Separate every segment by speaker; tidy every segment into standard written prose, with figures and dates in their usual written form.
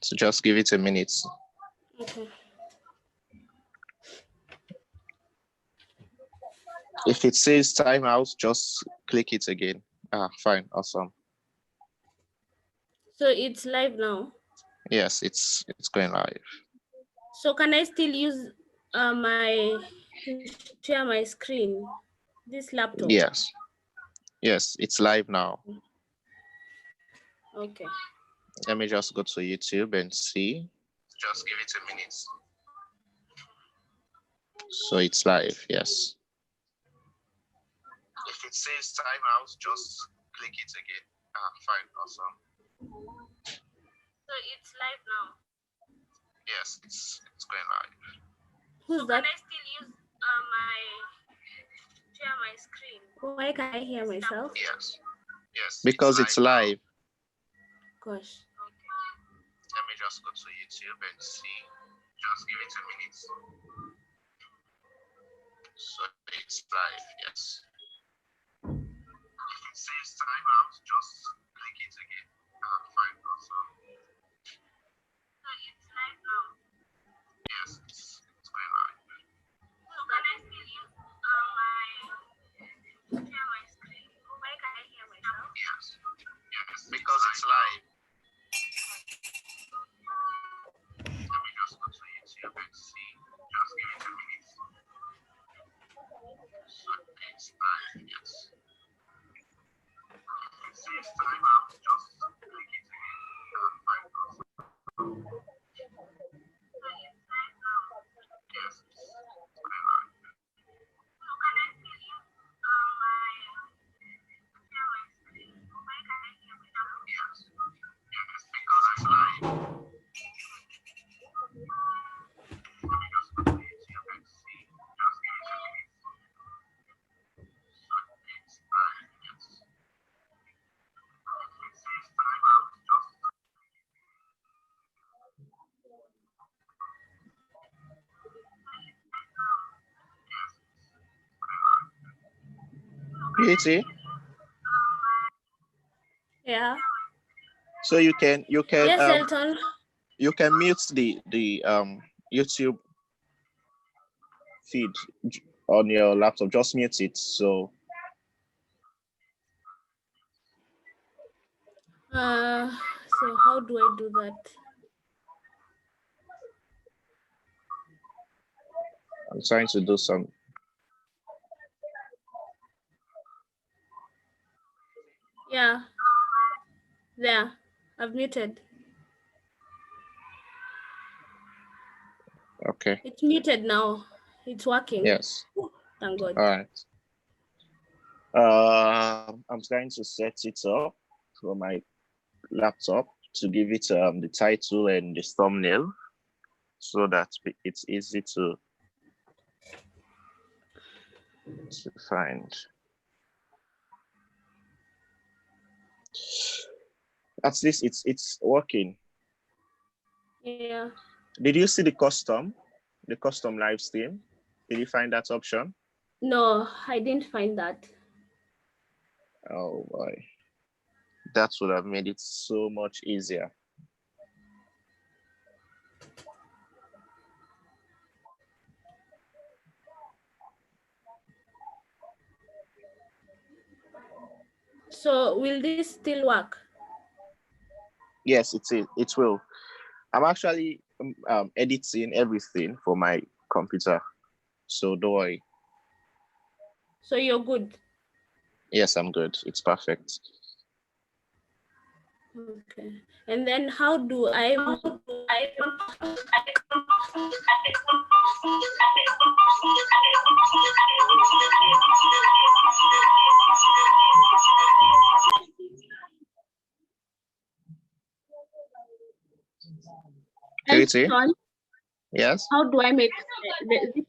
Speaker 1: So just give it a minute.
Speaker 2: Okay.
Speaker 1: If it says timeout, just click it again. Ah, fine, awesome.
Speaker 2: So it's live now.
Speaker 1: Yes, it's going live.
Speaker 2: So can I still use to share my screen, this laptop?
Speaker 1: Yes. Yes, it's live now.
Speaker 2: Okay.
Speaker 1: Let me just go to YouTube and see. Just give it a minute. So it's live, yes. If it says timeout, just click it again. Ah, fine, awesome.
Speaker 2: So it's live now.
Speaker 1: Yes, it's going live.
Speaker 2: Who's that? Can I still use share my screen? Why can't I hear myself?
Speaker 1: Yes. Yes. Because it's live.
Speaker 2: Gosh.
Speaker 1: Let me just go to YouTube and see. Just give it a minute. So it's live, yes. If it says timeout, just click it again. Fine, awesome. So it's live now. Yes, it's going live. So can I still use share my screen? Why can't I hear myself? Yes. Yes, because it's live. Let me just go to YouTube and see. Just give it a minute. So it's live, yes. If it says timeout, just click it again. Fine, awesome. So it's live now. Yes, it's going live. So can I still use share my screen? Why can't I hear myself? Yes. Yes, because it's live. Let me just go to YouTube and see. Just give it a minute. So it's live, yes. If it says timeout, just Beauty.
Speaker 2: Yeah.
Speaker 1: So you can
Speaker 2: Yes, Elton.
Speaker 1: you can mute the YouTube feed on your laptop. Just mute it. So
Speaker 2: how do I do that?
Speaker 1: I'm trying to do some.
Speaker 2: Yeah. There. I've muted.
Speaker 1: Okay.
Speaker 2: It's muted now. It's working.
Speaker 1: Yes.
Speaker 2: Thank God.
Speaker 1: All right. I'm trying to set it up for my laptop to give it the title and the thumbnail so that it's easy to find. At least it's working.
Speaker 2: Yeah.
Speaker 1: Did you see the custom live stream? Did you find that option?
Speaker 2: No, I didn't find that.
Speaker 1: Oh boy. That would have made it so much easier.
Speaker 2: So will this still work?
Speaker 1: Yes, it will. I'm actually editing everything for my computer, so don't worry.
Speaker 2: So you're good?
Speaker 1: Yes, I'm good. It's perfect.
Speaker 2: Okay. And then how do I
Speaker 1: Elton, yes.
Speaker 2: How do I make the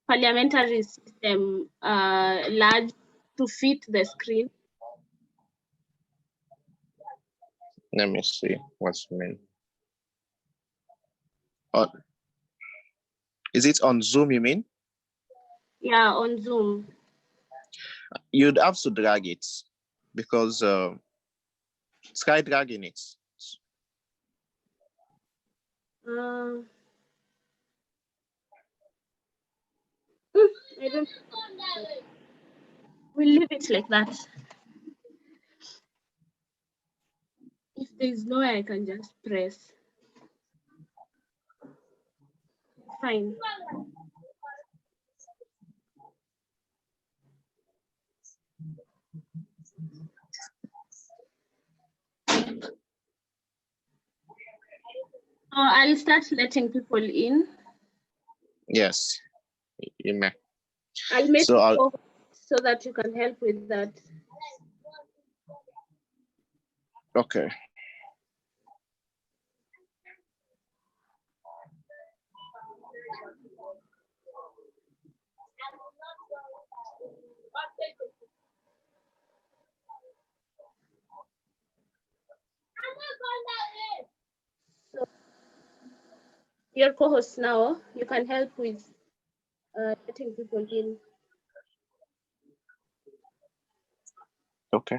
Speaker 2: parliamentary system large to fit the screen?
Speaker 1: Let me see what's mean. Is it on Zoom, you mean?
Speaker 2: Yeah, on Zoom.
Speaker 1: You'd have to drag it because Sky dragging it.
Speaker 2: I don't. We'll leave it like that. If there's no way I can just press. Fine. I'll start letting people in.
Speaker 1: Yes, you may.
Speaker 2: I'll make so that you can help with that.
Speaker 1: Okay.
Speaker 2: So your co-host now, you can help with letting people in.
Speaker 1: Okay.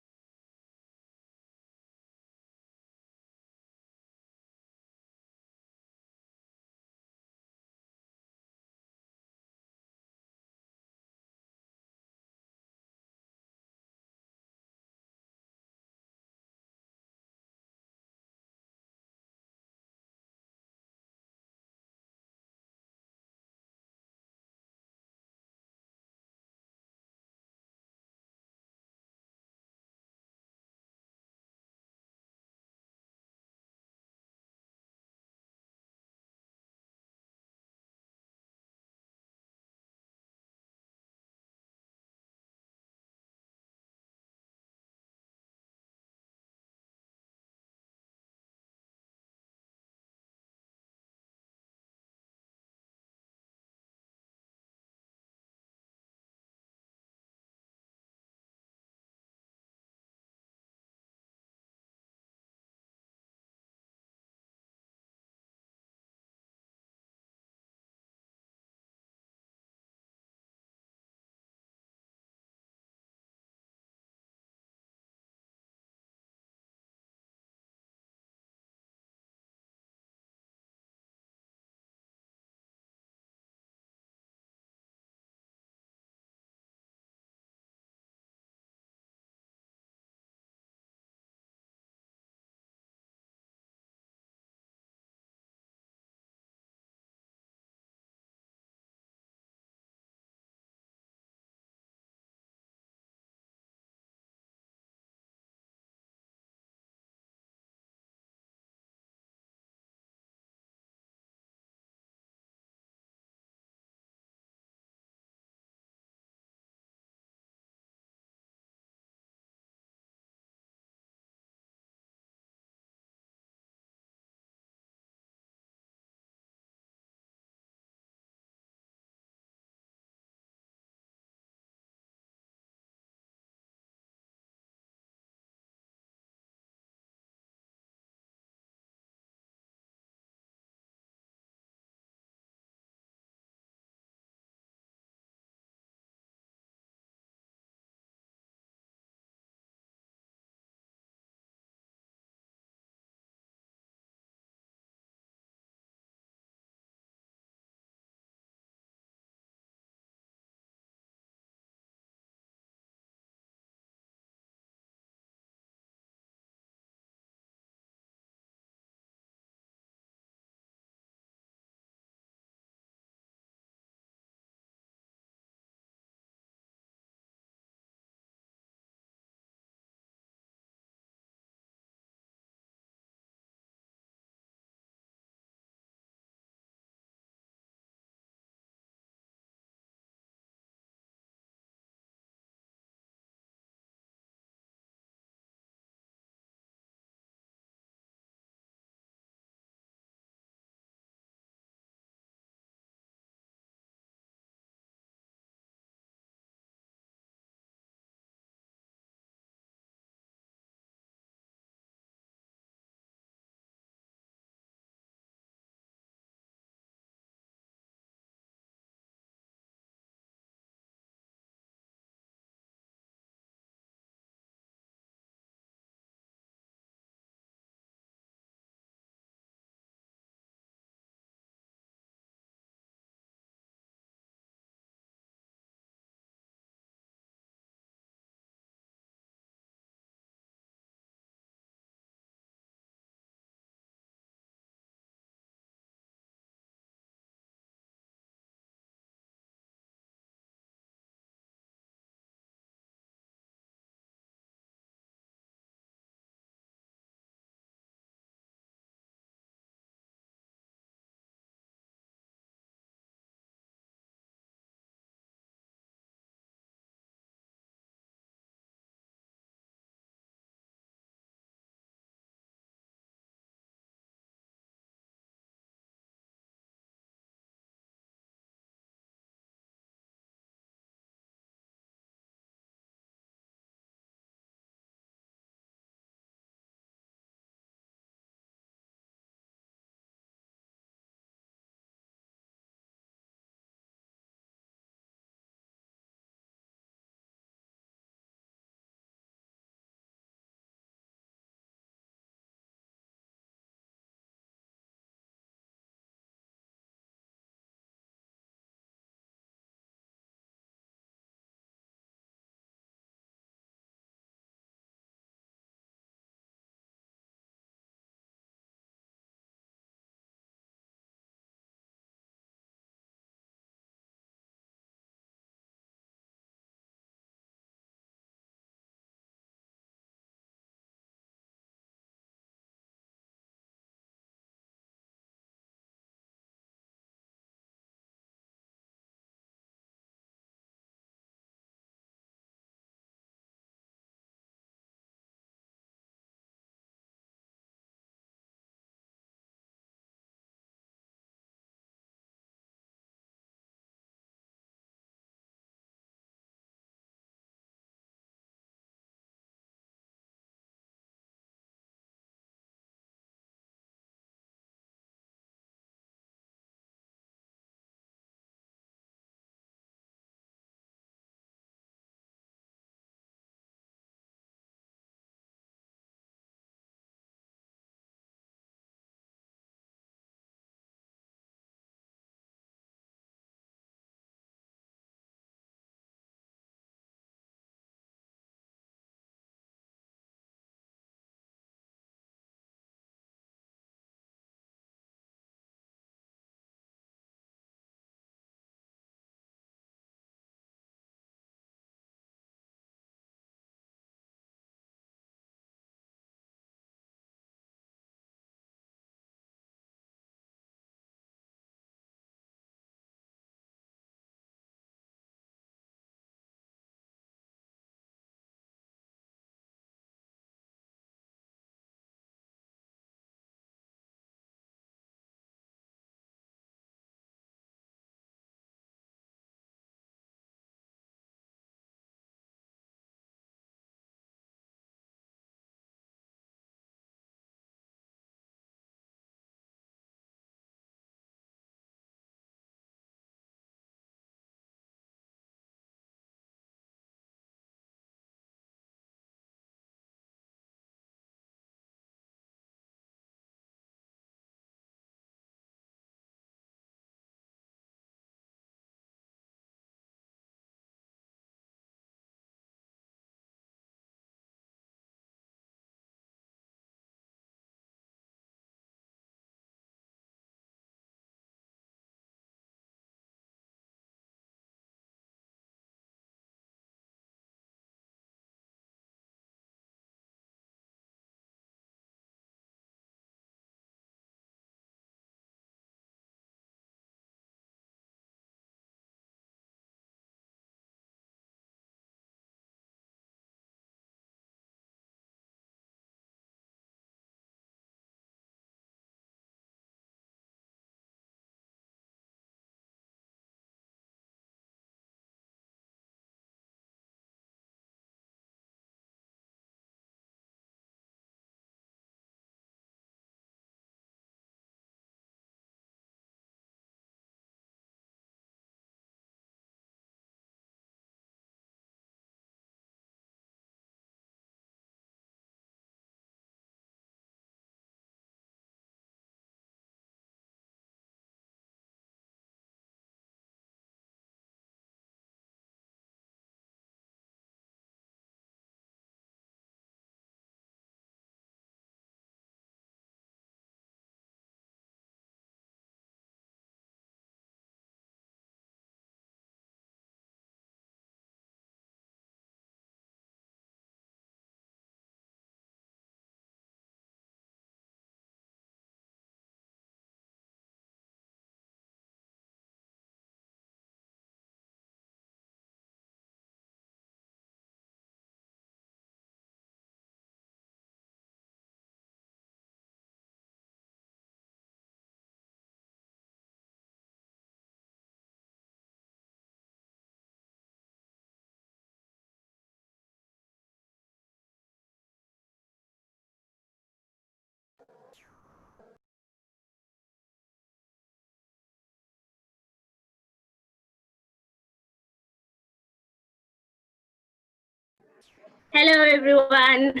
Speaker 2: Hello, everyone.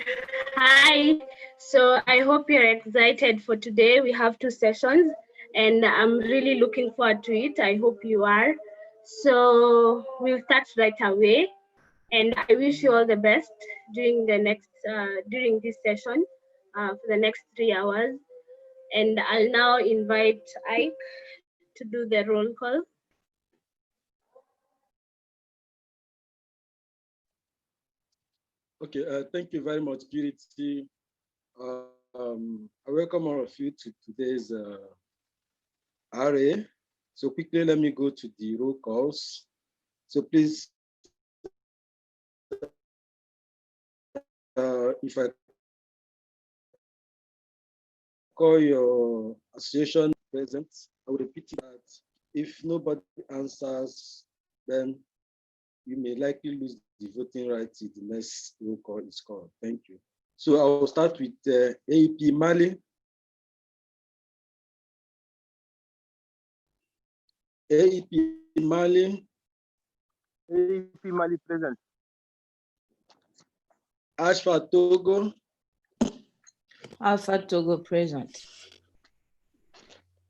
Speaker 2: Hi. So I hope you're excited for today. We have two sessions, and I'm really looking forward to it. I hope you are. So we'll start right away, and I wish you all the best during this session for the next 3 hours. And I'll now invite Ike to do the roll call.
Speaker 3: Okay, thank you very much, Purity. I welcome all of you to today's RA. So quickly, let me go to the roll calls. So please, if I call your association present, I will repeat that if nobody answers, then you may likely lose the voting right till the next roll call is called. Thank you. So I will start with AEP Mali. AEP Mali.
Speaker 4: AEP Mali present.
Speaker 3: Alpha Togo.
Speaker 5: Alpha Togo present.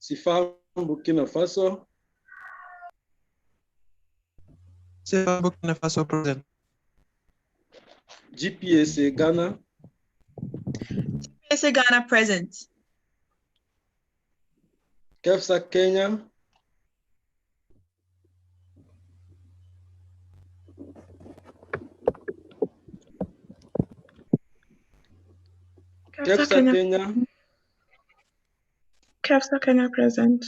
Speaker 3: Sifam Burkina Faso.
Speaker 6: Sifam Burkina Faso present.
Speaker 3: GPSA Ghana.
Speaker 7: GPSA Ghana present.
Speaker 3: KEFSA Kenya. KEFSA Kenya.
Speaker 7: KEFSA Kenya present.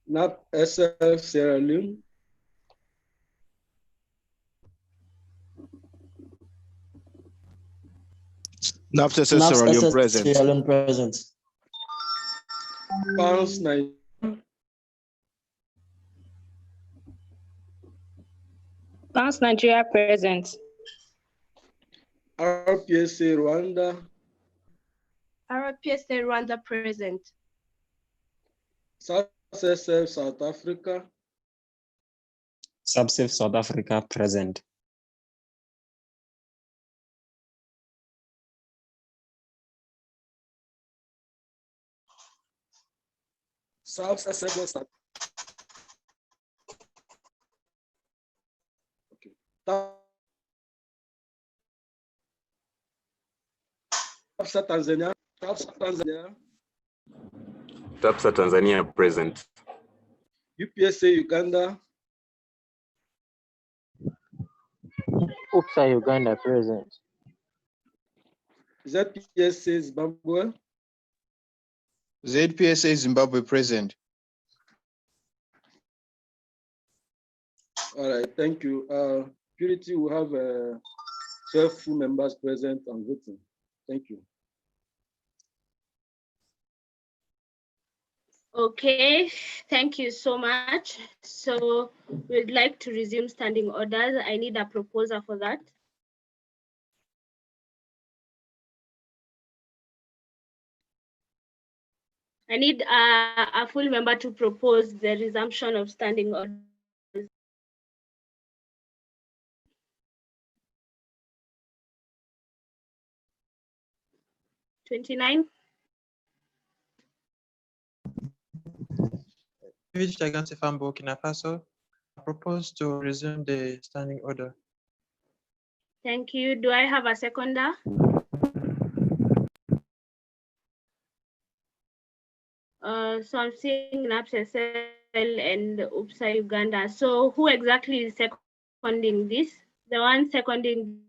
Speaker 3: NAP SF Sierra Leone.
Speaker 4: NAPS SS Sierra Leone present.
Speaker 8: Sierra Leone present.
Speaker 3: PANS Nigeria.
Speaker 9: PANS Nigeria present.
Speaker 3: RPSA Rwanda.
Speaker 2: RPSA Rwanda present.
Speaker 3: SAF South Africa.
Speaker 8: SAF South Africa present.
Speaker 3: South SF. Okay. TAFSA Tanzania. TAFSA Tanzania.
Speaker 4: TAPSA Tanzania present.
Speaker 3: UPSA Uganda.
Speaker 10: UPSA Uganda present.
Speaker 3: ZPSA Zimbabwe.
Speaker 4: ZPSA Zimbabwe present.
Speaker 3: All right, thank you. Purity will have 12 full members present and voting. Thank you.
Speaker 2: Okay, thank you so much. So we'd like to resume standing orders. I need a proposer for that. I need a full member to propose the resumption of standing orders. 29.
Speaker 6: David Chagan Sifam Burkina Faso, I propose to resume the standing order.
Speaker 2: Thank you. Do I have a seconder? So I'm seeing NAPSSL and UPSA Uganda. So who exactly is seconding this? The one seconding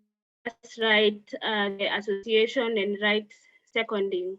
Speaker 2: just write the association and write seconding.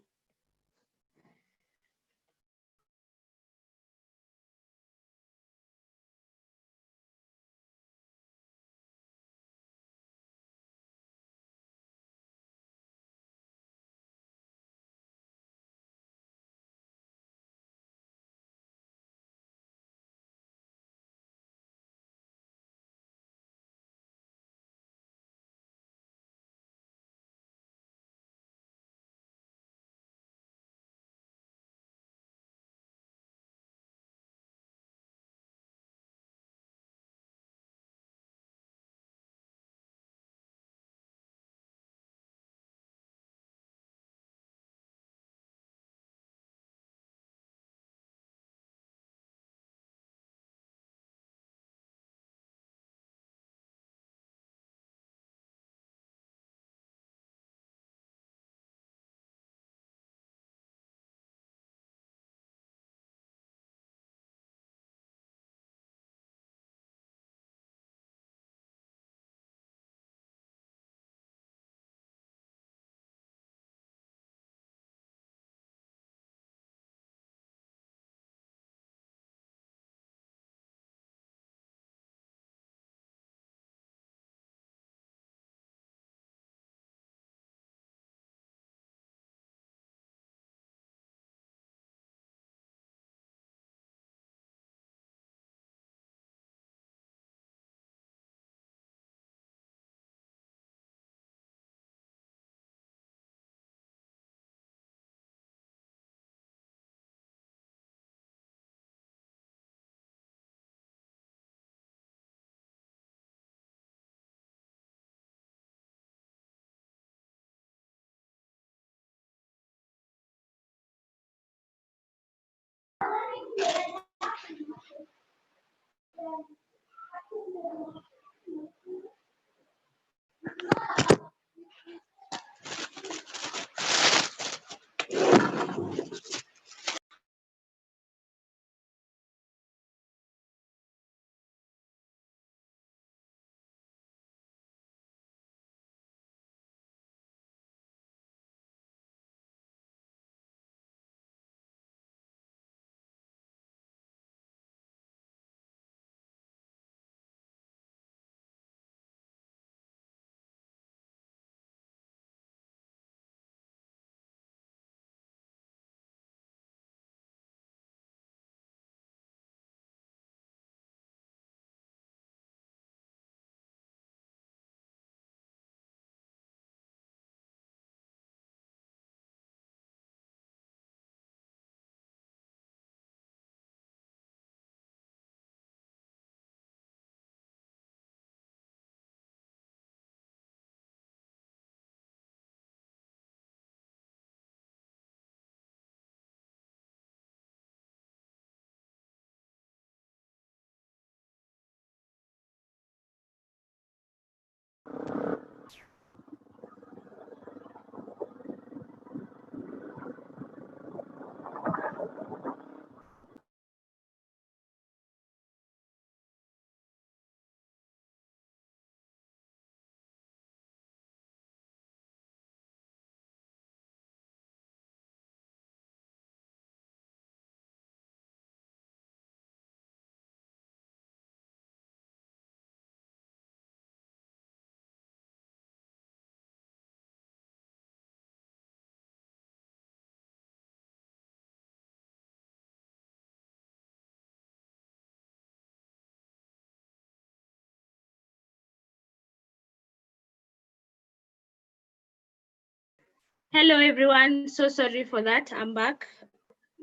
Speaker 2: Hello, everyone. So sorry for that. I'm back.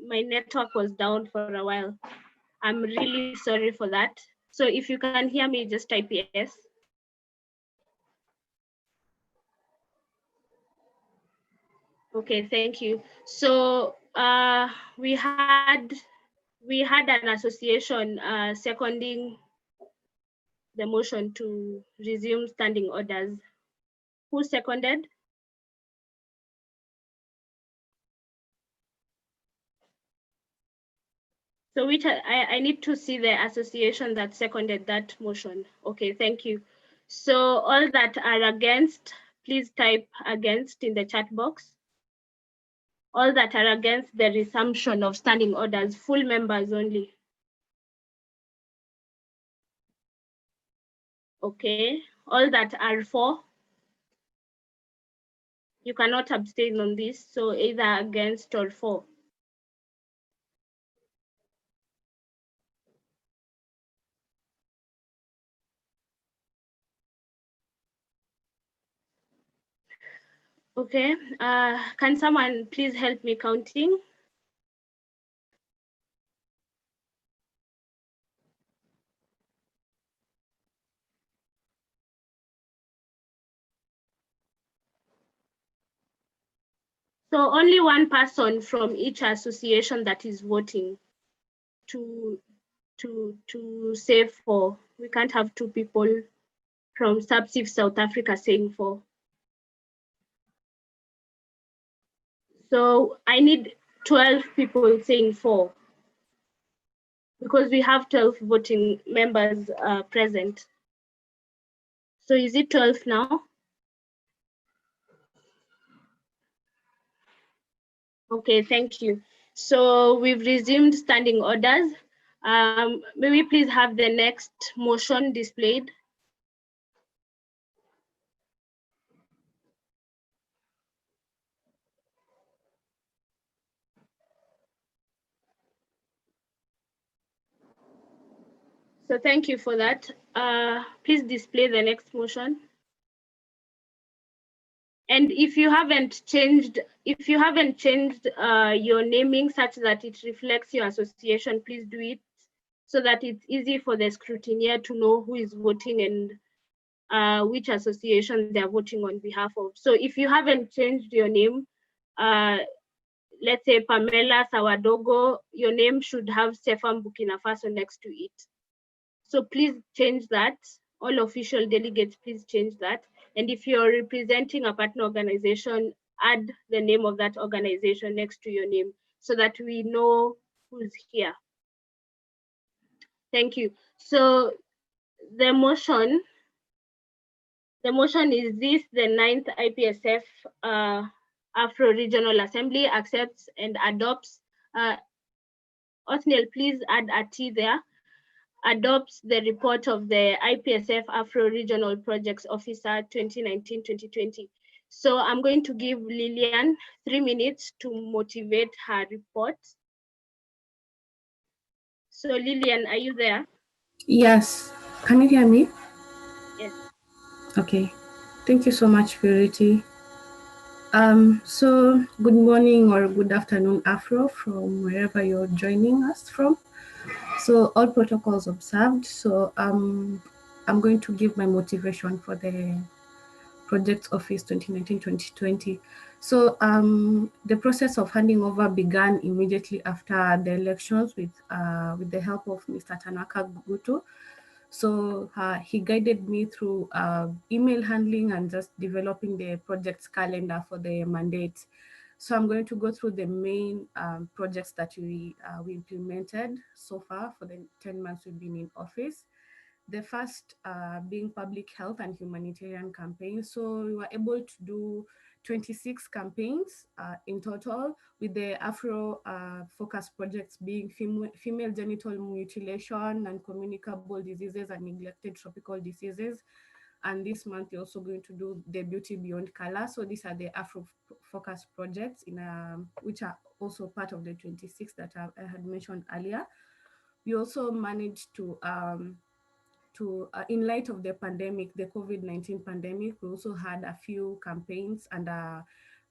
Speaker 2: My network was down for a while. I'm really sorry for that. So if you can hear me, just type yes. Okay, thank you. So we had an association seconding the motion to resume standing orders. Who seconded? So which I need to see the association that seconded that motion. Okay, thank you. So all that are against, please type against in the chat box. All that are against the resumption of standing orders, full members only. Okay, all that are for. You cannot abstain on this, so either against or for. Okay, can someone please help me counting? So only one person from each association that is voting to say for. We can't have two people from Sub-Saharan South Africa saying for. So I need 12 people saying for, because we have 12 voting members present. So is it 12 now? Okay, thank you. So we've resumed standing orders. May we please have the next motion displayed? So thank you for that. Please display the next motion. And if you haven't changed your naming such that it reflects your association, please do it so that it's easy for the scrutineer to know who is voting and which association they're voting on behalf of. So if you haven't changed your name, let's say Pamela Sawadogo, your name should have Stefan Burkina Faso next to it. So please change that. All official delegates, please change that. And if you're representing a partner organization, add the name of that organization next to your name so that we know who's here. Thank you. So the motion is this: the 9th IPSF AfRO Regional Assembly accepts and adopts. Othniel, please add a T there. Adopts the report of the IPSF AfRO Regional Projects Officer 2019-2020. So I'm going to give Lillian 3 minutes to motivate her report. So Lillian, are you there?
Speaker 5: Yes. Can you hear me?
Speaker 2: Yes.
Speaker 5: Okay. Thank you so much, Purity. So good morning or good afternoon, AfRO, from wherever you're joining us from. So all protocols observed. So I'm going to give my motivation for the Project Office 2019-2020. So the process of handing over began immediately after the elections with the help of Mr. Tanaka Gutu. So he guided me through email handling and just developing the project's calendar for the mandate. So I'm going to go through the main projects that we implemented so far for the 10 months we've been in office. The first being public health and humanitarian campaigns. So we were able to do 26 campaigns in total, with the AfRO focus projects being female genital mutilation and communicable diseases and neglected tropical diseases. And this month, we're also going to do the beauty beyond color. So these are the AfRO focus projects which are also part of the 26 that I had mentioned earlier. We also managed to in light of the pandemic, the COVID-19 pandemic, we also had a few campaigns and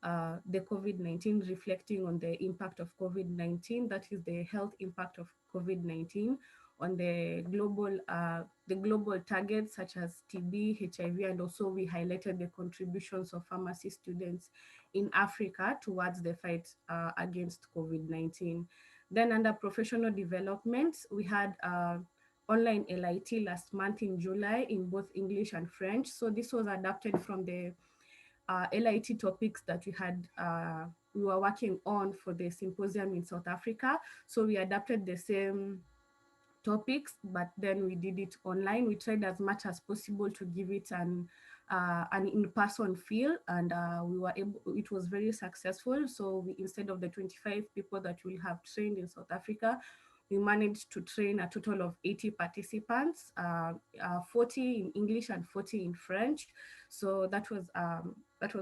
Speaker 5: the COVID-19, reflecting on the impact of COVID-19, that is the health impact of COVID-19 on the global targets such as TB, HIV, and also we highlighted the contributions of pharmacy students in Africa towards the fight against COVID-19. Then under professional development, we had online LIT last month in July in both English and French. So this was adapted from the LIT topics that we were working on for the symposium in South Africa. So we adapted the same topics, but then we did it online. We tried as much as possible to give it an in-person feel, and we were able. It was very successful. So instead of the 25 people that we'll have trained in South Africa, we managed to train a total of 80 participants, 40 in English and 40 in French. So that was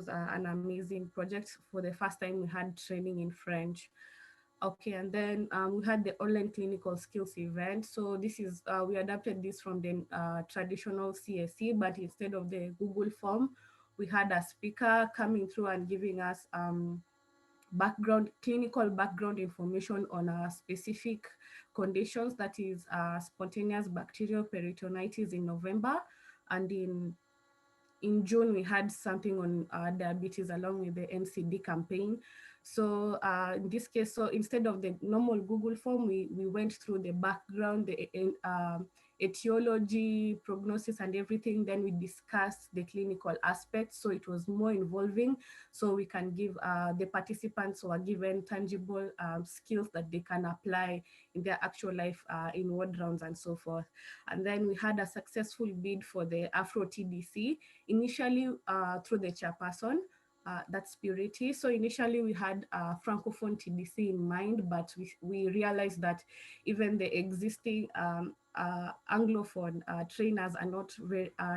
Speaker 5: an amazing project. For the first time, we had training in French. Okay, and then we had the online clinical skills event. So this is, we adapted this from the traditional CSE, but instead of the Google form, we had a speaker coming through and giving us clinical background information on specific conditions, that is spontaneous bacterial peritonitis in November, and in June, we had something on diabetes along with the NCD campaign. So in this case, so instead of the normal Google form, we went through the background, the etiology, prognosis, and everything. Then we discussed the clinical aspects. So it was more involving. So we can give, the participants were given tangible skills that they can apply in their actual life in ward rounds and so forth. And then we had a successful bid for the AfRO TDC, initially through the chairperson, that's Purity. So initially we had Francophone TDC in mind, but we realized that even the existing Anglophone trainers are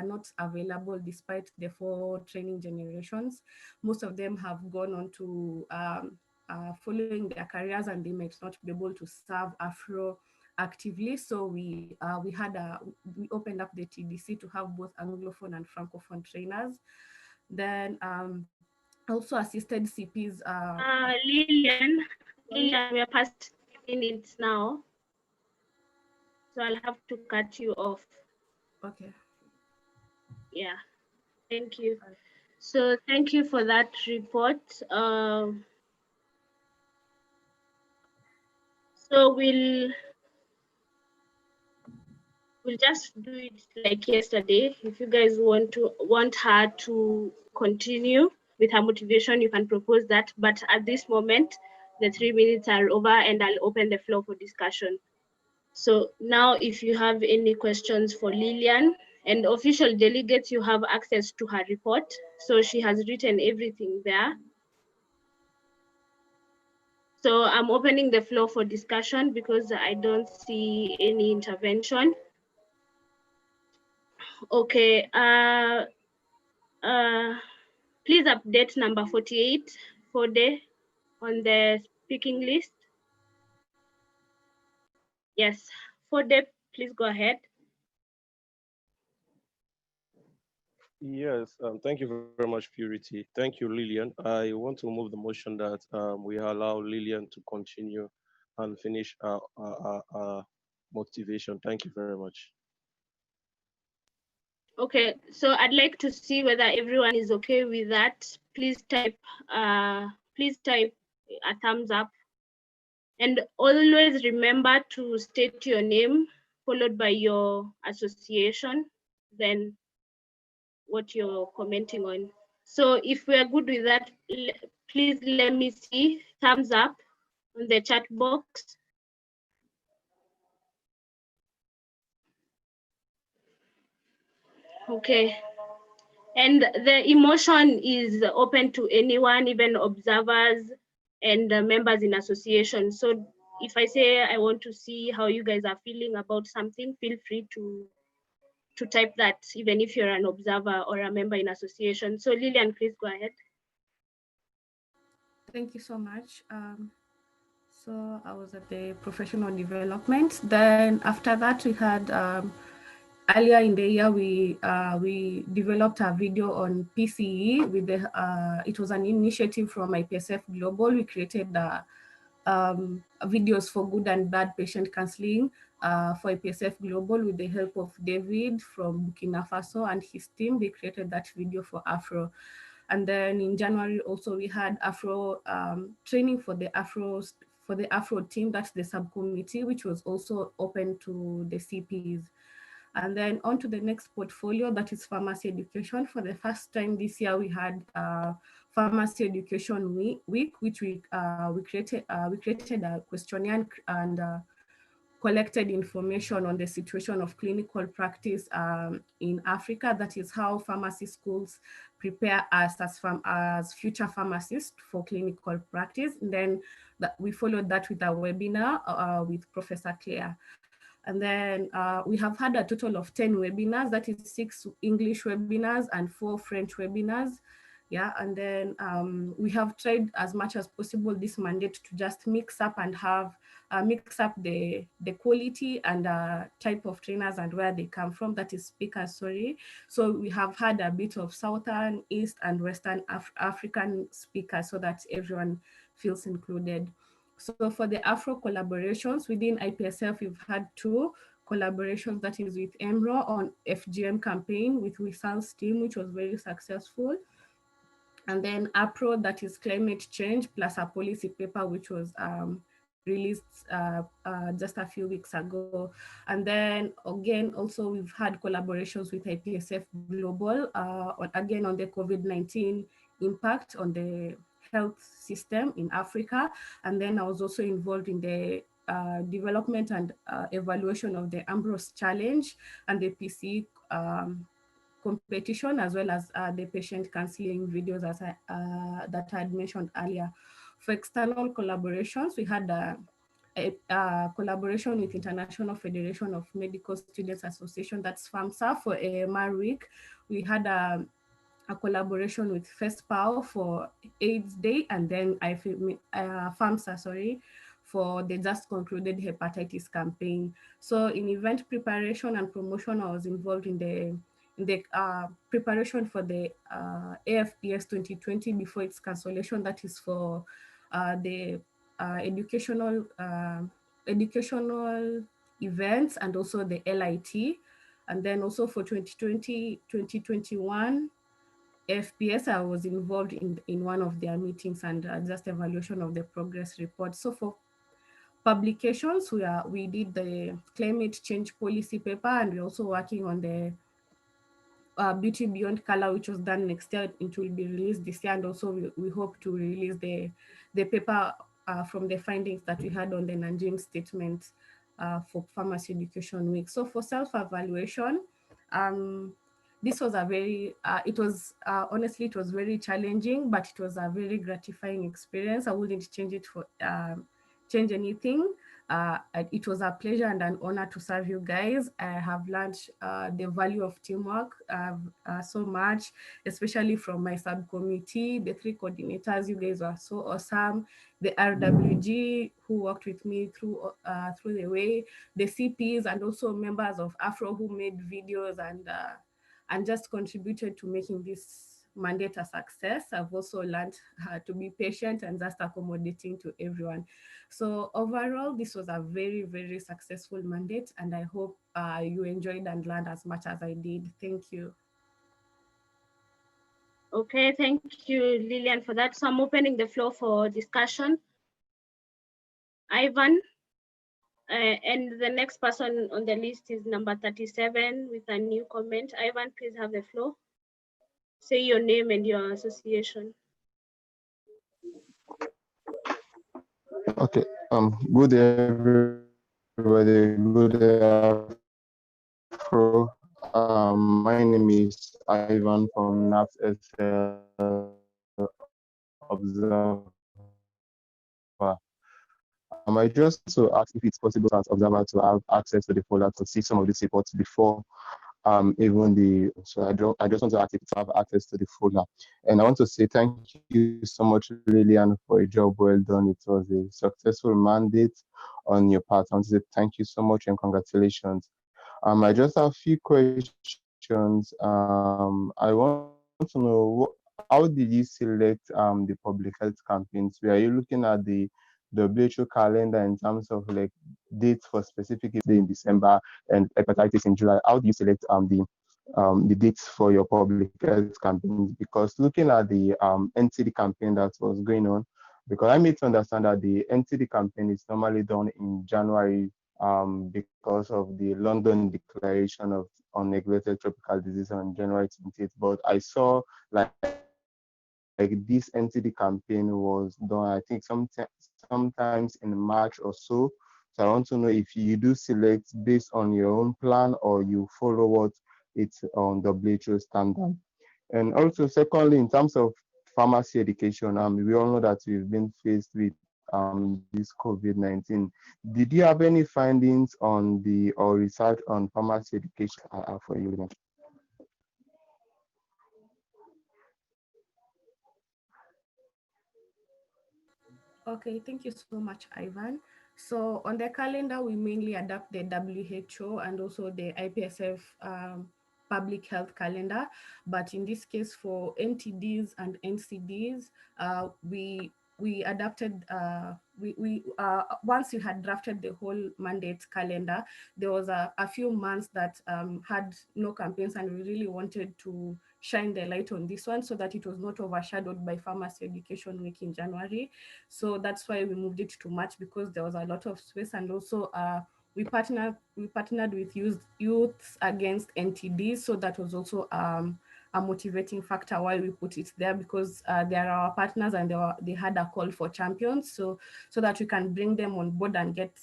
Speaker 5: not available despite the 4 training generations. Most of them have gone on to following their careers, and they might not be able to serve AfRO actively. So we opened up the TDC to have both Anglophone and Francophone trainers. Then also assisted CPs.
Speaker 2: Lillian, we are past minutes now, so I'll have to cut you off.
Speaker 5: Okay.
Speaker 2: Yeah, thank you. So thank you for that report. So we'll just do it like yesterday. If you guys want her to continue with her motivation, you can propose that. But at this moment, the 3 minutes are over, and I'll open the floor for discussion. So now, if you have any questions for Lillian, and official delegates, you have access to her report. So she has written everything there. So I'm opening the floor for discussion because I don't see any intervention. Okay, please update number 48 on the speaking list. Yes, please go ahead.
Speaker 10: Yes, thank you very much, Purity. Thank you, Lillian. I want to move the motion that we allow Lillian to continue and finish our motivation. Thank you very much.
Speaker 2: Okay, so I'd like to see whether everyone is okay with that. Please type a thumbs up. And always remember to state your name, followed by your association, then what you're commenting on. So if we are good with that, please let me see thumbs up on the chat box. Okay. And the emotion is open to anyone, even observers and members in association. So if I say I want to see how you guys are feeling about something, feel free to type that, even if you're an observer or a member in association. So Lillian, please go ahead.
Speaker 5: Thank you so much. So I was at the professional development. Then after that, we had earlier in the year, we developed a video on PCE with the, it was an initiative from IPSF Global. We created videos for good and bad patient counseling for IPSF Global with the help of David from Burkina Faso and his team. They created that video for AfRO. And then in January also we had AfRO training for the AfRO team, that's the subcommittee, which was also open to the CPs. And then on to the next portfolio, that is pharmacy education. For the first time this year, we had pharmacy education week, which we created a questionnaire and collected information on the situation of clinical practice in Africa. That is how pharmacy schools prepare us as future pharmacists for clinical practice. And then we followed that with a webinar with Professor Claire. And then we have had a total of 10 webinars, that is 6 English webinars and 4 French webinars. Yeah, and then we have tried as much as possible this mandate to just mix up and have mix up the quality and type of trainers and where they come from, that is speakers, sorry. So we have had a bit of Southern, East and Western African speakers so that everyone feels included. So for the AfRO collaborations within IPSF, we've had 2 collaborations, that is with EMRO on FGM campaign with Wisal's team, which was very successful. And then APRO, that is climate change, plus a policy paper, which was released just a few weeks ago. And then again, also we've had collaborations with IPSF Global, again on the COVID-19 impact on the health system in Africa. And then I was also involved in the development and evaluation of the Ambrose Challenge and the PC competition, as well as the patient counseling videos as that I had mentioned earlier. For external collaborations, we had a collaboration with International Federation of Medical Students Association, that's FAMSA, for AMR Week. We had a collaboration with FESPAO for AIDS Day, and then FAMSA, sorry, for the just concluded hepatitis campaign. So in event preparation and promotion, I was involved in the preparation for the AFPS 2020 before its cancellation, that is for the educational events and also the LIT. And then also for 2020, 2021 FPS, I was involved in one of their meetings and just evaluation of the progress report. So for publications, we did the climate change policy paper, and we're also working on the Beauty Beyond Color, which was done next year. It will be released this year, and also we hope to release the paper from the findings that we had on the Nanjing statement for Pharmacy Education Week. So for self-evaluation, this was a very, honestly, it was very challenging, but it was a very gratifying experience. I wouldn't change it for, change anything. It was a pleasure and an honor to serve you guys. I have learned the value of teamwork so much, especially from my subcommittee, the 3 coordinators. You guys were so awesome. The RWG who worked with me through the way, the CPs, and also members of AfRO who made videos and just contributed to making this mandate a success. I've also learned to be patient and just accommodating to everyone. So overall, this was a very, very successful mandate, and I hope you enjoyed and learned as much as I did. Thank you.
Speaker 2: Okay, thank you, Lillian, for that. So I'm opening the floor for discussion. Ivan, and the next person on the list is number 37 with a new comment. Ivan, please have the floor. Say your name and your association.
Speaker 11: Okay. Good day, everybody. Good day, Afro. My name is Ivan from NAPSL Observer. I just to ask if it's possible as observer to have access to the folder to see some of these reports before even the. So I just want to ask if to have access to the folder, and I want to say thank you so much, Lillian, for a job well done. It was a successful mandate on your part. I want to say thank you so much and congratulations. I just have a few questions. I want to know how did you select the public health campaigns? Were you looking at the WHO calendar in terms of like dates for specific day in December and hepatitis in July? How do you select the dates for your public health campaigns? Because looking at the NTD campaign that was going on, because I made to understand that the NTD campaign is normally done in January because of the London Declaration of Unregulated Tropical Disease on January 28th. But I saw like this NTD campaign was done, I think sometimes in March or so. So I want to know if you do select based on your own plan or you follow what it's on WHO standard. And also, secondly, in terms of pharmacy education, we all know that we've been faced with this COVID-19. Did you have any findings on the or research on pharmacy education for you?
Speaker 5: Okay, thank you so much, Ivan. So on the calendar, we mainly adapt the WHO and also the IPSF public health calendar. But in this case, for NTDs and NCDs, we adapted, once we had drafted the whole mandate calendar, there was a few months that had no campaigns, and we really wanted to shine the light on this one so that it was not overshadowed by Pharmacy Education Week in January. So that's why we moved it to March, because there was a lot of space, and also we partnered with Youth Against NTD, so that was also a motivating factor why we put it there, because they are our partners and they had a call for champions, so that we can bring them on board and get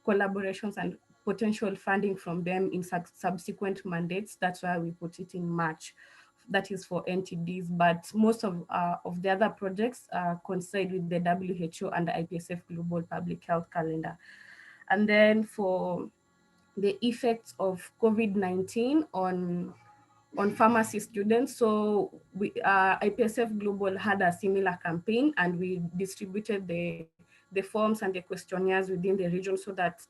Speaker 5: collaborations and potential funding from them in subsequent mandates. That's why we put it in March. That is for NTDs, but most of the other projects coincide with the WHO and the IPSF Global Public Health Calendar. And then for the effects of COVID-19 on pharmacy students, so we IPSF Global had a similar campaign, and we distributed the forms and the questionnaires within the region so that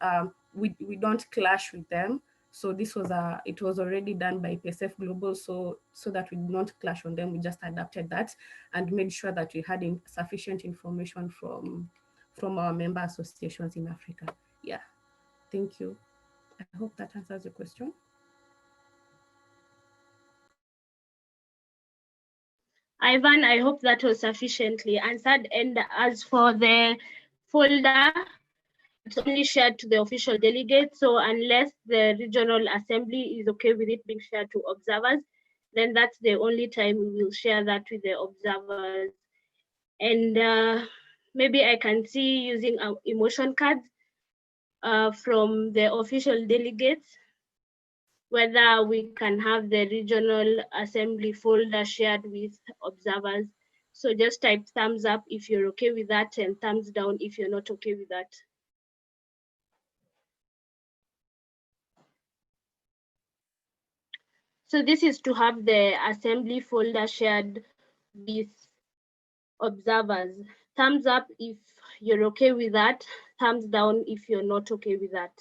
Speaker 5: we don't clash with them. So this was it was already done by IPSF Global, so that we did not clash on them. We just adapted that and made sure that we had sufficient information from our member associations in Africa. Yeah, thank you. I hope that answers your question.
Speaker 2: Ivan, I hope that was sufficiently answered. And as for the folder, it's only shared to the official delegates. So unless the regional assembly is okay with it being shared to observers, then that's the only time we will share that with the observers. And maybe I can see using emotion cards from the official delegates, whether we can have the regional assembly folder shared with observers. So just type thumbs up if you're okay with that, and thumbs down if you're not okay with that. So this is to have the assembly folder shared with observers. Thumbs up if you're okay with that, thumbs down if you're not okay with that.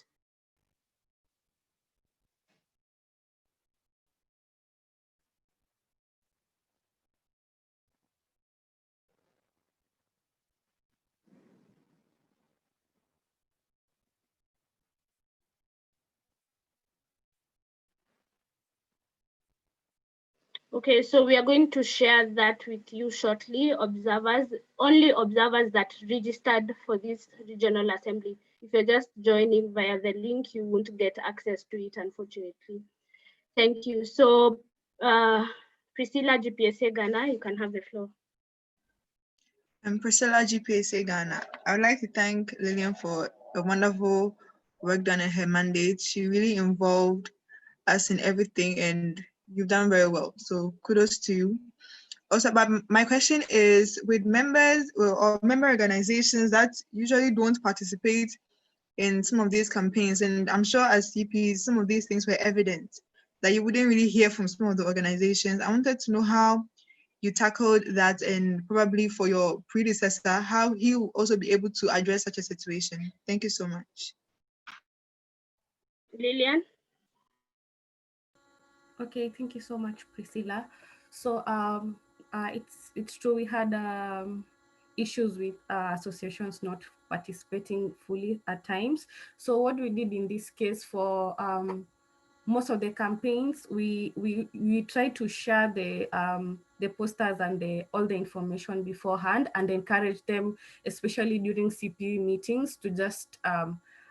Speaker 2: Okay, so we are going to share that with you shortly. Observers, only observers that registered for this regional assembly. If you're just joining via the link, you won't get access to it, unfortunately. Thank you. So Priscilla, GPSA Ghana, you can have the floor.
Speaker 7: I'm Priscilla, GPSA Ghana. I would like to thank Lillian for the wonderful work done in her mandate. She really involved us in everything, and you've done very well. So kudos to you. Also, but my question is, with members or member organizations that usually don't participate in some of these campaigns, and I'm sure as CPs, some of these things were evident that you wouldn't really hear from some of the organizations. I wanted to know how you tackled that, and probably for your predecessor, how he will also be able to address such a situation. Thank you so much.
Speaker 2: Lillian?
Speaker 5: Okay, thank you so much, Priscilla. So it's true we had issues with associations not participating fully at times. So what we did in this case for most of the campaigns, we try to share the posters and all the information beforehand and encourage them, especially during CP meetings, to just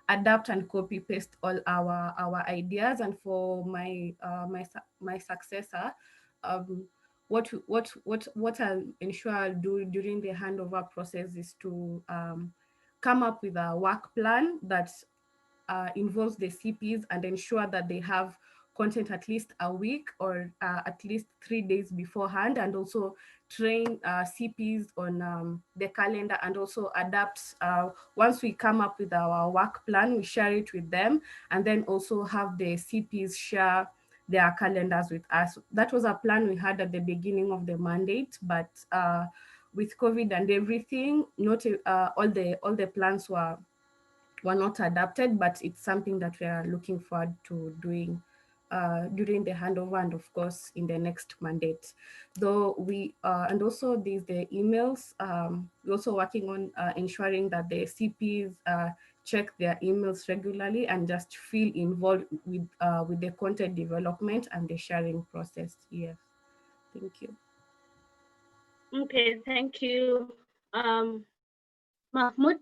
Speaker 5: adapt and copy paste all our ideas. And for my successor, what I'll ensure I'll do during the handover process is to come up with a work plan that involves the CPs and ensure that they have content at least a week or at least 3 days beforehand, and also train CPs on the calendar, and also adapt. Once we come up with our work plan, we share it with them, and then also have the CPs share their calendars with us. That was a plan we had at the beginning of the mandate, but with COVID and everything, not all the plans were not adapted, but it's something that we are looking forward to doing during the handover, and of course in the next mandate. Though we and also there's the emails. We're also working on ensuring that the CPs check their emails regularly and just feel involved with the content development and the sharing process. Yes, thank you.
Speaker 2: Okay, thank you. Mahmoud?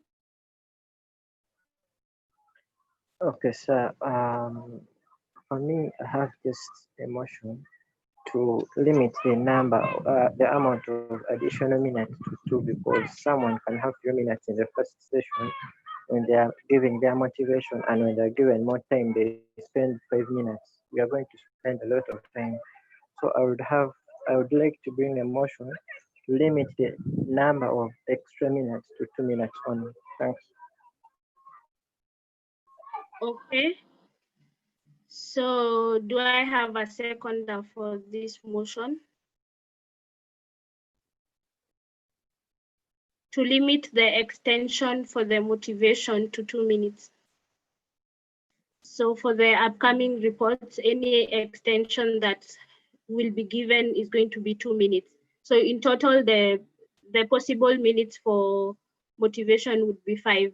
Speaker 12: Okay, sir. For me, I have this emotion to limit the amount of additional minutes to two, because someone can have few minutes in the first session when they are giving their motivation, and when they're given more time, they spend 5 minutes. We are going to spend a lot of time. So I would like to bring a motion to limit the number of extra minutes to 2 minutes only. Thanks.
Speaker 2: Okay. So do I have a seconder for this motion? To limit the extension for the motivation to 2 minutes. So for the upcoming reports, any extension that will be given is going to be 2 minutes. So in total, the possible minutes for motivation would be 5.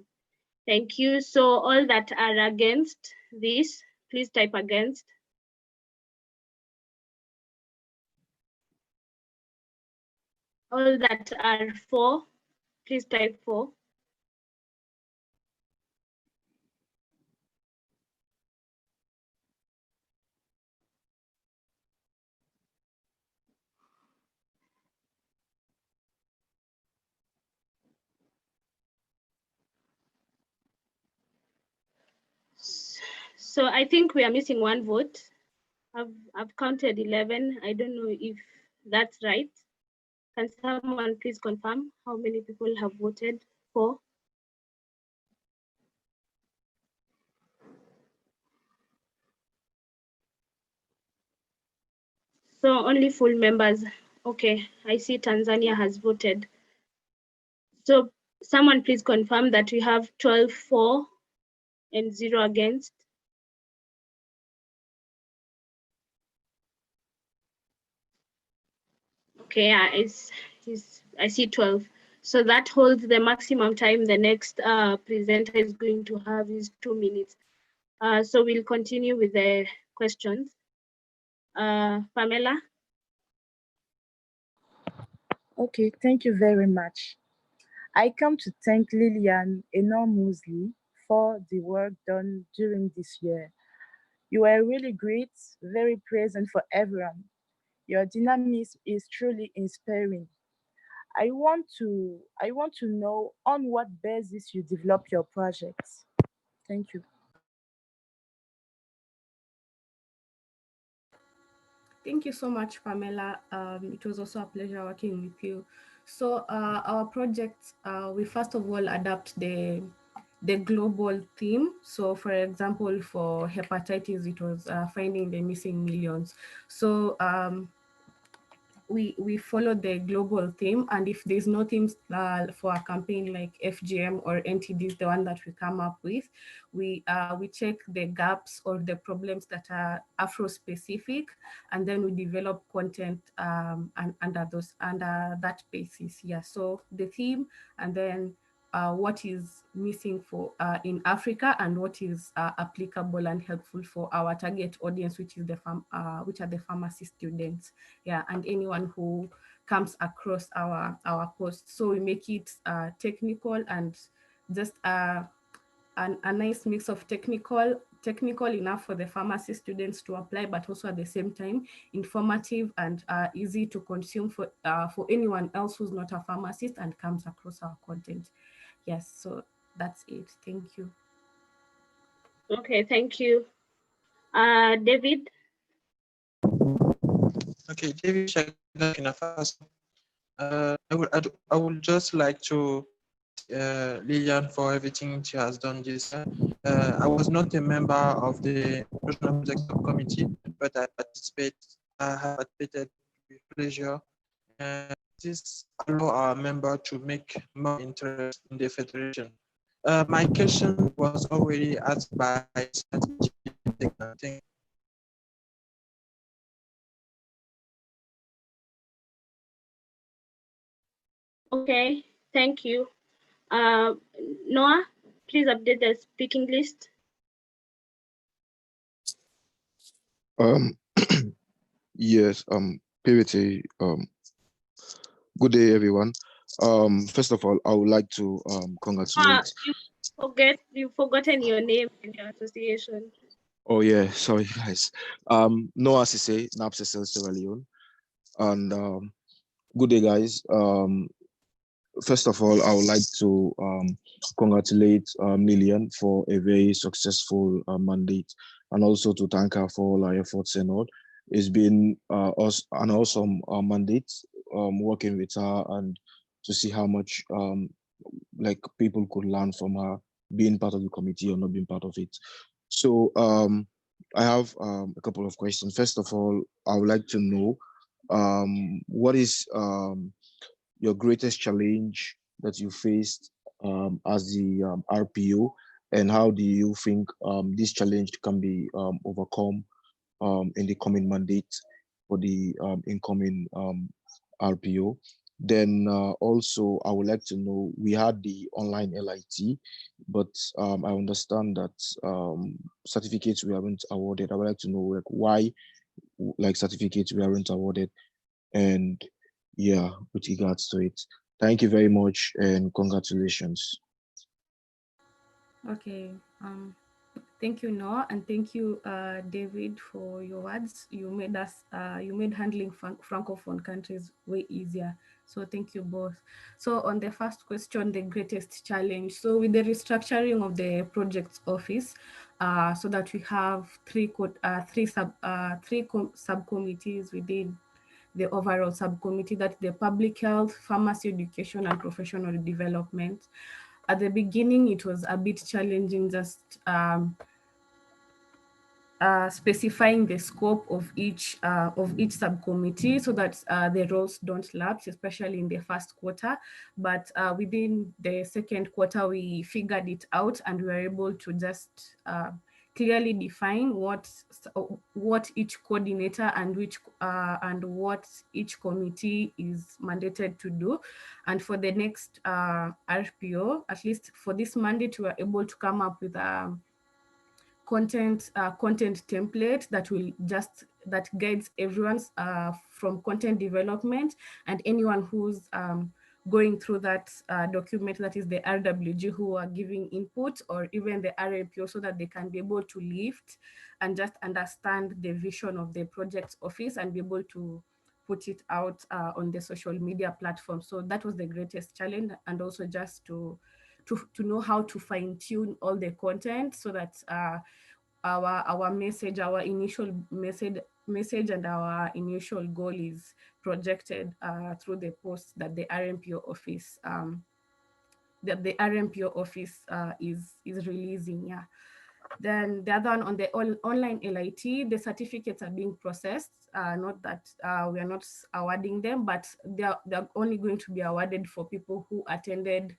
Speaker 2: Thank you. So all that are against this, please type against. All that are for, please type for. So I think we are missing one vote. I've counted 11. I don't know if that's right. Can someone please confirm how many people have voted for? So only full members. Okay, I see Tanzania has voted. So someone please confirm that we have 12 for and 0 against. Okay, I see 12. So that holds the maximum time the next presenter is going to have is 2 minutes. So we'll continue with the questions. Pamela?
Speaker 13: Okay, thank you very much. I come to thank Lillian enormously for the work done during this year. You were really great, very present for everyone. Your dynamism is truly inspiring. I want to know on what basis you develop your projects. Thank you.
Speaker 5: Thank you so much, Pamela. It was also a pleasure working with you. So our project, we first of all adapt the global theme. So for example, for hepatitis, it was finding the missing millions. So we follow the global theme, and if there's no themes for a campaign like FGM or NTD is the one that we come up with, we check the gaps or the problems that are Afro specific, and then we develop content and under that basis. Yeah, so the theme, and then what is missing for in Africa, and what is applicable and helpful for our target audience, which is which are the pharmacy students, yeah, and anyone who comes across our posts. So we make it technical and just a nice mix of technical enough for the pharmacy students to apply, but also at the same time informative and easy to consume for anyone else who's not a pharmacist and comes across our content. Yes, so that's it. Thank you.
Speaker 2: Okay, thank you. David?
Speaker 6: Okay, David Shagina Faso. I would just like to Lillian for everything she has done this year. I was not a member of the Operational Project Subcommittee, but I have participated with pleasure. This allow our member to make more interest in the federation. My question was already asked by strategy.
Speaker 2: Okay, thank you. Noah, please update the speaking list.
Speaker 14: Yes, Purity, good day, everyone. First of all, I would like to congratulate.
Speaker 2: You've forgotten your name and your association.
Speaker 14: Oh yeah, sorry guys. Noah Sise, NAPSSL Sierra Leone. And good day, guys. First of all, I would like to congratulate Lillian for a very successful mandate, and also to thank her for all her efforts and all. It's been an awesome mandate working with her, and to see how much like people could learn from her being part of the committee or not being part of it. So I have a couple of questions. First of all, I would like to know what is your greatest challenge that you faced as the RPO, and how do you think this challenge can be overcome in the coming mandate for the incoming RPO? Then also, I would like to know, we had the online LIT, but I understand that certificates we haven't awarded. I would like to know like why like certificates we haven't awarded, and yeah, with regards to it. Thank you very much and congratulations.
Speaker 5: Okay. Thank you, Noah, and thank you, David, for your words. You made handling francophone countries way easier. So thank you both. So on the first question, the greatest challenge. So with the restructuring of the projects office, so that we have three subcommittees within the overall subcommittee, that the public health, pharmacy education, and professional development. At the beginning, it was a bit challenging just specifying the scope of each subcommittee so that the roles don't lapse, especially in the first quarter. But within the second quarter, we figured it out, and we were able to just clearly define what each coordinator and what each committee is mandated to do. And for the next RPO, at least for this mandate, we were able to come up with a content template that guides everyone's from content development, and anyone who's going through that document, that is the RWG, who are giving input, or even the RAPO, so that they can be able to lift and just understand the vision of the project office and be able to put it out on the social media platform. So that was the greatest challenge, and also just to know how to fine tune all the content so that our message, our initial message and our initial goal is projected through the posts that the RMPO office is releasing. Yeah. Then the other one on the online LIT, the certificates are being processed. Not that we are not awarding them, but they're only going to be awarded for people who attended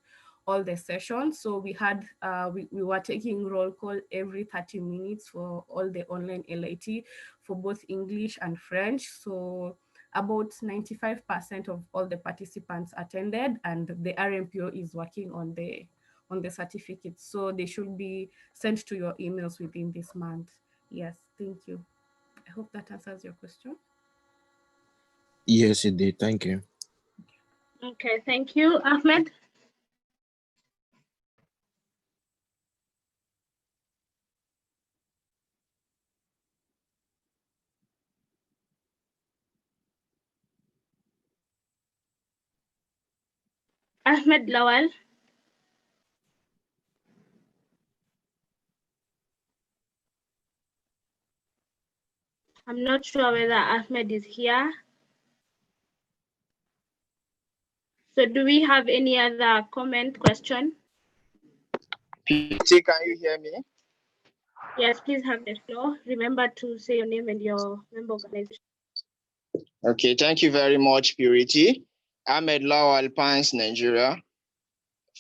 Speaker 5: all the sessions. So we had, we were taking roll call every 30 minutes for all the online LIT for both English and French. So about 95% of all the participants attended, and the RMPO is working on the certificates. So they should be sent to your emails within this month. Yes, thank you. I hope that answers your question.
Speaker 14: Yes, it did. Thank you.
Speaker 2: Okay, thank you. Ahmed? Ahmed Lawal? I'm not sure whether Ahmed is here. So do we have any other comment, question?
Speaker 15: PT, can you hear me?
Speaker 2: Yes, please have the floor. Remember to say your name and your member organization.
Speaker 15: Okay, thank you very much, Purity. Ahmed Lawal, Pines, Nigeria.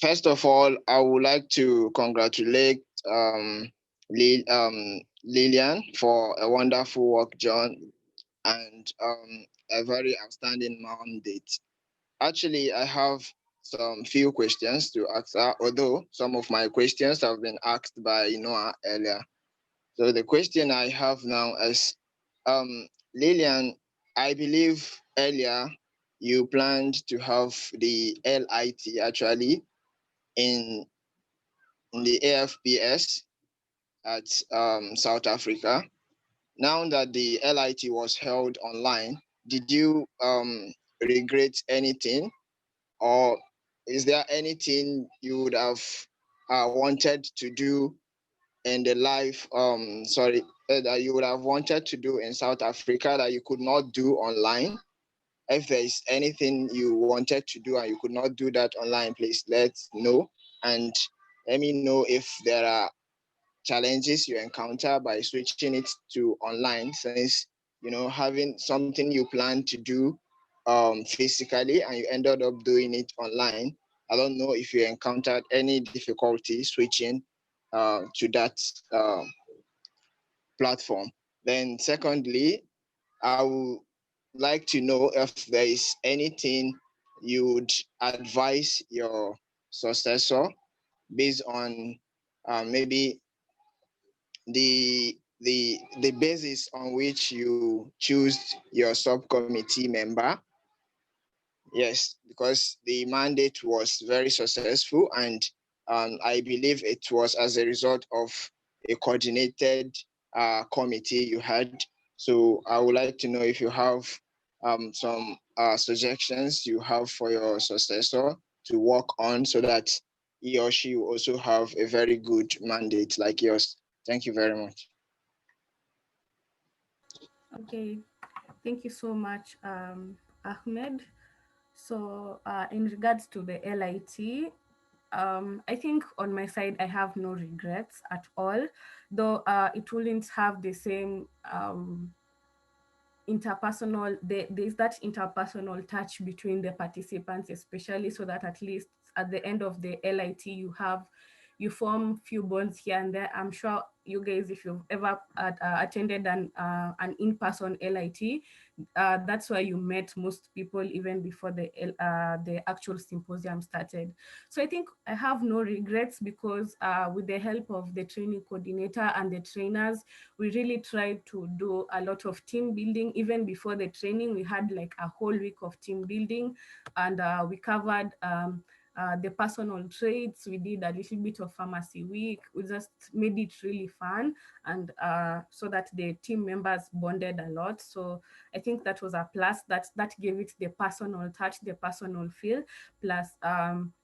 Speaker 15: First of all, I would like to congratulate Lillian for a wonderful work done and a very outstanding mandate. Actually, I have some few questions to ask her, although some of my questions have been asked by Noah earlier. So the question I have now is, Lillian, I believe earlier you planned to have the LIT actually in the AFPS at South Africa. Now that the LIT was held online, did you regret anything, or is there anything you would have wanted to do in the life that you would have wanted to do in South Africa that you could not do online? If there is anything you wanted to do and you could not do that online, please let know, and let me know if there are challenges you encounter by switching it to online, since having something you plan to do physically and you ended up doing it online. I don't know if you encountered any difficulty switching to that platform. Then secondly, I would like to know if there is anything you would advise your successor based on maybe the basis on which you choose your subcommittee member. Yes, because the mandate was very successful, and I believe it was as a result of a coordinated committee you had. So I would like to know if you have some suggestions you have for your successor to work on, so that he or she will also have a very good mandate like yours. Thank you very much.
Speaker 5: Okay, thank you so much, Ahmed. So in regards to the LIT, I think on my side, I have no regrets at all, though it wouldn't have the same interpersonal, there's that interpersonal touch between the participants, especially, so that at least at the end of the LIT, you form few bonds here and there. I'm sure you guys, if you've ever attended an in-person LIT, that's where you met most people even before the actual symposium started. So I think I have no regrets, because with the help of the training coordinator and the trainers, we really tried to do a lot of team building. Even before the training, we had like a whole week of team building, and we covered the personal traits. We did a little bit of pharmacy week. We just made it really fun, and so that the team members bonded a lot. So I think that was a plus. That gave it the personal touch, the personal feel. Plus,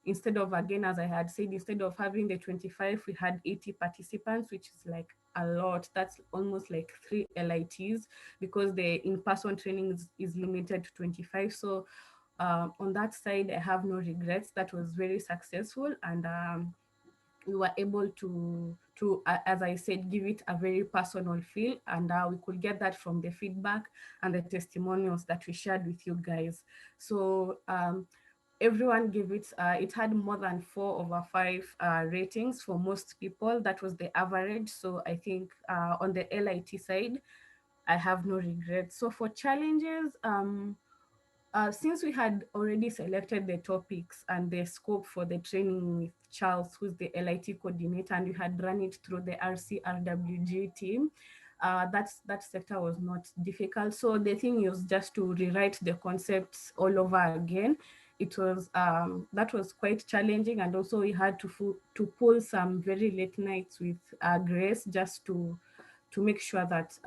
Speaker 5: instead of, again, as I had said, instead of having the 25, we had 80 participants, which is like a lot. That's almost like 3 LITs, because the in-person training is limited to 25. So on that side, I have no regrets. That was very successful, and we were able to to, as I said, give it a very personal feel, and we could get that from the feedback and the testimonials that we shared with you guys. So everyone gave it, it had more than 4/5 ratings for most people. That was the average. So I think on the LIT side, I have no regrets. So for challenges, since we had already selected the topics and the scope for the training with Charles, who's the LIT coordinator, and we had run it through the RCRWG team, that sector was not difficult. So the thing was just to rewrite the concepts all over again. It was that was quite challenging, and also we had to pull some very late nights with Grace just to make sure that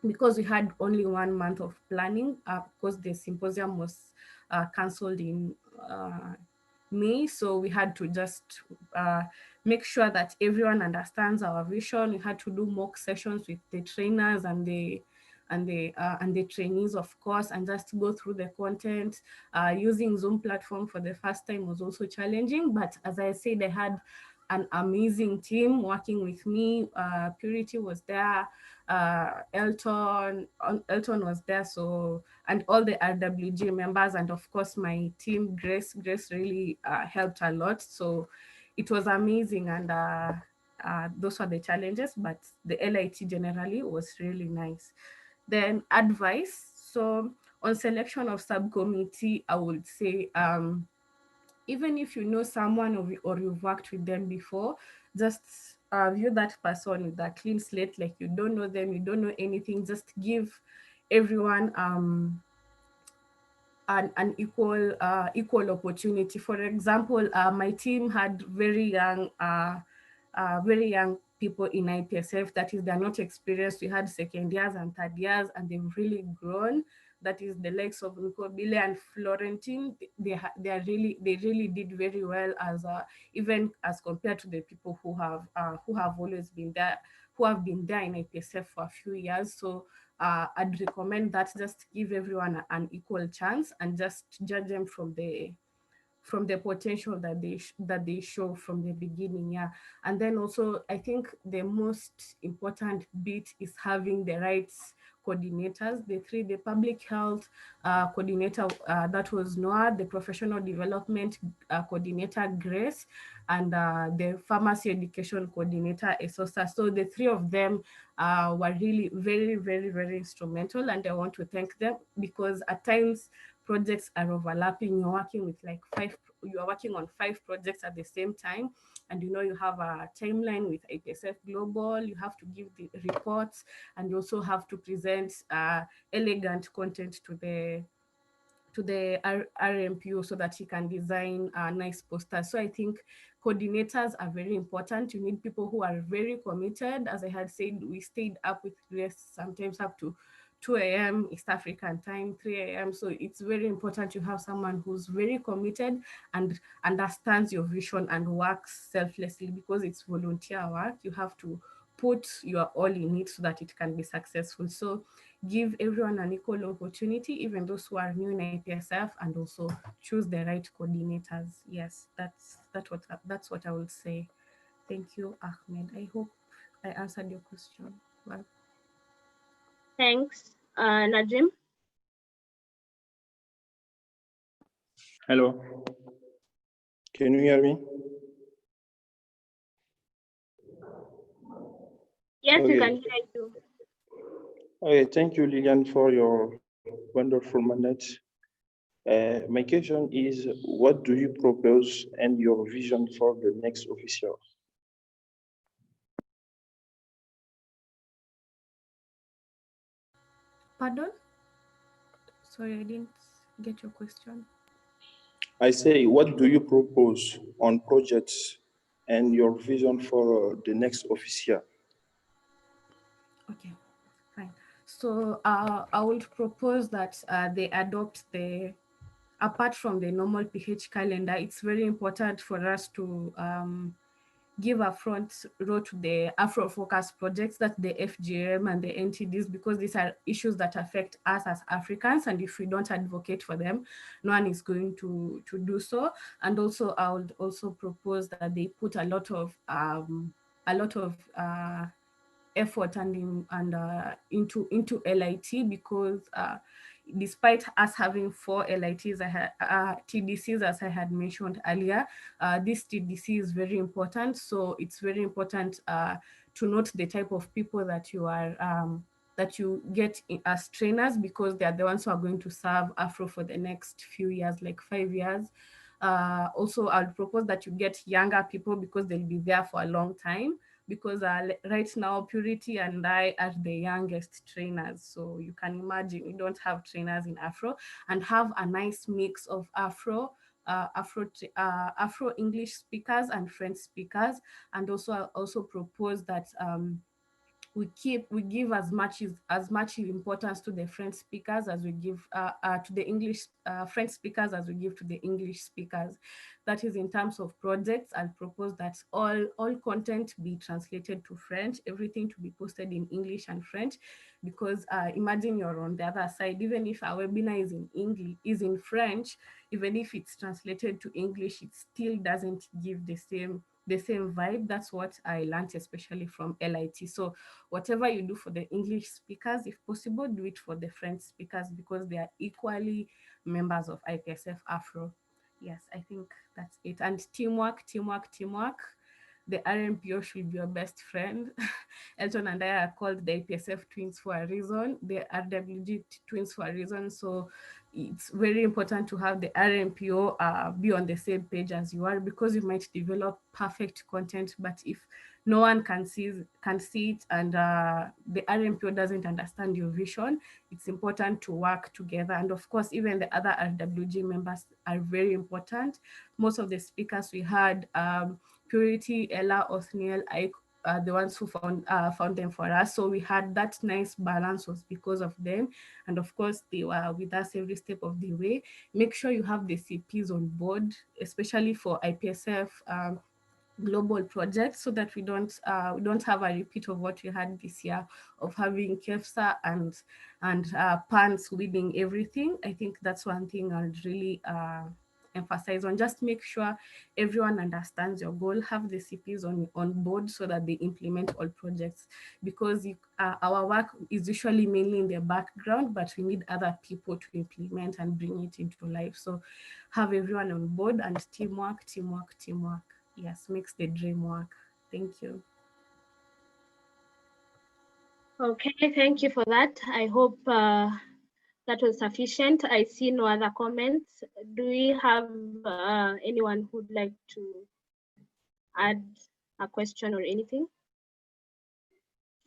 Speaker 5: because we had only 1 month of planning, because the symposium was cancelled in May, so we had to just make sure that everyone understands our vision. We had to do mock sessions with the trainers and the trainees, of course, and just go through the content. Using Zoom platform for the first time was also challenging, but as I said, I had an amazing team working with me. Purity was there, Elton was there, so, and all the RWG members, and of course my team, Grace really helped a lot. So it was amazing, and those were the challenges, but the LIT generally was really nice. Then advice. So on selection of subcommittee, I would say, even if you know someone or you've worked with them before, just view that person with a clean slate, like you don't know them, you don't know anything. Just give everyone an equal opportunity. For example, my team had very young people in IPSF. That is, they're not experienced. We had second years and third years, and they've really grown. That is the likes of Nicobile and Florentine. They really did very well, as even as compared to the people who have always been there, who have been there in IPSF for a few years. So I'd recommend that, just give everyone an equal chance and just judge them from the potential that they show from the beginning. Yeah. And then also, I think the most important bit is having the right coordinators. The public health coordinator, that was Noah, the professional development coordinator, Grace, and the pharmacy education coordinator, Esosa. So the three of them were really very, very, very instrumental, and I want to thank them, because at times projects are overlapping. You're working with like you are working on 5 projects at the same time, and you know you have a timeline with IPSF Global. You have to give the reports, and you also have to present elegant content to the RMPO so that he can design nice posters. So I think coordinators are very important. You need people who are very committed. As I had said, we stayed up with Grace sometimes up to 2 a.m. East African time, 3 a.m. So it's very important to have someone who's very committed and understands your vision and works selflessly, because it's volunteer work. You have to put your all in it so that it can be successful. So give everyone an equal opportunity, even those who are new in IPSF, and also choose the right coordinators. Yes, that's what I would say. Thank you, Ahmed. I hope I answered your question well.
Speaker 2: Thanks. Najim?
Speaker 16: Hello. Can you hear me?
Speaker 2: Yes, we can hear you.
Speaker 16: Okay, thank you, Lilian, for your wonderful mandate. My question is, what do you propose and your vision for the next officer?
Speaker 5: Pardon? Sorry, I didn't get your question.
Speaker 16: I say, what do you propose on projects and your vision for the next officer?
Speaker 5: Okay, fine. So I would propose that they adopt apart from the normal PH calendar, it's very important for us to give a front row to the Afro focus projects, that the FGM and the NTDs, because these are issues that affect us as Africans, and if we don't advocate for them, no one is going to do so. And also I would also propose that they put a lot of a lot of effort and into LIT, because despite us having 4 LITs, TDCs, as I had mentioned earlier, this TDC is very important. So it's very important to note the type of people that you are that you get as trainers, because they are the ones who are going to serve Afro for the next few years, like 5 years. Also, I'll propose that you get younger people, because they'll be there for a long time, because right now Purity and I are the youngest trainers. So you can imagine we don't have trainers in Afro, and have a nice mix of Afro English speakers and French speakers. And also I also propose that we give as much importance to the French speakers as we give to the English French speakers as we give to the English speakers. That is, in terms of projects, I'll propose that all content be translated to French, everything to be posted in English and French, because imagine you're on the other side. Even if our webinar is in French, even if it's translated to English, it still doesn't give the same vibe. That's what I learned, especially from LIT. So whatever you do for the English speakers, if possible, do it for the French speakers, because they are equally members of IPSF AfRO. Yes, I think that's it. And teamwork. The RMPO should be your best friend. Elton and I are called the IPSF twins for a reason, the RWG twins for a reason. So it's very important to have the RMPO be on the same page as you are, because you might develop perfect content, but if no one can see it, and the RMPO doesn't understand your vision, it's important to work together. And of course, even the other RWG members are very important. Most of the speakers we had, Purity, Ella, Othniel, Ike, the ones who found them for us. So we had that nice balance was because of them. And of course, they were with us every step of the way. Make sure you have the CPs on board, especially for IPSF global projects, so that we don't have a repeat of what we had this year, of having KEFSA and PANS winning everything. I think that's one thing I'll really emphasize on. Just make sure everyone understands your goal, have the CPs on board, so that they implement all projects, because our work is usually mainly in the background, but we need other people to implement and bring it into life. So have everyone on board, and teamwork. Yes, makes the dream work. Thank you.
Speaker 2: Okay, thank you for that. I hope that was sufficient. I see no other comments. Do we have anyone who'd like to add a question or anything?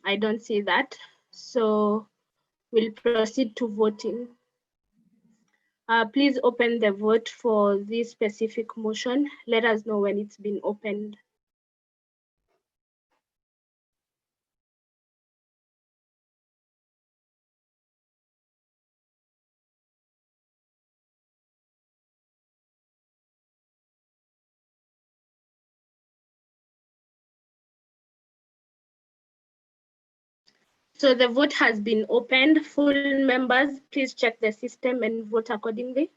Speaker 2: I don't see that. So we'll proceed to voting. Please open the vote for this specific motion. Let us know when it's been opened. So the vote has been opened. Full members, please check the system and vote accordingly.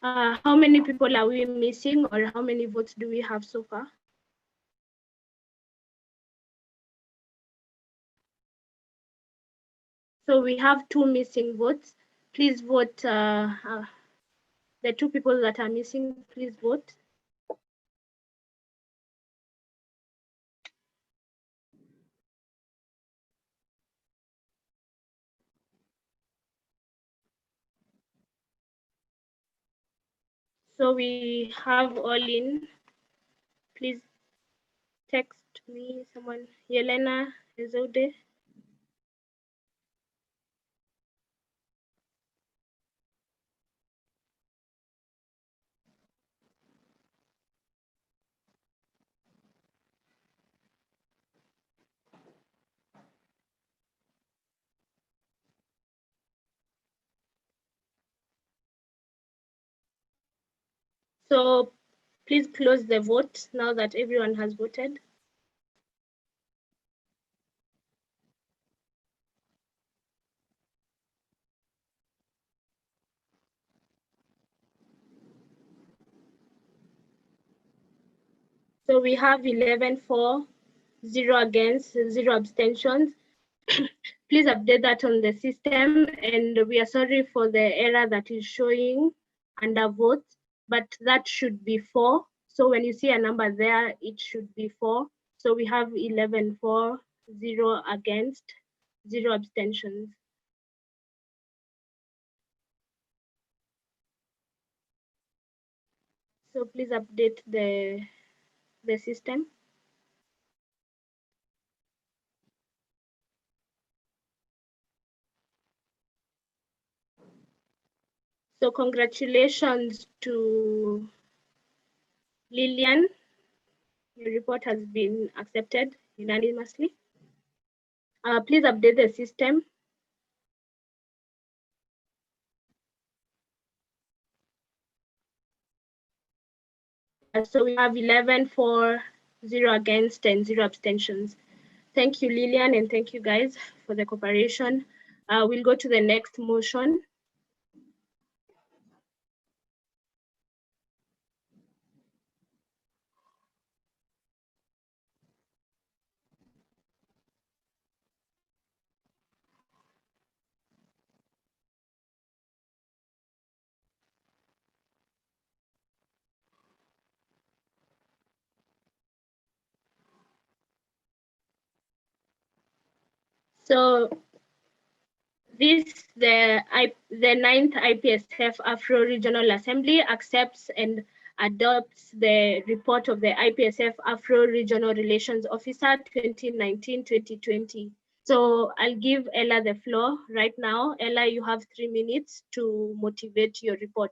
Speaker 2: How many people are we missing, or how many votes do we have so far? So we have 2 missing votes. Please vote. The 2 people that are missing, please vote. So we have all in. Please text me, someone. Yelena Ezode. So please close the vote now that everyone has voted. So we have 11 for, 0 against, 0 abstentions. Please update that on the system, and we are sorry for the error that is showing under votes, but that should be 4. So when you see a number there, it should be 4. So we have 11 for, 0 against, 0 abstentions. So please update the system. So congratulations to Lillian. Your report has been accepted unanimously. Please update the system. So we have 11 for, 0 against, and 0 abstentions. Thank you, Lillian, and thank you guys for the cooperation. We'll go to the next motion. So the 9th IPSF AfRO Regional Assembly accepts and adopts the report of the IPSF AfRO Regional Relations Officer 2019-2020. So I'll give Ella the floor right now. Ella, you have 3 minutes to motivate your report.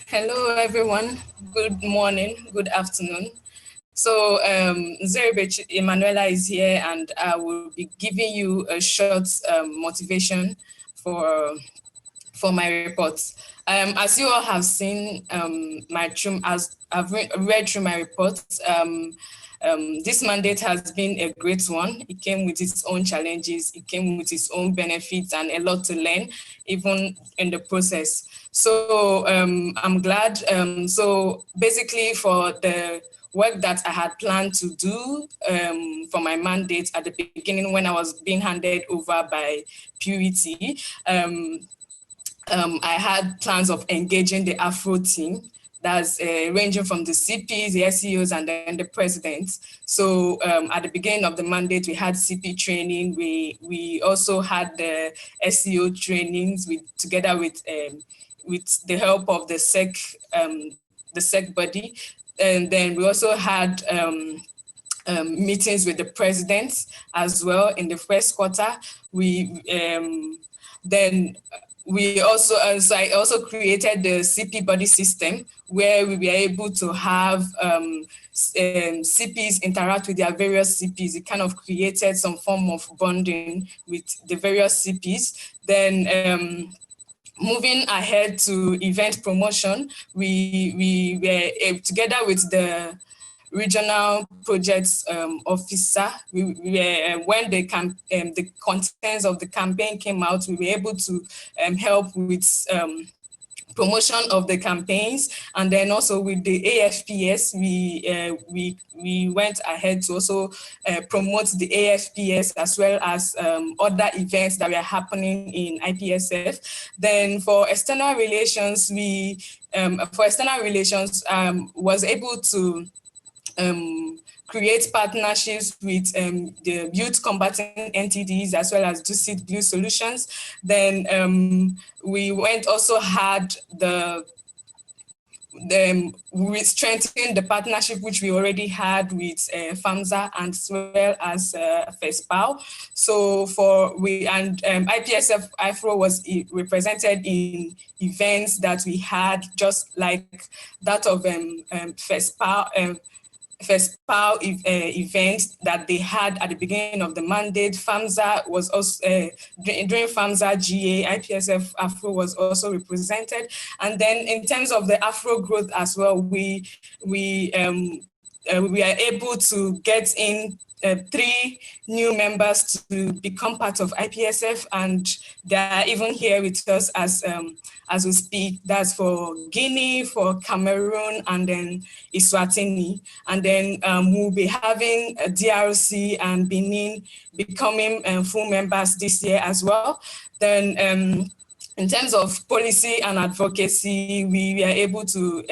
Speaker 17: Hello, everyone. Good morning, good afternoon. So Zerbech Emanuela is here, and I will be giving you a short motivation for my report. As you all have seen, as I've read through my report, this mandate has been a great one. It came with its own challenges, it came with its own benefits, and a lot to learn, even in the process. So I'm glad. So basically, for the work that I had planned to do for my mandate at the beginning when I was being handed over by Purity, I had plans of engaging the AfRO team, that's ranging from the CPs, the SEOs, and then the president. So at the beginning of the mandate, we had CP training. We also had the SEO trainings together with the help of the SEC body. And then we also had meetings with the president as well in the first quarter. We also I also created the CP body system where we were able to have CPs interact with their various CPs. It kind of created some form of bonding with the various CPs. Then moving ahead to event promotion, we were together with the regional projects officer. When the contents of the campaign came out, we were able to help with promotion of the campaigns, and then also with the AFPS, we went ahead to also promote the AFPS as well as other events that were happening in IPSF. Then for external relations, was able to create partnerships with the youth combatant entities as well as Dusit Blue Solutions. Then we also had we strengthened the partnership which we already had with FAMSA as well as FESPAO. So IPSF AfRO was represented in events that we had, just like that of FESPAO. Event that they had at the beginning of the mandate. FAMSA was also, during FAMSA GA, IPSF AfRO was also represented. And then in terms of the Afro growth as well, we are able to get in 3 new members to become part of IPSF, and they are even here with us as we speak. That's for Guinea, for Cameroon, and then Eswatini. And then we'll be having DRC and Benin becoming full members this year as well. Then in terms of policy and advocacy, we are able to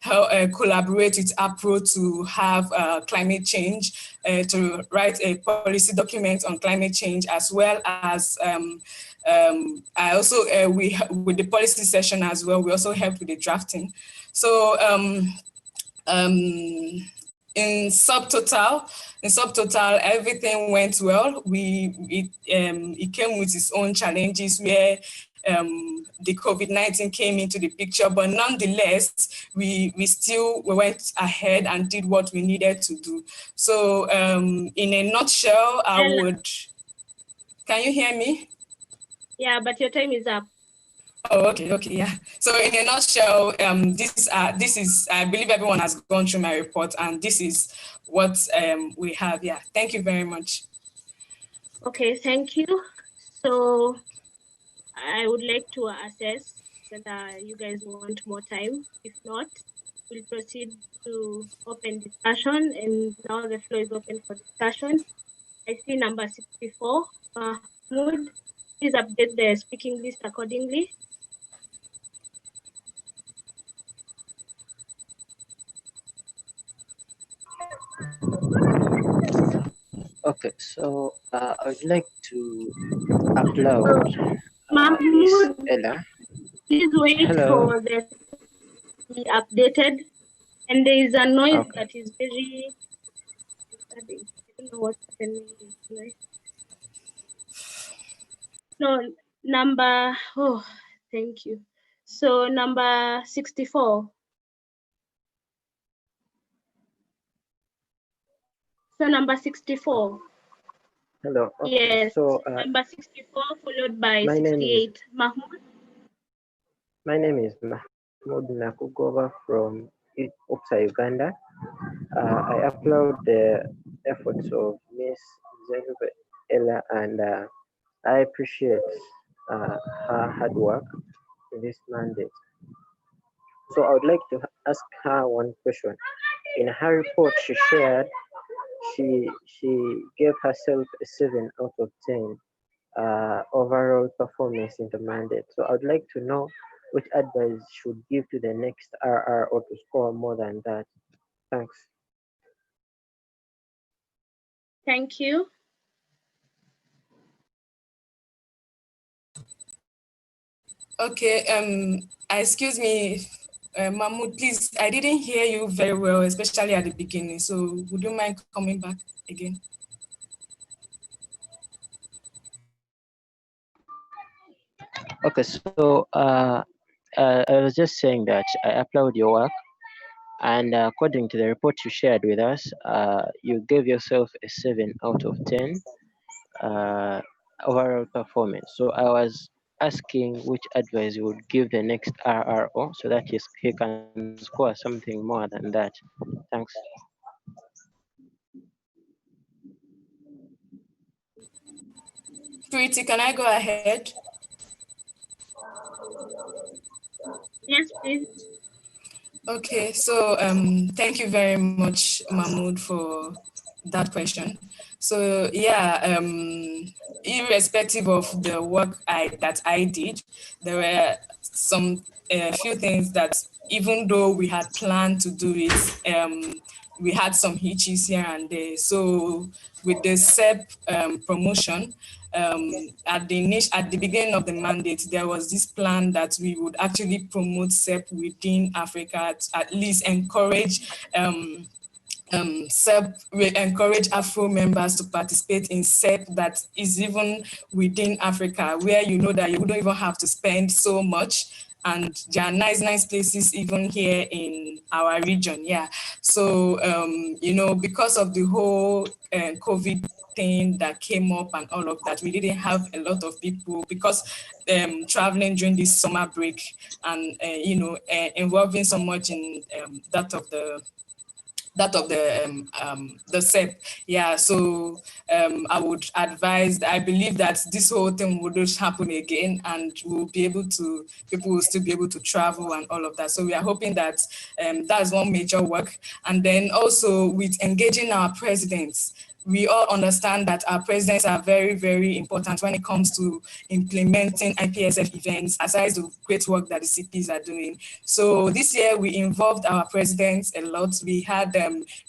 Speaker 17: collaborate with APRO to have climate change, to write a policy document on climate change, as well as I also, with the policy session as well, we also help with the drafting. So in subtotal, everything went well. It came with its own challenges where the COVID-19 came into the picture, but nonetheless, we went ahead and did what we needed to do. So in a nutshell, can you hear me?
Speaker 2: Yeah, but your time is up.
Speaker 17: Oh, okay, yeah. So in a nutshell, this is, I believe everyone has gone through my report, and this is what we have. Yeah, thank you very much.
Speaker 2: Okay, thank you. So I would like to assess whether you guys want more time. If not, we'll proceed to open discussion, and now the floor is open for discussion. I see number 64, Mahmoud. Please update the speaking list accordingly.
Speaker 12: Okay, so I would like to upload
Speaker 2: Mahmoud,
Speaker 12: Ella.
Speaker 2: please wait
Speaker 12: Hello.
Speaker 2: for the to be updated. And there is a noise
Speaker 12: Okay.
Speaker 2: that is very disturbing. I don't know what's happening with this noise. No, thank you. So number 64. So number 64.
Speaker 12: Hello. Okay.
Speaker 2: Yes.
Speaker 12: So
Speaker 2: Number 64 followed by
Speaker 12: my name is
Speaker 2: 68. Mahmoud.
Speaker 12: Mahmoud Nakugova from Upsa, Uganda. I applaud the efforts of Miss Zenube Ella, and I appreciate her hard work in this mandate. So I would like to ask her one question. In her report she shared, she gave herself a 7 out of 10 overall performance in the mandate. So I would like to know which advice should give to the next RRO to score more than that. Thanks.
Speaker 2: Thank you.
Speaker 17: Okay, excuse me, Mahmoud, please, I didn't hear you very well, especially at the beginning. So would you mind coming back again?
Speaker 12: Okay, so I was just saying that I applaud your work, and according to the report you shared with us, you gave yourself a 7 out of 10 overall performance. So I was asking which advice you would give the next RRO so that he can score something more than that. Thanks.
Speaker 17: Pretty, can I go ahead?
Speaker 2: Yes, please.
Speaker 17: Okay, so thank you very much, Mahmoud, for that question. So yeah, irrespective of the work that I did, there were some few things that, even though we had planned to do it, we had some hitches here and there. So with the SEP promotion, at the beginning of the mandate, there was this plan that we would actually promote SEP within Africa, to at least encourage SEP, we encourage Afro members to participate in SEP that is even within Africa, where you know that you don't even have to spend so much. And there are nice places even here in our region. Yeah. So, you know, because of the whole COVID thing that came up and all of that, we didn't have a lot of people because traveling during this summer break and, you know, involving so much in that of the SEP. Yeah, so I would advise, I believe that this whole thing would just happen again and we'll be able to, people will still be able to travel and all of that. So we are hoping that that's one major work. And then also with engaging our presidents, we all understand that our presidents are very important when it comes to implementing IPSF events, aside the great work that the CPs are doing. So this year we involved our presidents a lot. We had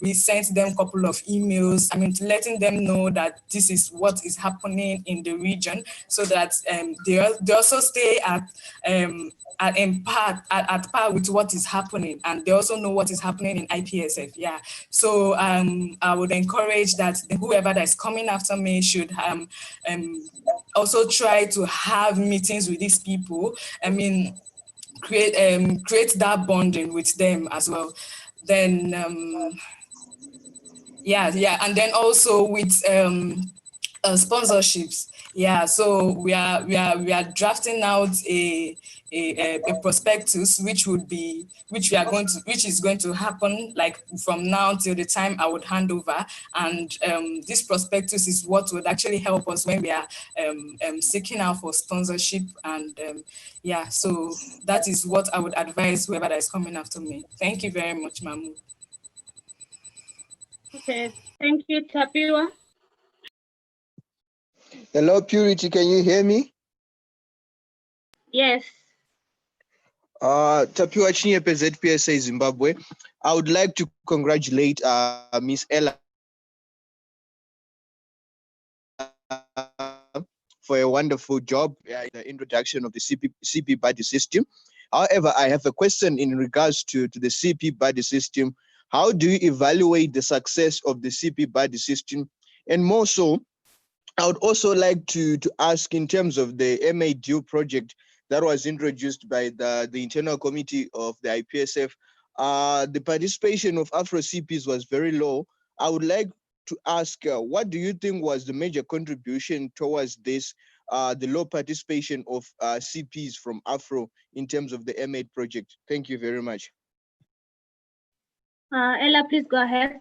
Speaker 17: we sent them a couple of emails, I mean, letting them know that this is what is happening in the region, so that they also stay at par with what is happening, and they also know what is happening in IPSF. Yeah. So I would encourage that whoever that is coming after me should also try to have meetings with these people. I mean, create that bonding with them as well. Then yeah, and then also with sponsorships. Yeah, so we are drafting out a prospectus which is going to happen like from now till the time I would hand over, and this prospectus is what would actually help us when we are seeking out for sponsorship. And yeah, so that is what I would advise whoever that is coming after me. Thank you very much, Mamu.
Speaker 2: Okay, thank you, Tapiwa.
Speaker 4: Hello, Purity, can you hear me?
Speaker 2: Yes.
Speaker 4: Tapiwa Chinyepe, ZPSA Zimbabwe. I would like to congratulate Miss Ella for a wonderful job in the introduction of the CP buddy system. However, I have a question in regards to the CP buddy system. How do you evaluate the success of the CP buddy system? And more so, I would also like to ask in terms of the MADU project that was introduced by the internal committee of the IPSF. The participation of Afro CPs was very low. I would like to ask, what do you think was the major contribution towards this, the low participation of CPs from Afro in terms of the MAD project? Thank you very much.
Speaker 2: Ella, please go ahead.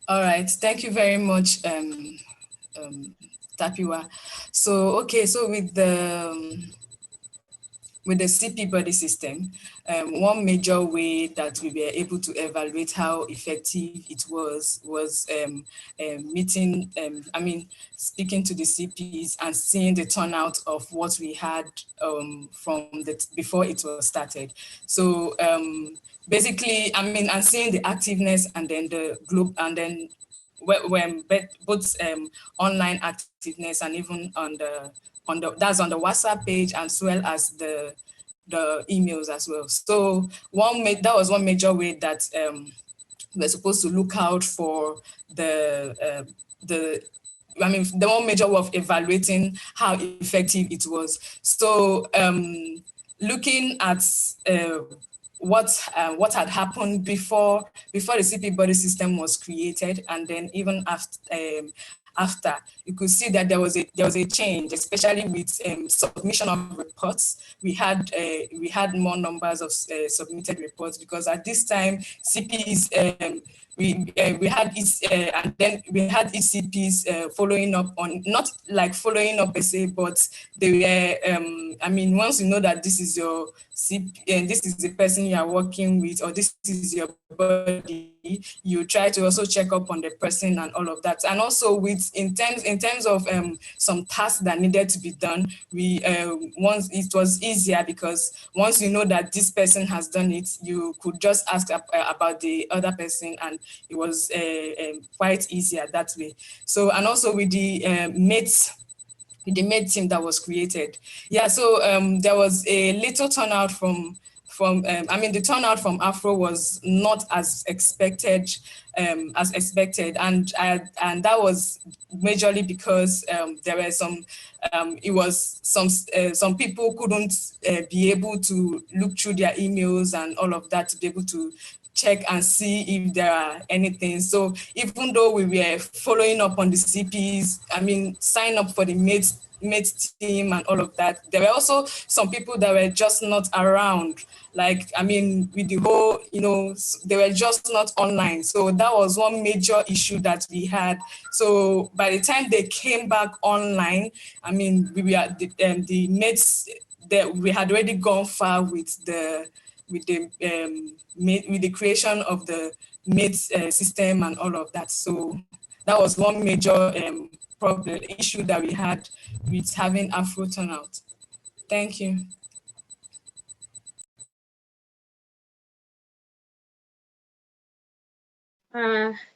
Speaker 17: All right, thank you very much, Tapiwa. So, okay, so with the CP buddy system, one major way that we were able to evaluate how effective it was meeting, speaking to the CPs and seeing the turnout of what we had before it was started. So basically, and seeing the activeness and then the group, and then when both online activeness and even on the WhatsApp page, as well as the emails as well. So that was one major way that we're supposed to look out for the one major way of evaluating how effective it was. So looking at what had happened before the CP buddy system was created, and then even after, you could see that there was a change, especially with submission of reports. We had more numbers of submitted reports, because at this time CPs we had and then we had ECPs following up on, not like following up per se, but they were once you know that this is your CP and this is the person you are working with, or this is your body, you try to also check up on the person and all of that. And also in terms of some tasks that needed to be done, once it was easier because once you know that this person has done it, you could just ask about the other person, and it was quite easier that way. So, and also with the mates, with the team that was created. Yeah, so there was a little turnout from the turnout from Afro was not as expected, and that was majorly because there were some people couldn't be able to look through their emails and all of that to be able to check and see if there are anything. So even though we were following up on the CPs, sign up for the mates team and all of that, there were also some people that were just not around. With the whole, they were just not online. So that was one major issue that we had. So by the time they came back online, we were the mates that we had already gone far with the creation of the mates system and all of that. So that was one major issue that we had with having Afro turnout. Thank you.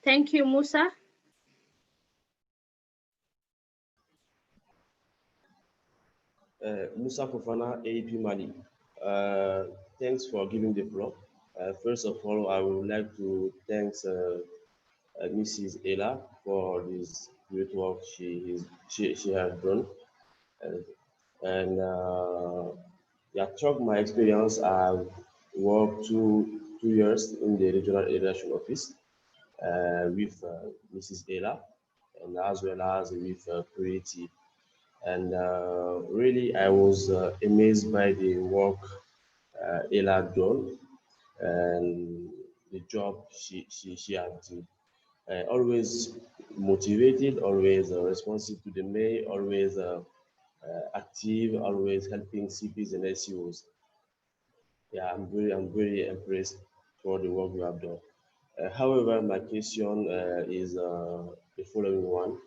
Speaker 2: Thank you, Musa.
Speaker 18: Musa Fofana, AEP Mali. Thanks for giving the floor. First of all, I would like to thank Mrs. Ella for this great work she has done. Through my experience, I've worked two years in the regional election office with Mrs. Ella, and as well as with Purity. And really, I was amazed by the work Ella done and the job she has done. Always motivated, always responsive to the mail, always active, always helping CPs and SEOs. Yeah, I'm very impressed for the work you have done. However, my question is the following one.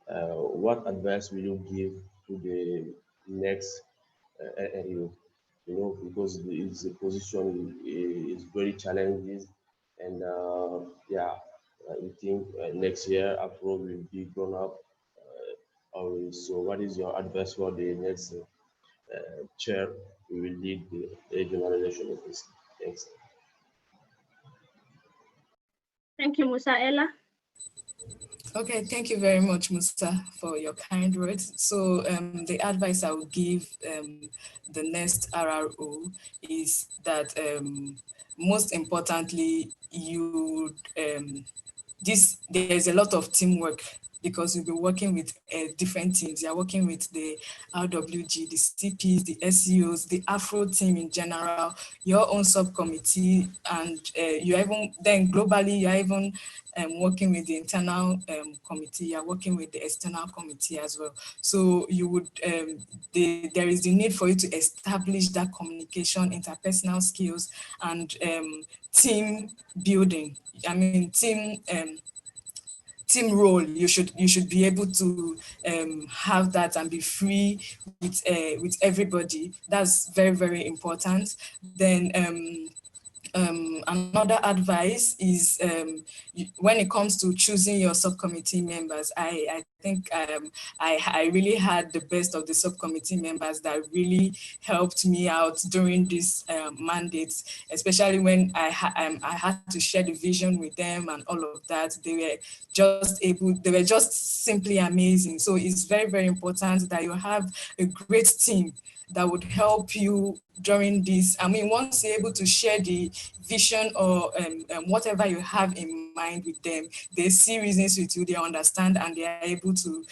Speaker 18: What advice will you give to the next RU? Because the position is very challenging, and we think next year Afro will be grown up always. So, what is your advice for the next chair who will lead the regional election office? Thanks.
Speaker 2: Thank you, Musa. Ella.
Speaker 17: Okay, thank you very much, Musa, for your kind words. So the advice I would give the next RRO is that most importantly, there's a lot of teamwork because you'll be working with different teams. You're working with the RWG, the CPs, the SEOs, the Afro team in general, your own subcommittee, and then globally, you're even working with the internal committee, you're working with the external committee as well. So you would, there is the need for you to establish that communication, interpersonal skills, and team building. Team role. You should be able to have that and be free with everybody. That's very, very important. Then another advice is when it comes to choosing your subcommittee members, I think I really had the best of the subcommittee members that really helped me out during this mandate, especially when I had to share the vision with them and all of that. They were just simply amazing. So it's very, very important that you have a great team that would help you during this. Once you're able to share the vision or whatever you have in mind with them, they see reasons with you, they understand, and they are able to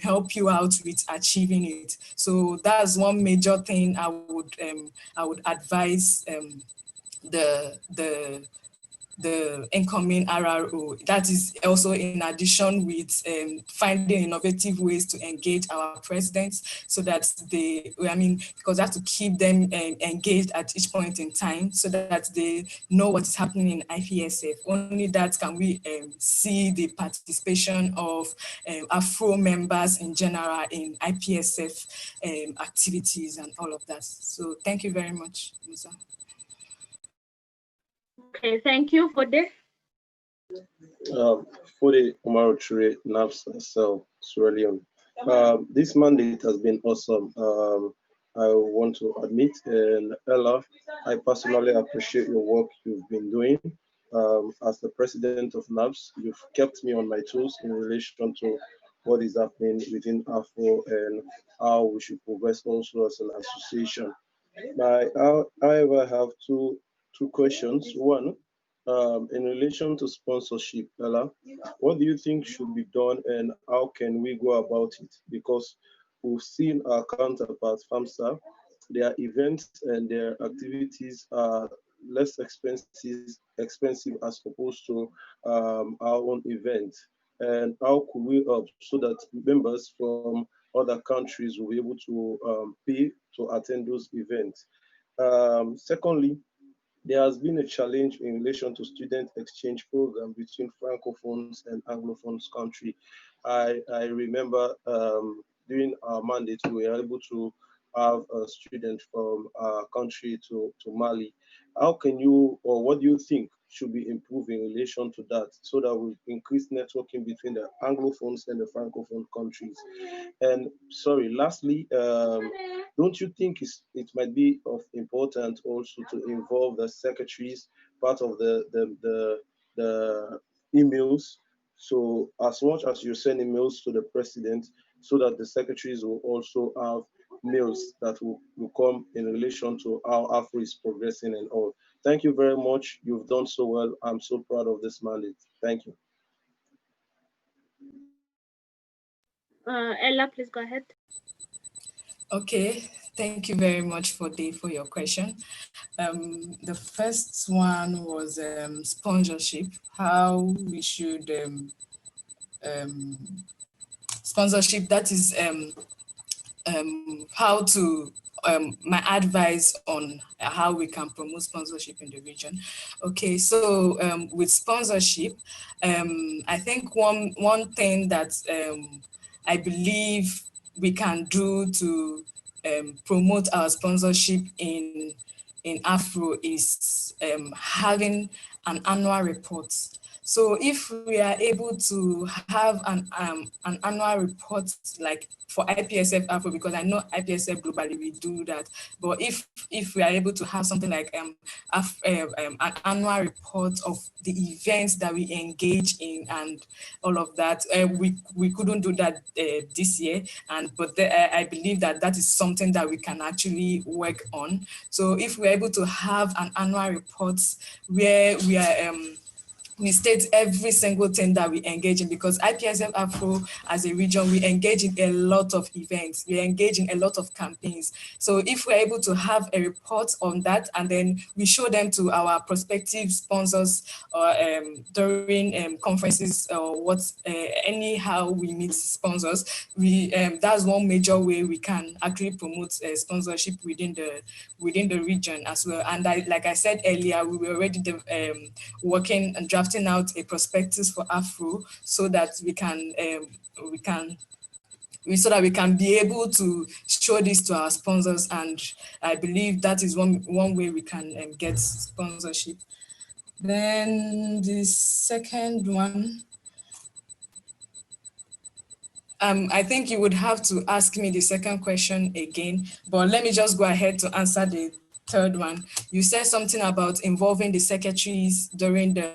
Speaker 17: help you out with achieving it. So that's one major thing I would advise the the incoming RRO. That is also in addition with finding innovative ways to engage our presidents so that because I have to keep them engaged at each point in time so that they know what is happening in IPSF. Only that can we see the participation of AfRO members in general in IPSF activities and all of that. So thank you very much, Musa.
Speaker 2: Okay, thank you for this.
Speaker 10: For the Umaru Chure, NAPS, Sierra Leone. This mandate has been awesome. I want to admit, and Ella, I personally appreciate your work you've been doing. As the president of NAPS, you've kept me on my toes in relation to what is happening within AfRO and how we should progress also as an association. However, I have two questions. One, in relation to sponsorship, Ella, what do you think should be done and how can we go about it? Because we've seen our counterparts, FAMSA, their events and their activities are less expensive as opposed to our own events. And how could we help so that members from other countries will be able to pay to attend those events? Secondly, there has been a challenge in relation to student exchange program between Francophones and Anglophones country. I remember during our mandate, we were able to have a student from our country to Mali. How can you, or what do you think should be improved in relation to that so that we increase networking between the Anglophones and the Francophone countries? And sorry, lastly, don't you think it might be of importance also to involve the secretaries part of the emails? So as much as you send emails to the president, so that the secretaries will also have mails that will come in relation to how AfRO is progressing and all. Thank you very much. You've done so well. I'm so proud of this mandate. Thank you.
Speaker 2: Ella, please go ahead.
Speaker 17: Okay, thank you very much for your question. The first one was sponsorship, how we should sponsorship, that is how to my advice on how we can promote sponsorship in the region. Okay, so with sponsorship, I think one thing that I believe we can do to promote our sponsorship in AfRO is having an annual report. So if we are able to have an annual report like for IPSF AfRO, because I know IPSF globally we do that, but if we are able to have something like an annual report of the events that we engage in and all of that, we couldn't do that this year, but I believe that is something that we can actually work on. So if we're able to have an annual report where we state every single thing that we engage in, because IPSF AfRO as a region, we engage in a lot of events, we engage in a lot of campaigns. So if we're able to have a report on that and then we show them to our prospective sponsors or during conferences or anyhow we meet sponsors, that's one major way we can actually promote sponsorship within the region as well. And like I said earlier, we were already working and drafting out a prospectus for AfRO so that we can be able to show this to our sponsors, and I believe that is one way we can get sponsorship. Then the second one, I think you would have to ask me the second question again, but let me just go ahead to answer the third one. You said something about involving the secretaries during the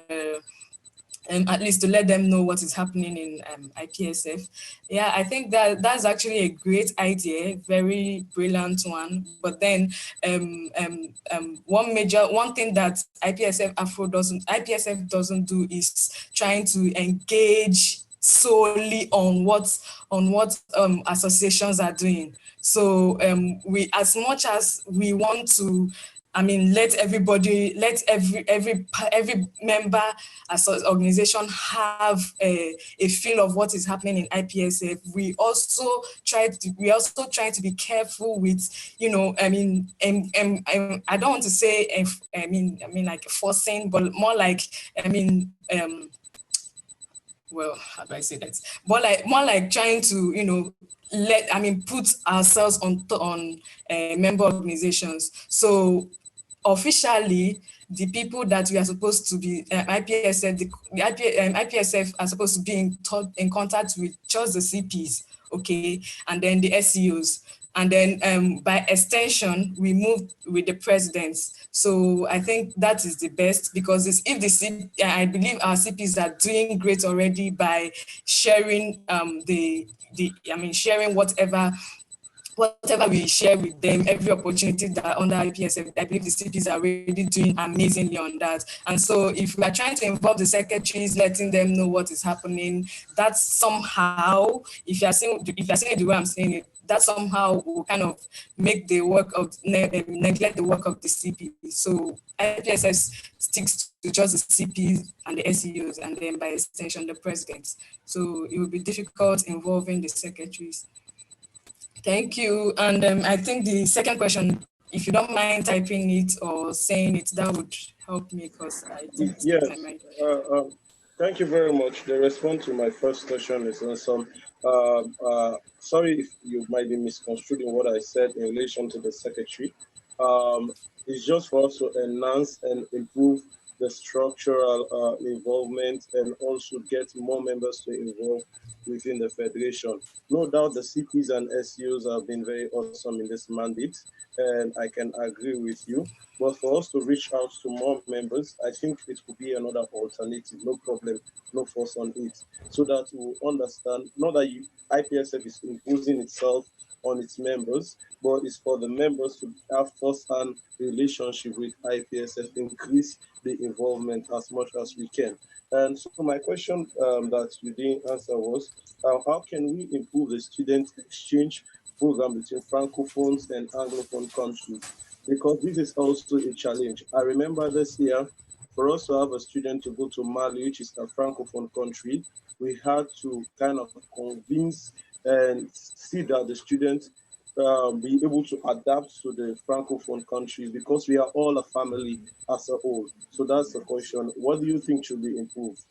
Speaker 17: at least to let them know what is happening in IPSF. Yeah, I think that's actually a great idea, very brilliant one. But then one thing that IPSF doesn't do is trying to engage solely on what associations are doing. So we, as much as we want to I mean, let everybody, let every member organization have a feel of what is happening in IPSF. We also try to be careful with, you know, I mean, I don't want to say, I mean like forcing, but more like, I mean, well, how do I say that? More like trying to, you know, put ourselves on member organizations. So officially, the people that we are supposed to be IPSF, IPSF are supposed to be in contact with just the CPs, okay, and then the SEOs. And then by extension, we move with the presidents. So I think that is the best, because I believe our CPs are doing great already by sharing sharing whatever we share with them, every opportunity that under IPSF, I believe the CPs are already doing amazingly on that. And so if we are trying to involve the secretaries, letting them know what is happening, that's somehow, if you're seeing the way I'm saying it, that somehow will kind of make the work of, neglect the work of the CP. So IPSF sticks to just the CPs and the SEOs, and then by extension, the presidents. So it will be difficult involving the secretaries. Thank you. And I think the second question, if you don't mind typing it or saying it, that would help me, because I think it's
Speaker 10: Yes.
Speaker 17: my mind.
Speaker 10: Thank you very much. The response to my first question is awesome. Sorry if you might be misconstruing what I said in relation to the secretary. It's just for us to enhance and improve the structural involvement, and also get more members to involve within the federation. No doubt the CPs and SEOs have been very awesome in this mandate, and I can agree with you. But for us to reach out to more members, I think it could be another alternative. No problem, no force on it, so that we understand, not that IPSF is imposing itself on its members, but it's for the members to have first-hand relationship with IPSF, increase the involvement as much as we can. And so my question that you didn't answer was, how can we improve the student exchange program between Francophones and Anglophone countries? Because this is also a challenge. I remember this year, for us to have a student to go to Mali, which is a Francophone country, we had to kind of convince and see that the students be able to adapt to the Francophone countries, because we are all a family as a whole. So that's the question. What do you think should be improved?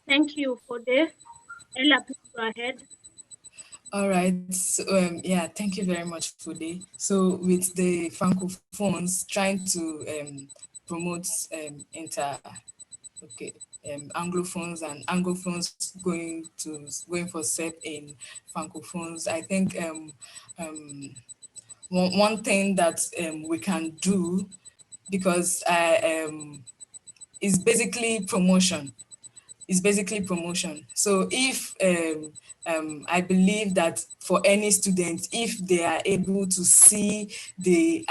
Speaker 2: Thank you for this. Ella, please go ahead.
Speaker 17: All right. So, yeah, thank you very much, Fude. So with the Francophones trying to promote Anglophones, and Anglophones going for SEP in Francophones, I think one thing that we can do, because is basically promotion. So if I believe that for any student, if they are able to see the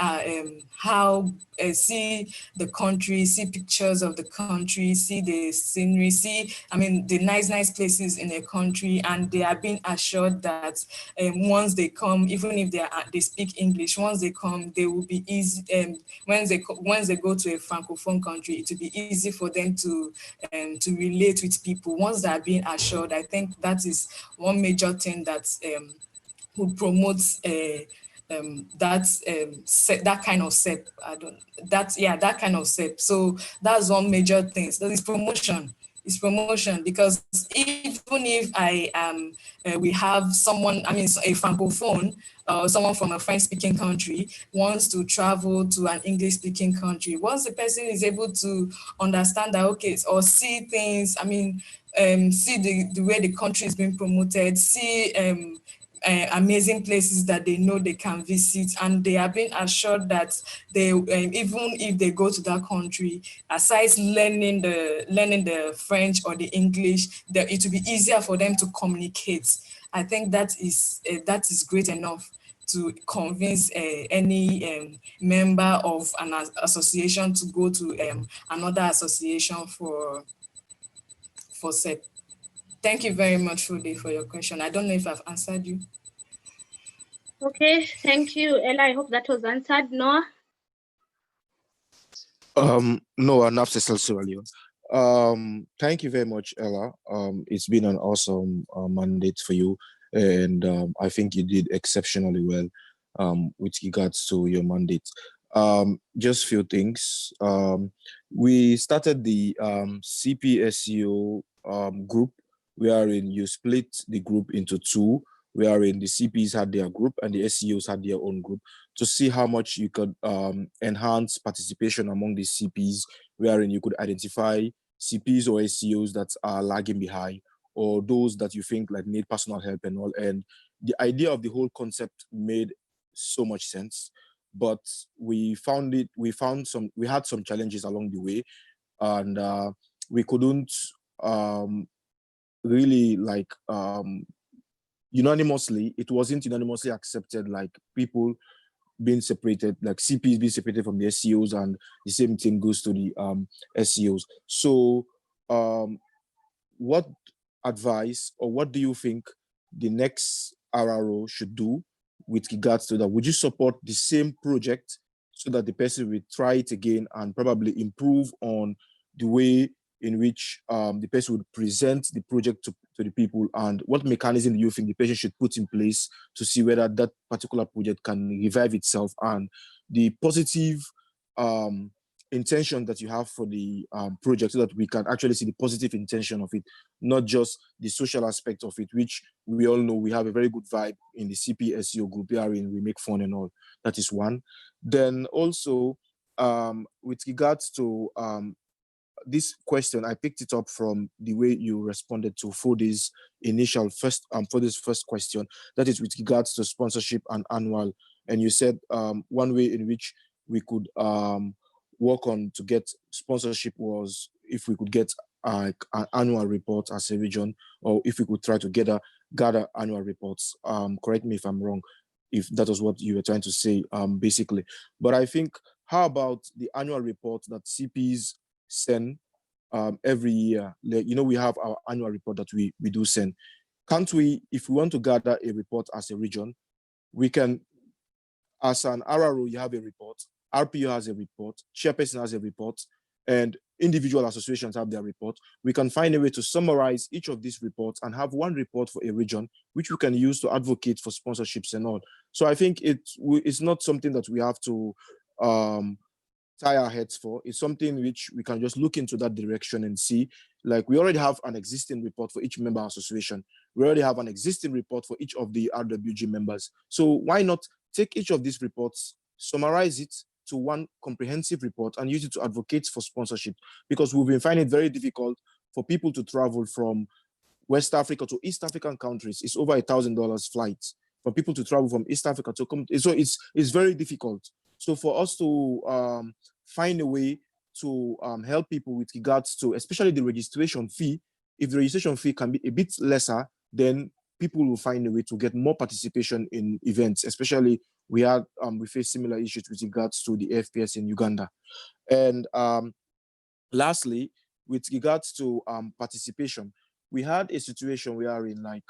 Speaker 17: see the country, see pictures of the country, see the scenery, see the nice places in a country, and they are being assured that once they come, even if they speak English, once they come, they will be easy. Once they go to a Francophone country, it will be easy for them to relate with people. Once they are being assured, I think that is one major thing that would promote that kind of SEP. That kind of SEP. So that's one major thing. So it's promotion. It's promotion, because even if we have someone, a Francophone, someone from a French-speaking country wants to travel to an English-speaking country, once the person is able to understand that, okay, or see things, see the way the country is being promoted, see amazing places that they know they can visit, and they are being assured that they even if they go to that country, aside learning the French or the English, that it will be easier for them to communicate. I think that is great enough to convince any member of an association to go to another association for SEP. Thank you very much, Fude, for your question. I don't know if I've answered you.
Speaker 2: Okay, thank you, Ella. I hope that was answered. Noah?
Speaker 14: No, enough Cecil. Thank you very much, Ella. It's been an awesome mandate for you, and I think you did exceptionally well with regards to your mandate. Just few things. We started the CPSEO group, wherein you split the group into two, wherein the CPs had their group and the SEOs had their own group, to see how much you could enhance participation among the CPs, wherein you could identify CPs or SEOs that are lagging behind, or those that you think like need personal help and all. And the idea of the whole concept made so much sense, but we had some challenges along the way, and we couldn't really like unanimously, it wasn't unanimously accepted, like people being separated, like CPs being separated from the SEOs, and the same thing goes to the SEOs. So what advice, or what do you think the next RRO should do with regards to that? Would you support the same project so that the person will try it again and probably improve on the way in which the person would present the project to the people? And what mechanism do you think the person should put in place to see whether that particular project can revive itself, and the positive intention that you have for the project, so that we can actually see the positive intention of it, not just the social aspect of it, which we all know we have a very good vibe in the CP SEO group, wherein we make fun and all. That is one. Then also, with regards to this question, I picked it up from the way you responded to Fude's initial first question, that is with regards to sponsorship and annual. And you said one way in which we could work on to get sponsorship was if we could get an annual report as a region, or if we could try to gather annual reports. Correct me if I'm wrong, if that was what you were trying to say, basically. But I think, how about the annual report that CPs send every year? Like, you know, we have our annual report that we do send. Can't we, if we want to gather a report as a region, we can, as an RRO, you have a report, RPO has a report, chairperson has a report, and individual associations have their report. We can find a way to summarize each of these reports and have one report for a region, which we can use to advocate for sponsorships and all. So I think it's not something that we have to tie our heads for. It's something which we can just look into that direction and see. Like, we already have an existing report for each member association. We already have an existing report for each of the RWG members. So why not take each of these reports, summarize it to one comprehensive report, and use it to advocate for sponsorship? Because we've been finding it very difficult for people to travel from West Africa to East African countries. It's over $1,000 flights for people to travel from East Africa to come. So it's very difficult. So for us to find a way to help people with regards to, especially the registration fee, if the registration fee can be a bit lesser, then people will find a way to get more participation in events. Especially we face similar issues with regards to the FPS in Uganda. And lastly, with regards to participation, we had a situation wherein, like,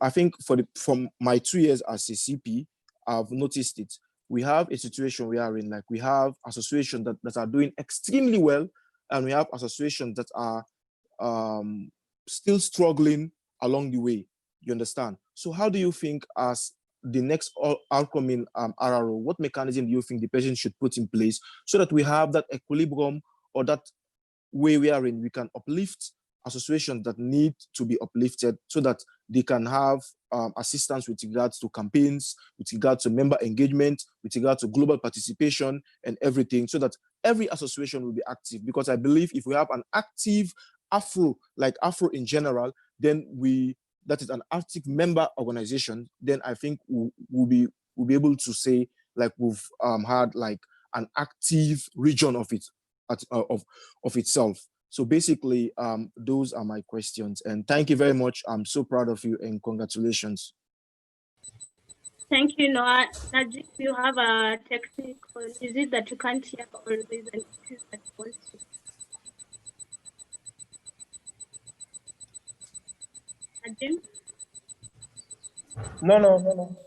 Speaker 14: I think from my 2 years as a CP, I've noticed it. We have a situation wherein, like, we have associations that are doing extremely well, and we have associations that are still struggling along the way. You understand? So how do you think, as the next outcoming RRO, what mechanism do you think the person should put in place so that we have that equilibrium, or that way wherein we can uplift associations that need to be uplifted, so that they can have assistance with regards to campaigns, with regards to member engagement, with regards to global participation and everything, so that every association will be active? Because I believe if we have an active AfRO, like AfRO in general, then that is an active member organization, then I think we'll be able to say, like, we've had like an active region of it, of itself. So basically, those are my questions. And thank you very much. I'm so proud of you, and congratulations.
Speaker 2: Thank you, Noah. Najib, you have a technical, is it that you can't hear, or is it an issue that you want to?
Speaker 16: No, no, no, no.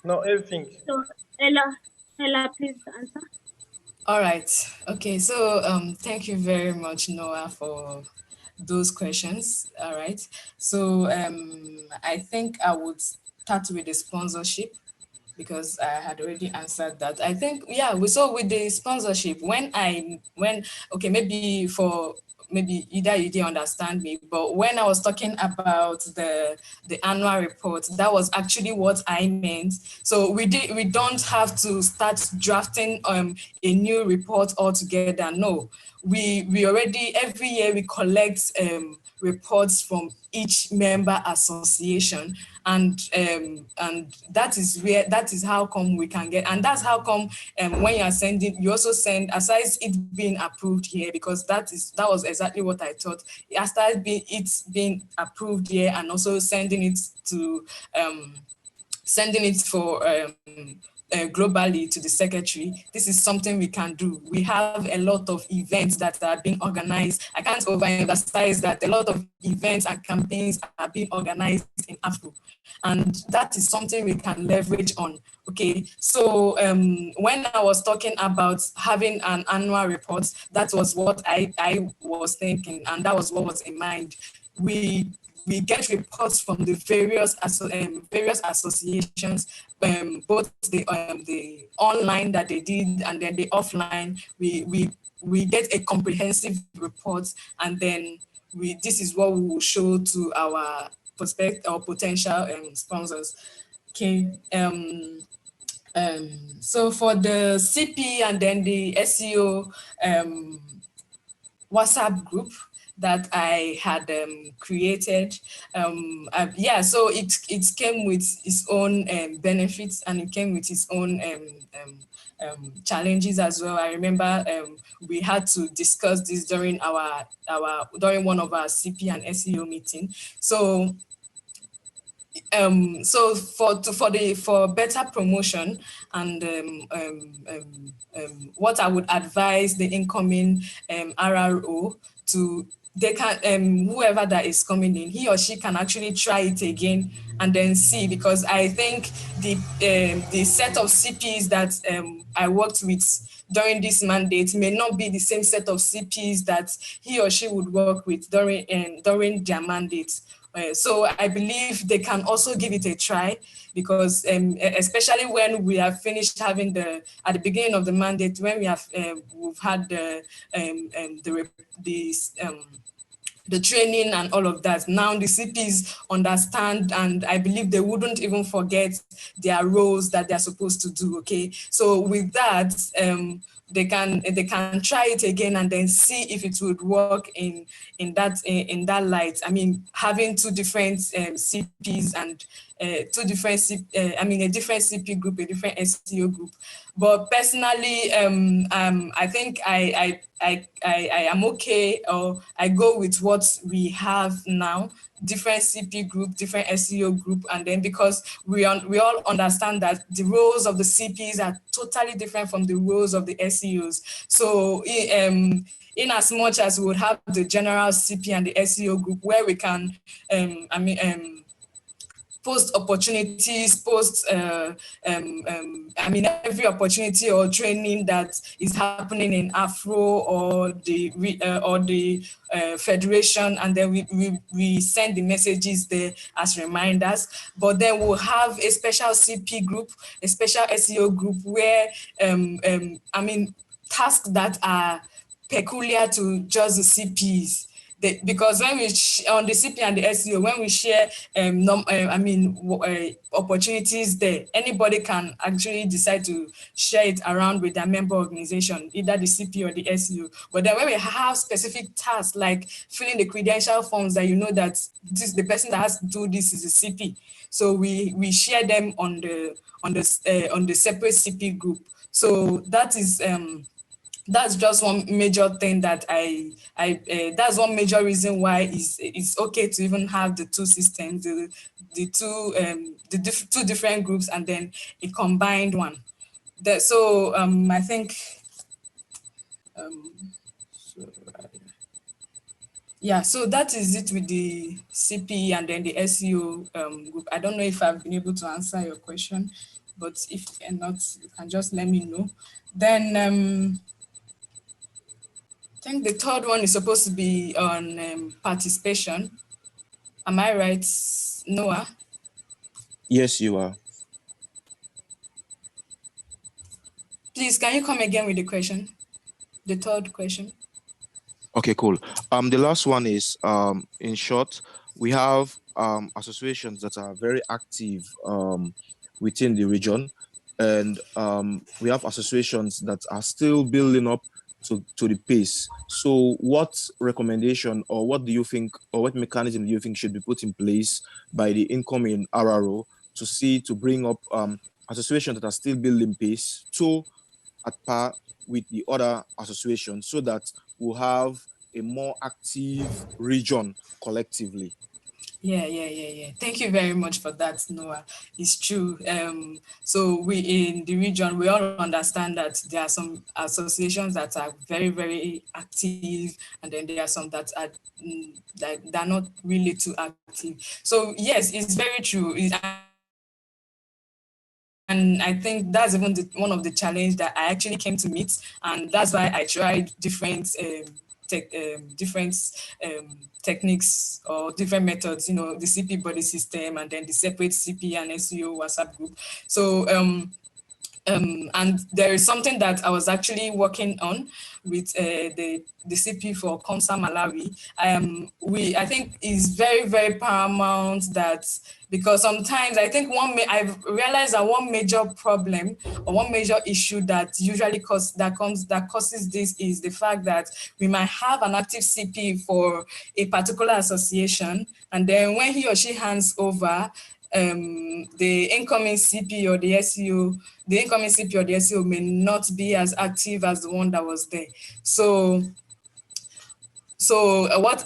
Speaker 16: No, everything.
Speaker 2: So Ella, please answer.
Speaker 17: All right. Okay. So thank you very much, Noah, for those questions. All right. So I think I would start with the sponsorship because I had already answered that. I think, yeah, we saw with the sponsorship, okay, maybe either you didn't understand me, but when I was talking about the annual report, that was actually what I meant. So we don't have to start drafting a new report altogether. No, we already, every year we collect reports from each member association, and that is how come we can get, and that's how come when you are sending, you also send, aside it being approved here, because that was exactly what I thought. Aside it's being approved here, and also sending it to for globally to the secretary. This is something we can do. We have a lot of events that are being organized. I can't overemphasize that a lot of events and campaigns are being organized in AfRO, and that is something we can leverage on. Okay, so when I was talking about having an annual report, that was what I was thinking, and that was what was in mind. We get reports from the various associations, both the online that they did and then the offline. We get a comprehensive report, and then this is what we will show to our potential sponsors. Okay. So for the CP and then the SEO WhatsApp group that I had created. Yeah, so it came with its own benefits, and it came with its own challenges as well. I remember we had to discuss this during during one of our CP and SEO meeting. So for better promotion and what I would advise the incoming RRO to, they can whoever that is coming in, he or she can actually try it again and then see, because I think the set of CPs that I worked with during this mandate may not be the same set of CPs that he or she would work with during their mandate. So I believe they can also give it a try, because especially when we have finished having at the beginning of the mandate, when we've had the training and all of that. Now the CPs understand, and I believe they wouldn't even forget their roles that they're supposed to do. Okay, so with that, they can try it again and then see if it would work in that light. I mean, having two different CPs and two different a different CP group, a different SEO group. But personally, I think I am okay, or I go with what we have now. Different CP group, different SEO group, and then because we all understand that the roles of the CPs are totally different from the roles of the SEOs. So in as much as we would have the general CP and the SEO group, where we can post opportunities, every opportunity or training that is happening in AfRO or the federation, and then we send the messages there as reminders. But then we'll have a special CP group, a special SEO group where tasks that are peculiar to just the CPs. Because when we on the CP and the SEO, when we share opportunities there, anybody can actually decide to share it around with their member organization, either the CP or the SEO. But then when we have specific tasks like filling the credential forms, that you know that the person that has to do this is a CP, so we share them on the separate CP group. So that is that's just one major thing that that's one major reason why it's okay to even have the two systems, two different groups, and then a combined one. So I think Yeah, so that is it with the CP and then the SEO group. I don't know if I've been able to answer your question, but if not, you can just let me know. Then I think the third one is supposed to be on participation. Am I right, Noah?
Speaker 14: Yes, you are.
Speaker 17: Please, can you come again with the question? The third question.
Speaker 14: Okay, cool. The last one is in short, we have associations that are very active within the region, and we have associations that are still building up to the pace. So what recommendation or what do you think, or what mechanism do you think should be put in place by the incoming RRO to bring up associations that are still building pace to at par with the other associations, so that we'll have a more active region collectively?
Speaker 17: Yeah. Thank you very much for that, Noah. It's true. So we in the region, we all understand that there are some associations that are very, very active, and then there are some that are that they're not really too active. So yes, it's very true. And I think that's even one of the challenges that I actually came to meet, and that's why I tried different different techniques or different methods, the CP body system, and then the separate CP and SEO WhatsApp group. So and there is something that I was actually working on with the CP for Comsa Malawi. I think is very, very paramount that, because sometimes I think I've realized that one major problem or one major issue that usually causes this is the fact that we might have an active CP for a particular association, and then when he or she hands over, the incoming CP or the SEO, the incoming CP or the SEO may not be as active as the one that was there. So what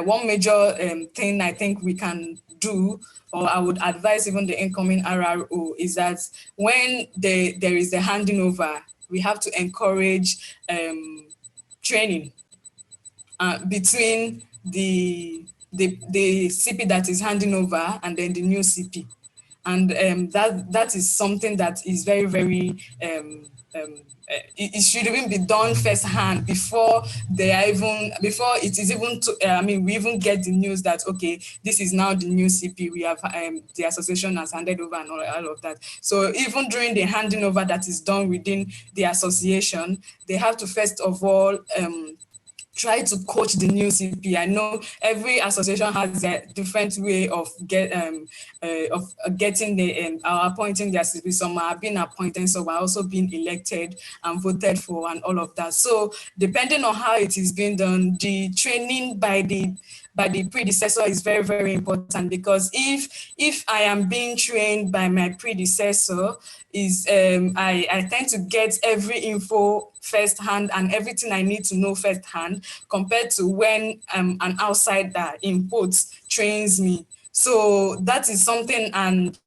Speaker 17: one major thing I think we can do, or I would advise even the incoming RRO, is that when there is a handing over, we have to encourage training between the CP that is handing over and then the new CP. And that is something that is very, very, it should even be done firsthand before it is even, we even get the news that, okay, this is now the new CP, we have, the association has handed over and all of that. So even during the handing over that is done within the association, they have to first of all, try to coach the new CP. I know every association has a different way of getting the appointing their CP. Some are being appointed, some are also being elected and voted for and all of that. So depending on how it is being done, the training by the predecessor is very, very important, because if I am being trained by my predecessor, I tend to get every info firsthand and everything I need to know firsthand, compared to when an outsider inputs trains me. So that is something. And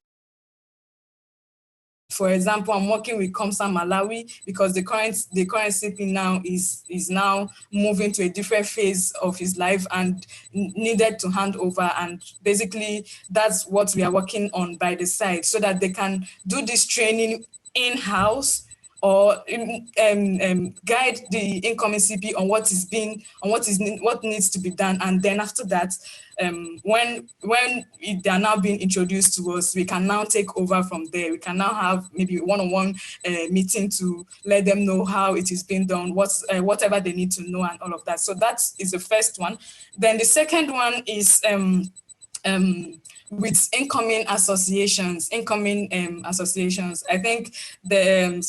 Speaker 17: for example, I'm working with Comsa Malawi because the current CP now is now moving to a different phase of his life and needed to hand over. And basically, that's what we are working on by the side, so that they can do this training in-house, or guide the incoming CP on what needs to be done. And then after that, when they are now being introduced to us, we can now take over from there. We can now have maybe one-on-one meeting to let them know how it is being done, whatever they need to know and all of that. So that is the first one. Then the second one is with incoming associations. I think the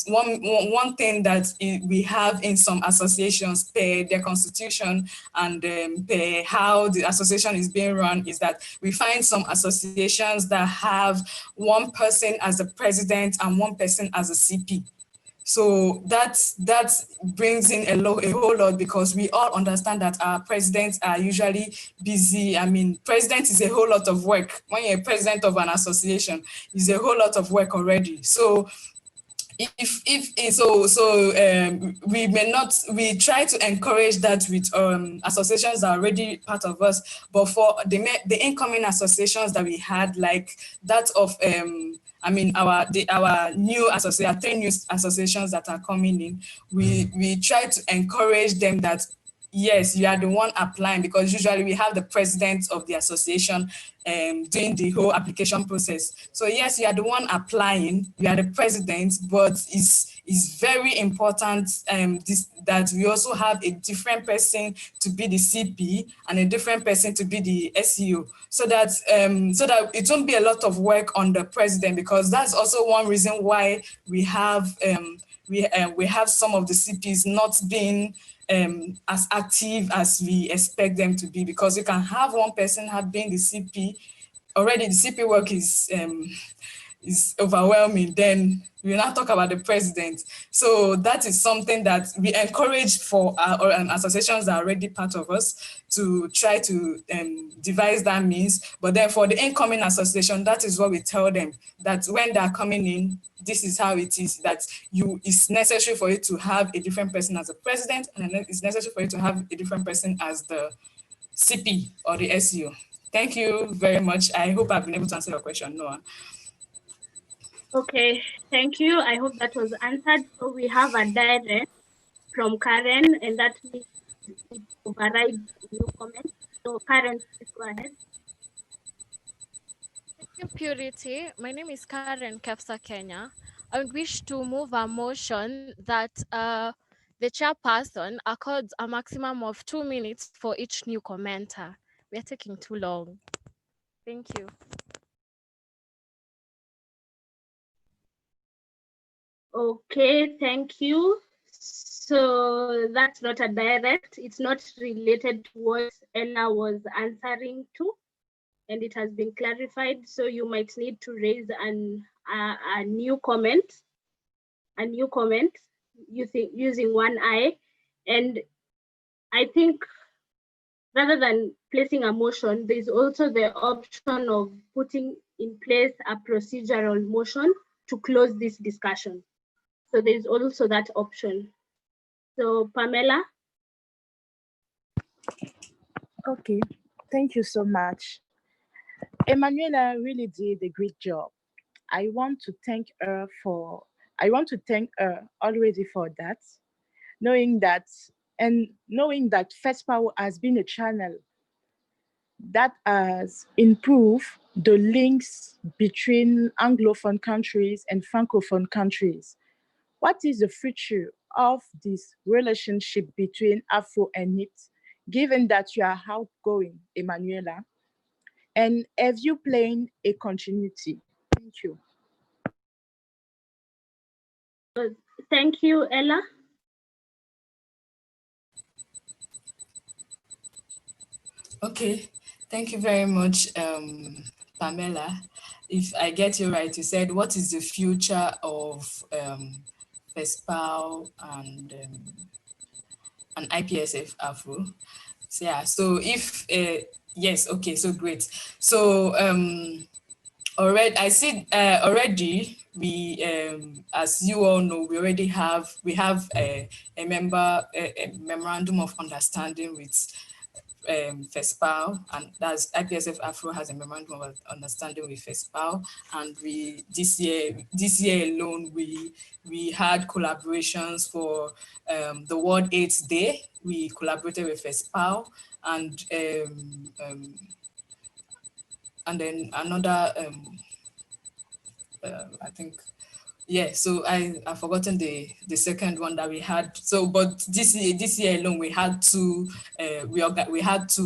Speaker 17: one thing that we have in some associations, per their constitution and per how the association is being run, is that we find some associations that have one person as the president and one person as a CP. So that brings in a whole lot, because we all understand that our presidents are usually busy. I mean, president is a whole lot of work. When you're president of an association, it's a whole lot of work already. So we try to encourage that with associations that are already part of us, but for the incoming associations that we had, like that of our new association, 3 new associations that are coming in, we try to encourage them that yes, you are the one applying, because usually we have the president of the association doing the whole application process. So yes, you are the one applying, you are the president, but it's very important that we also have a different person to be the CP and a different person to be the SEO, so that it won't be a lot of work on the president, because that's also one reason why we have some of the CPs not being as active as we expect them to be, because you can have one person being the CP already. The CP work is overwhelming. Then we now talk about the president. So that is something that we encourage for our associations that are already part of us to try to devise that means. But then for the incoming association, that is what we tell them, that when they're coming in, this is how it is, that it's necessary for you to have a different person as a president, and then it's necessary for you to have a different person as the CP or the SEO. Thank you very much. I hope I've been able to answer your question, Noah.
Speaker 2: Okay, thank you. I hope that was answered. So we have a direct from Karen, and that means it overrides new comment. So Karen, please go ahead.
Speaker 19: Thank you, Purity. My name is Karen Kepsa Kenya. I would wish to move a motion that the chairperson accords a maximum of 2 minutes for each new commenter. We are taking too long. Thank you.
Speaker 2: Okay, thank you. So that's not a direct, it's not related to what Ella was answering to, and it has been clarified. So you might need to raise a new comment using one eye. And I think rather than placing a motion, there's also the option of putting in place a procedural motion to close this discussion. So there's also that option. So Pamela.
Speaker 13: Okay, thank you so much. Emanuela really did a great job. I want to thank her already for that, knowing that FESPAO has been a channel that has improved the links between Anglophone countries and Francophone countries. What is the future of this relationship between Afro and NIT, given that you are outgoing, Emanuela? And have you planned a continuity? Thank you.
Speaker 2: Thank you, Ella.
Speaker 17: Okay, thank you very much, Pamela. If I get you right, you said, what is the future of FESPAO and IPSF AfRO? So, yeah, so if, yes, okay, so great. So already, I see already we, as you all know, we have a memorandum of understanding with FESPAO, and that's IPSF AfRO has a memorandum of understanding with FESPAO, and this year alone we had collaborations for the World AIDS Day. We collaborated with FESPAO, and then another I think. Yeah, so I've forgotten the second one that we had. So, but this year alone, we had two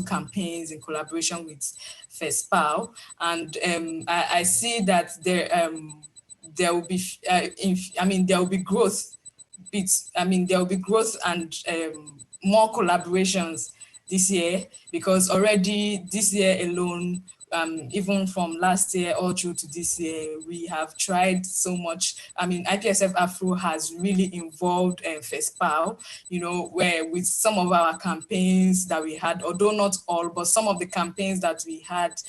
Speaker 17: campaigns in collaboration with FESPAO, and I see that there will be there will be growth. There will be growth and more collaborations this year, because already this year alone, even from last year all through to this year, we have tried so much. IPSF AfRO has really involved FESPAO, where with some of our campaigns that we had, although not all, but some of the campaigns that we had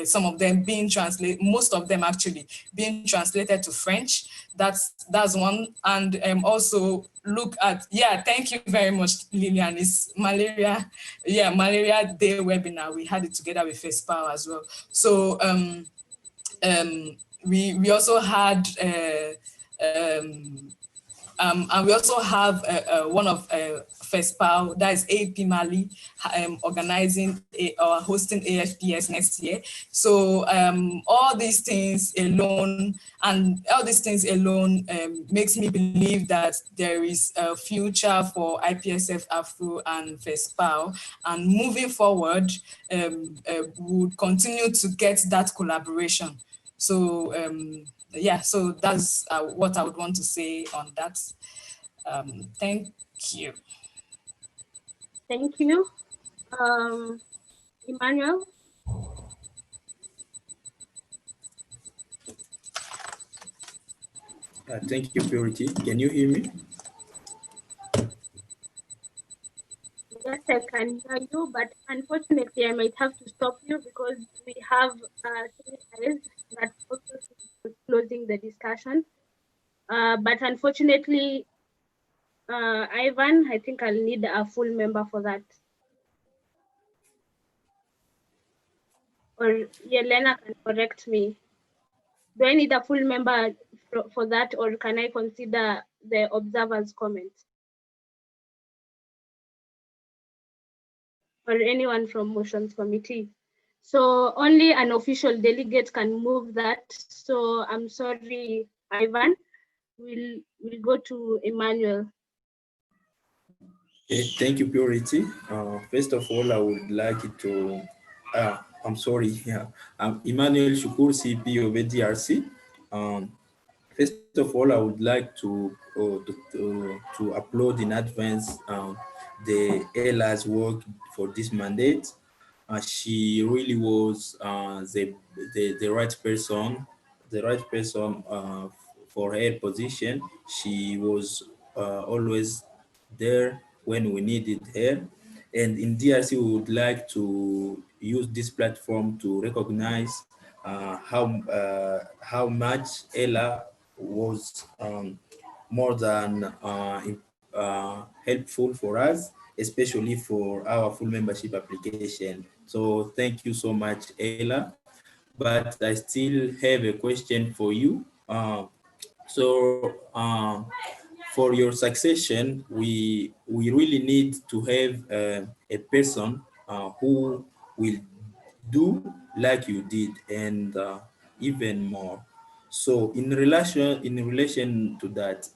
Speaker 17: some of them being translated, most of them actually being translated to French. That's one. And also look at, yeah, thank you very much, Lillian. It's malaria, yeah, Malaria Day webinar. We had it together with FESPAO as well. So we also had and we also have one of FESPAO, that is AP Mali, organizing or hosting AFPS next year. So all these things alone makes me believe that there is a future for IPSF AfRO and FESPAO, and moving forward, would continue to get that collaboration. So yeah, so that's what I would want to say on that. Thank you.
Speaker 2: Thank you. Emmanuel?
Speaker 20: Thank you, Purity. Can you hear me?
Speaker 2: Yes, I can hear you, but unfortunately, I might have to stop you because we have 3 eyes that also closing the discussion. But unfortunately, Ivan, I think I'll need a full member for that. Or Yelena can correct me. Do I need a full member for that, or can I consider the observer's comments? Or anyone from motions committee? So only an official delegate can move that. So I'm sorry, Ivan. We'll go to Emmanuel.
Speaker 20: Okay, thank you, Purity. First of all, I would like to, I'm sorry, yeah, I'm Emmanuel Shukur, CP of DRC. First of all, I would like to applaud in advance the Ella's work for this mandate. She really was the right person, for her position. She was always there when we needed her. And in DRC, we would like to use this platform to recognize how much Ella was more than helpful for us, especially for our full membership application. So thank you so much, Ella. But I still have a question for you. For your succession, we really need to have a person who will do like you did, and even more. So in relation to that,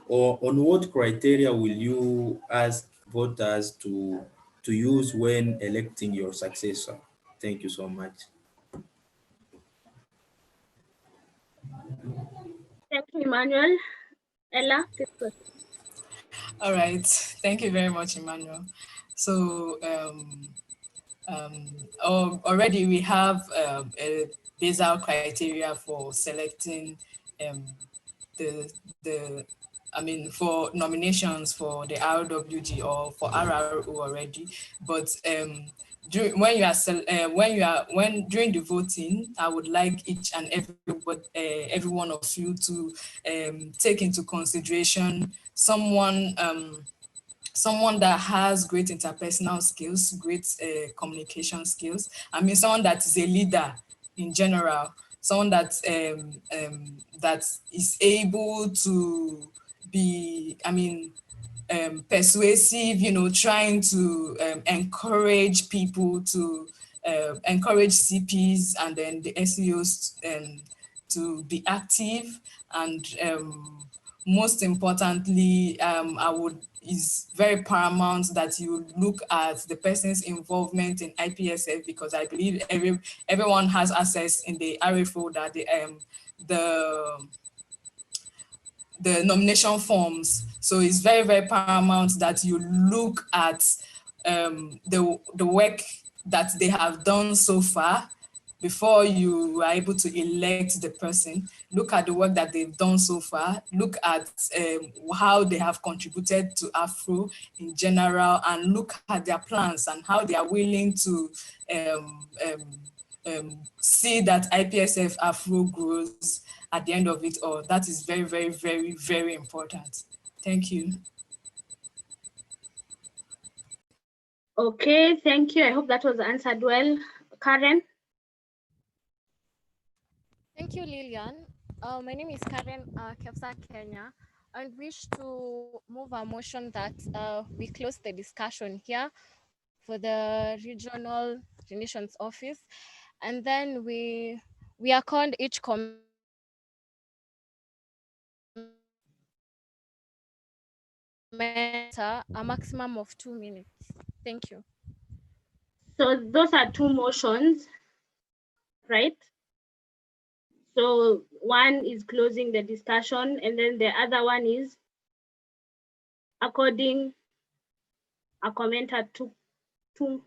Speaker 20: or on what criteria will you ask voters to use when electing your successor? Thank you so much.
Speaker 2: Thank you, Emmanuel. Ella, please go.
Speaker 17: All right, thank you very much, Emmanuel. So already we have a basal criteria for selecting for nominations for the RWG or for RRO already. But during the voting, I would like each and every one of you to take into consideration someone that has great interpersonal skills, great communication skills. I mean, someone that is a leader in general, someone that that is able to be, persuasive, trying to encourage people to encourage CPs and then the SEOs to be active. And most importantly, is very paramount that you look at the person's involvement in IPSF, because I believe everyone has access in the RA folder, the nomination forms. So it's very, very paramount that you look at the work that they have done so far, before you are able to elect the person. Look at the work that they've done so far. Look at how they have contributed to Afro in general, and look at their plans and how they are willing to see that IPSF Afro grows at the end of it all. That is very, very, very, very important. Thank you.
Speaker 2: Okay, thank you. I hope that was answered well. Karen?
Speaker 19: Thank you, Lillian. My name is Karen Kefsa Kenya. I wish to move a motion that we close the discussion here for the regional relations office, and then we accord each commenter a maximum of 2 minutes. Thank you.
Speaker 2: So those are two motions, right? So one is closing the discussion, and then the other one is according a commenter to 2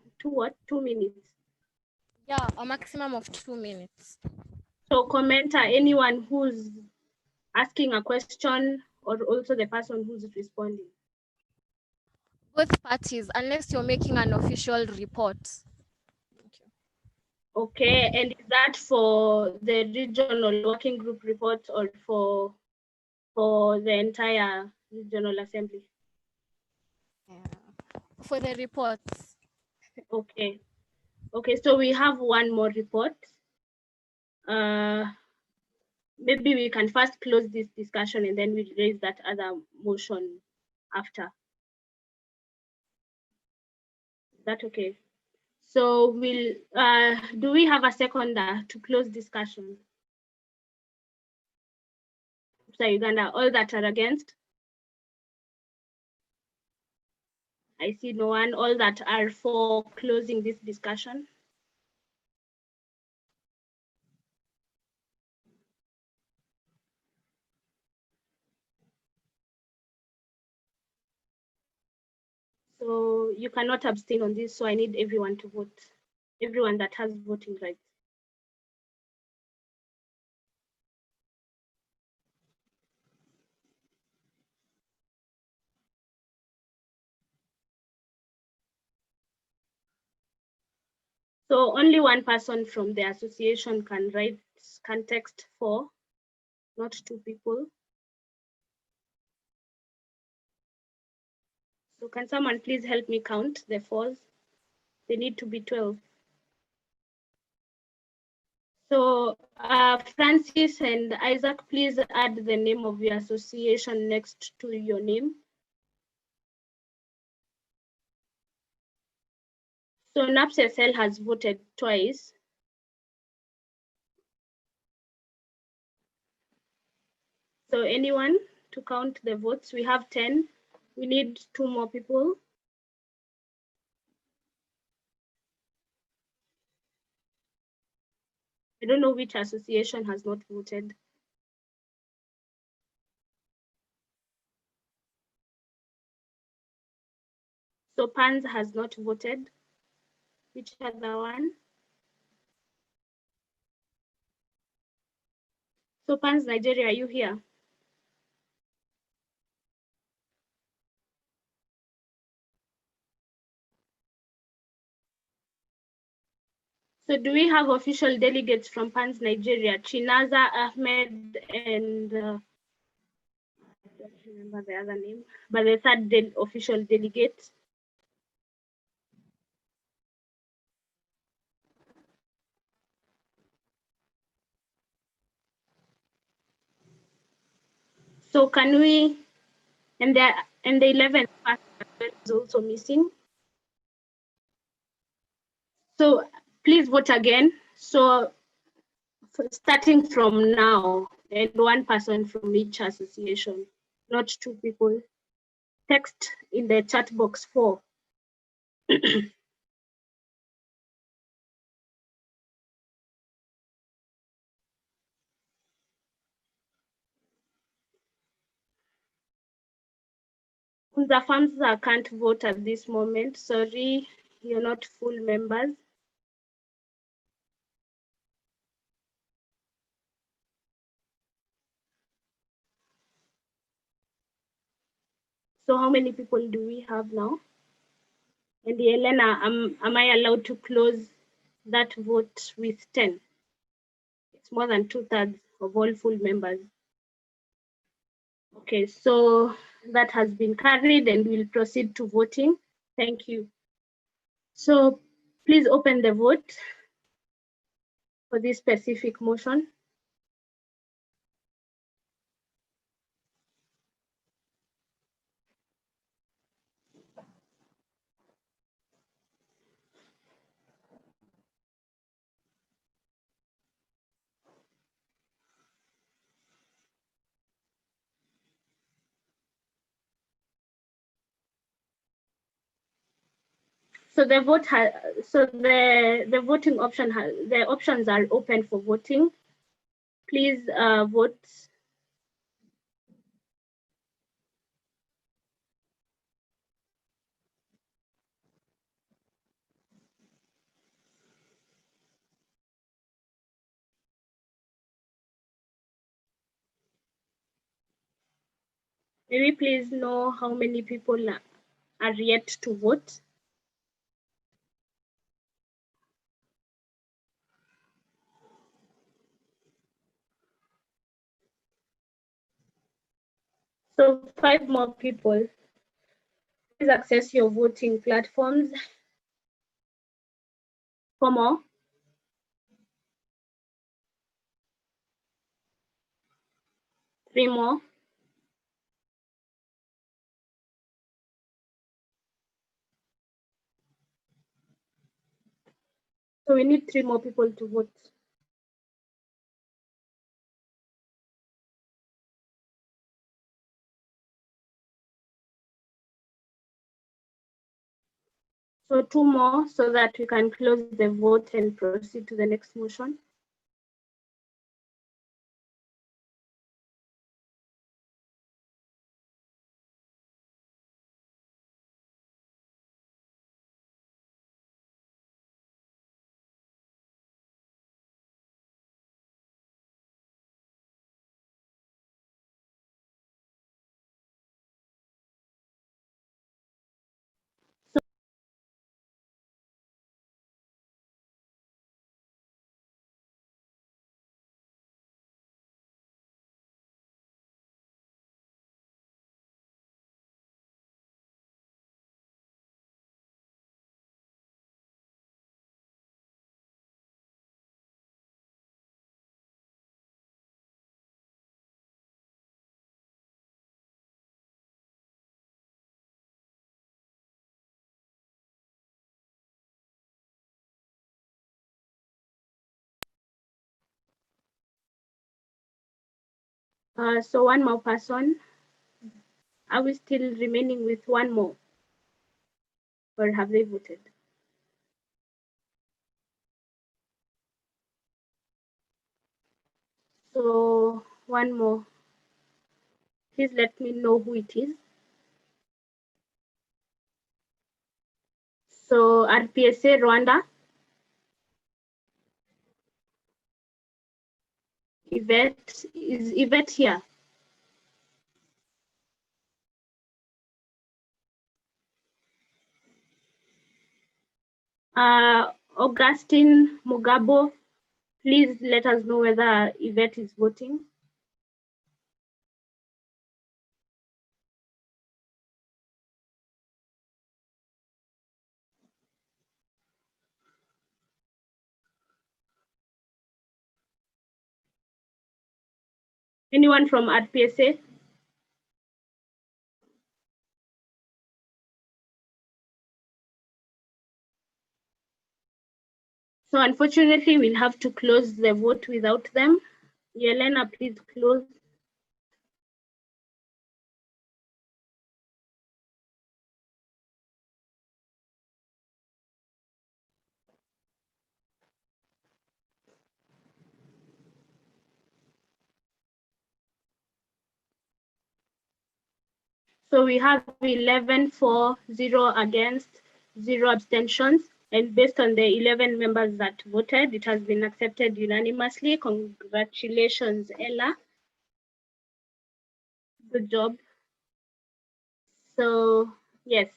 Speaker 2: minutes.
Speaker 19: Yeah, a maximum of 2 minutes.
Speaker 2: So commenter, anyone who's asking a question, or also the person who's responding?
Speaker 19: Both parties, unless you're making an official report.
Speaker 2: Okay, and is that for the regional working group report or for the entire regional assembly?
Speaker 19: For the reports.
Speaker 2: Okay. Okay, so we have one more report. Maybe we can first close this discussion and then we'll raise that other motion after. Is that okay? So we'll, do we have a seconder to close discussion? So Uganda, all that are against? I see no one. All that are for closing this discussion? So you cannot abstain on this, so I need everyone to vote. Everyone that has voting rights. So only one person from the association can text for, not two people. So can someone please help me count the fours? They need to be 12. So Francis and Isaac, please add the name of your association next to your name. So NAPSSL has voted twice. So anyone to count the votes? We have 10. We need 2 more people. I don't know which association has not voted. So PANS has not voted. Which other one? So PANS Nigeria, are you here? So do we have official delegates from PANS Nigeria? Chinaza, Ahmed, and I don't remember the other name, but the third official delegate. So can we, and the 11th person is also missing. So please vote again. So starting from now, and one person from each association, not 2 people. Text in the chat box 4. The farms can't vote at this moment. Sorry, you're not full members. So how many people do we have now? And Elena, am I allowed to close that vote with 10? It's more than 2/3 of all full members. Okay, so that has been carried and we'll proceed to voting. Thank you. So please open the vote for this specific motion. So the vote the voting option the options are open for voting. Please vote. May we please know how many people are yet to vote? So 5 more people. Please access your voting platforms. 4 more. 3 more. So we need 3 more people to vote. So 2 more so that we can close the vote and proceed to the next motion. So 1 more person. Are we still remaining with 1 more? Or have they voted? So 1 more. Please let me know who it is. So RPSA Rwanda. Yvette, is Yvette here? Augustine Mugabo, please let us know whether Yvette is voting. Anyone from RPSA? So unfortunately, we'll have to close the vote without them. Yelena, please close. So we have 11 for, 0 against, 0 abstentions. And based on the 11 members that voted, it has been accepted unanimously. Congratulations, Ella. Good job. So yes,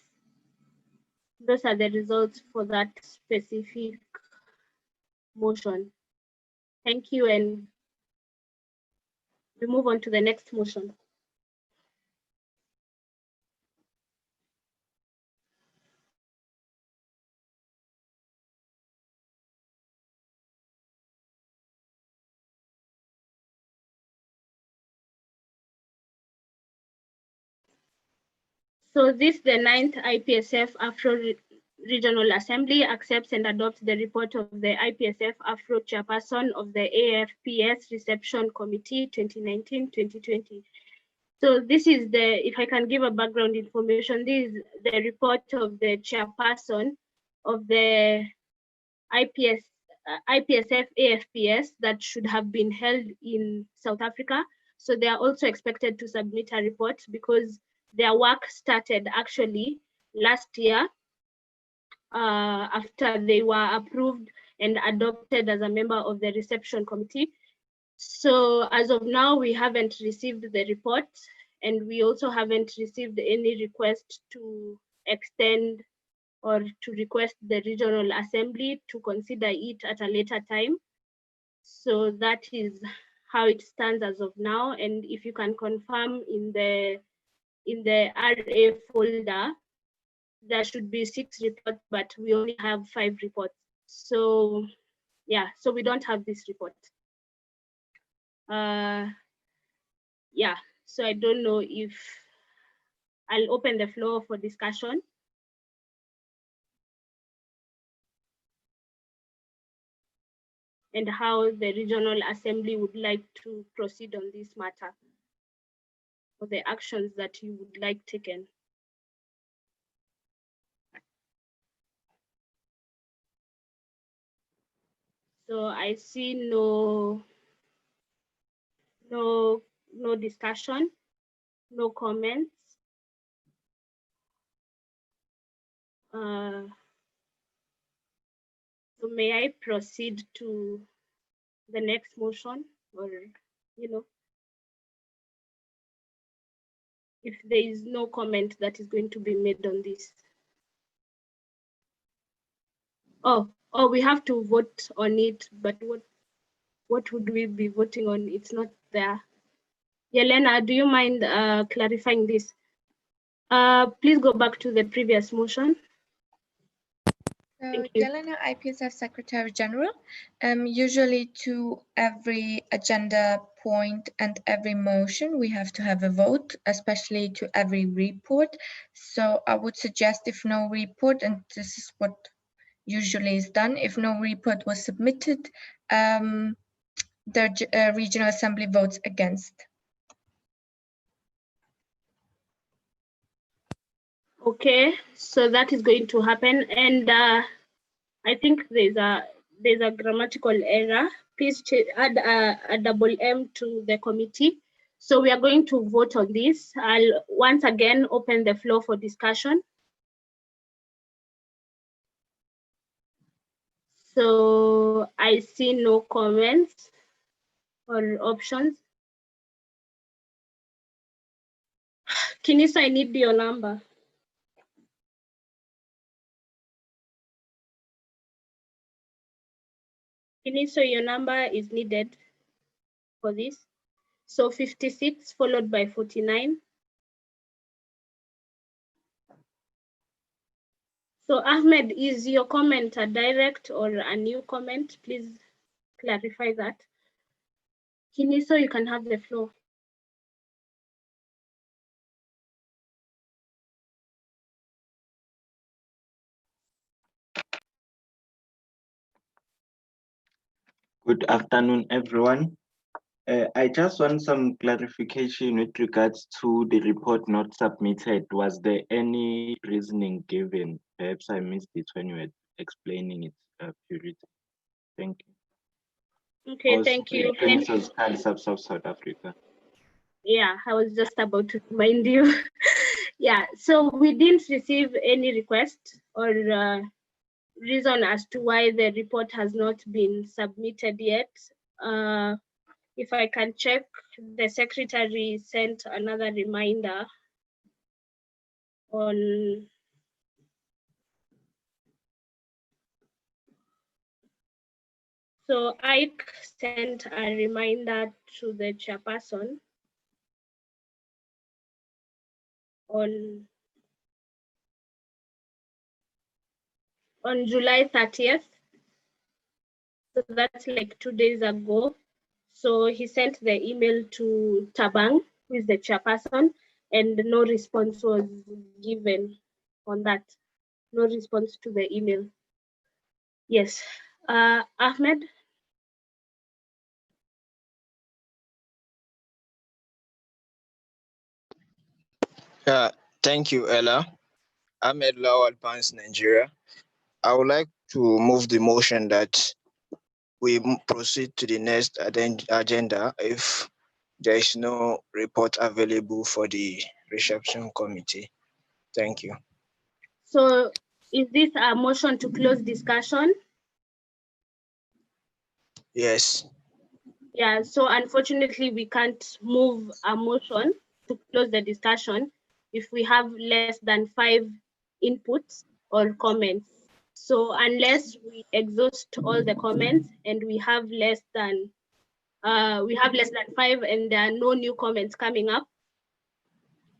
Speaker 2: those are the results for that specific motion. Thank you, and we move on to the next motion. So this, the 9th IPSF AfRO Regional Assembly accepts and adopts the report of the IPSF AfRO Chairperson of the AFPS Reception Committee 2019-2020. So this is the, if I can give a background information, this is the report of the chairperson of the IPSF AFPS that should have been held in South Africa. So they are also expected to submit a report because their work started actually last year after they were approved and adopted as a member of the reception committee. So as of now, we haven't received the report, and we also haven't received any request to extend or to request the regional assembly to consider it at a later time. So that is how it stands as of now. And if you can confirm in the RA folder, there should be 6 reports, but we only have 5 reports. So yeah, so we don't have this report. Yeah, so I don't know if I'll open the floor for discussion. And how the regional assembly would like to proceed on this matter, or the actions that you would like taken. So I see no discussion, no comments. So may I proceed to the next motion, or if there is no comment that is going to be made on this? Oh, we have to vote on it, but what would we be voting on? It's not there. Yelena, do you mind clarifying this? Please go back to the previous motion.
Speaker 21: Yelena, IPSF Secretary General. Usually to every agenda point and every motion, we have to have a vote, especially to every report. So I would suggest if no report, and this is what usually is done, if no report was submitted, the Regional Assembly votes against.
Speaker 2: Okay, so that is going to happen, and I think there's a grammatical error. Please add a double M to the committee. So we are going to vote on this. I'll once again open the floor for discussion. So I see no comments or options. Kiniso, I need your number. Kiniso, your number is needed for this. So 56 followed by 49. So Ahmed, is your comment a direct or a new comment? Please clarify that. Kiniso, you can have the floor.
Speaker 22: Good afternoon, everyone. I just want some clarification with regards to the report not submitted. Was there any reasoning given? Perhaps I missed it when you were explaining its purity. Thank you.
Speaker 2: Okay, thank you.
Speaker 22: South Africa.
Speaker 2: Yeah, I was just about to remind you. Yeah, so we didn't receive any request or reason as to why the report has not been submitted yet. If I can check, the secretary sent another reminder on so Ike sent a reminder to the chairperson on July 30th. So that's like 2 days ago. So he sent the email to Tabang, who is the chairperson, and no response was given on that. No response to the email. Yes. Ahmed?
Speaker 4: Thank you, Ella. Ahmed Lawal Pans, Nigeria. I would like to move the motion that we proceed to the next agenda if there is no report available for the reception committee. Thank you.
Speaker 2: So is this a motion to close discussion?
Speaker 4: Yes.
Speaker 2: Yeah, so unfortunately we can't move a motion to close the discussion if we have less than 5 inputs or comments. So unless we exhaust all the comments and we have less than 5 and there are no new comments coming up,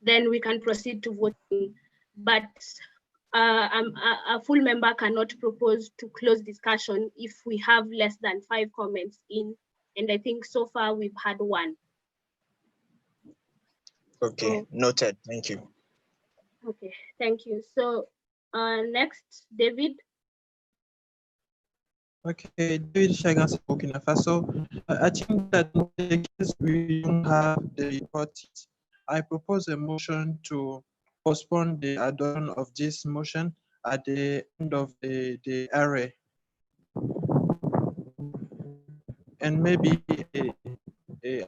Speaker 2: then we can proceed to voting. But a full member cannot propose to close discussion if we have less than 5 comments in, and I think so far we've had 1.
Speaker 4: Okay, noted. Thank you.
Speaker 2: Okay, thank you. So next, David.
Speaker 6: Okay, David Shagan, Burkina Faso. I think that in case we don't have the report, I propose a motion to postpone the adoption of this motion at the end of the array. And maybe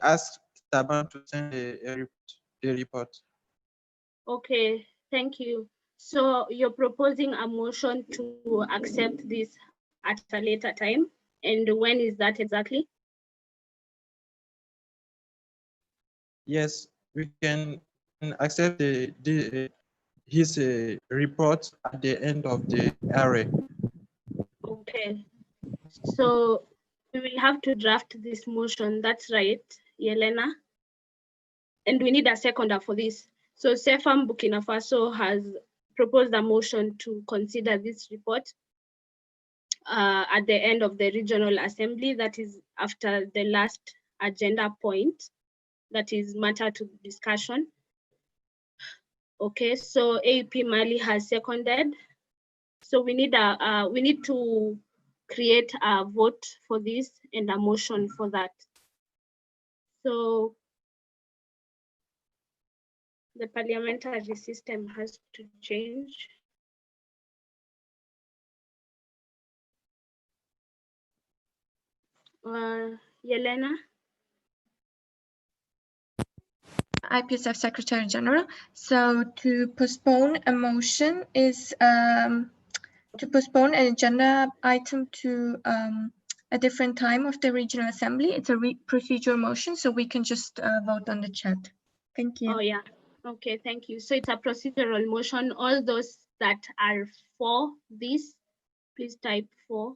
Speaker 6: ask Taban to send the report.
Speaker 2: Okay, thank you. So you're proposing a motion to accept this at a later time, and when is that exactly?
Speaker 6: Yes, we can accept his report at the end of the array.
Speaker 2: Okay, so we will have to draft this motion. That's right, Yelena. And we need a seconder for this. So Sefam Burkina Faso has proposed a motion to consider this report at the end of the regional assembly, that is after the last agenda point, that is matter to discussion. Okay, so AP Mali has seconded. So we need to create a vote for this and a motion for that. So the parliamentary system has to change. Yelena?
Speaker 21: IPSF Secretary General. So to postpone a motion is to postpone an agenda item to a different time of the regional assembly. It's a procedural motion, so we can just vote on the chat. Thank you.
Speaker 2: Oh yeah, okay, thank you. So it's a procedural motion. All those that are for this, please type for.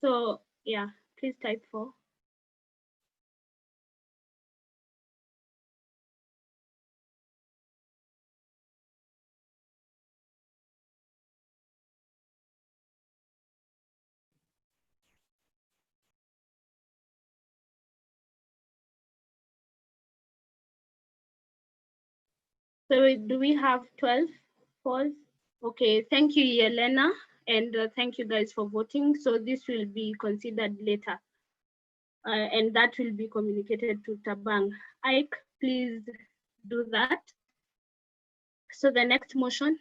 Speaker 2: So yeah, please type for. So do we have 12 falls? Okay, thank you, Yelena, and thank you guys for voting. So this will be considered later, and that will be communicated to Tabang. Ike, please do that. So the next motion.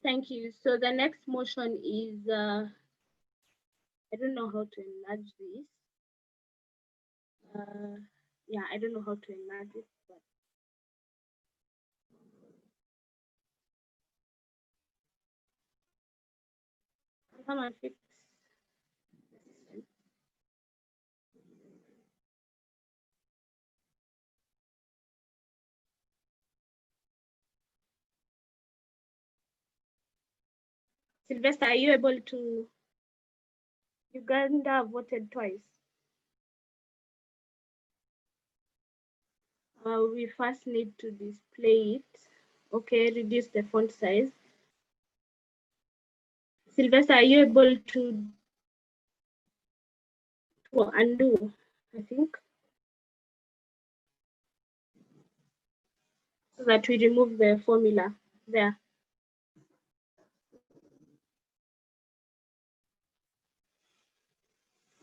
Speaker 2: Thank you. So the next motion is, I don't know how to enlarge this. Yeah, I don't know how to enlarge it, but come and fix. Sylvester, are you able to? Uganda voted twice. We first need to display it. Okay, reduce the font size. Sylvester, are you able to undo? I think so that we remove the formula there.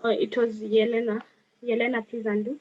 Speaker 2: Oh, it was Yelena. Yelena, please undo.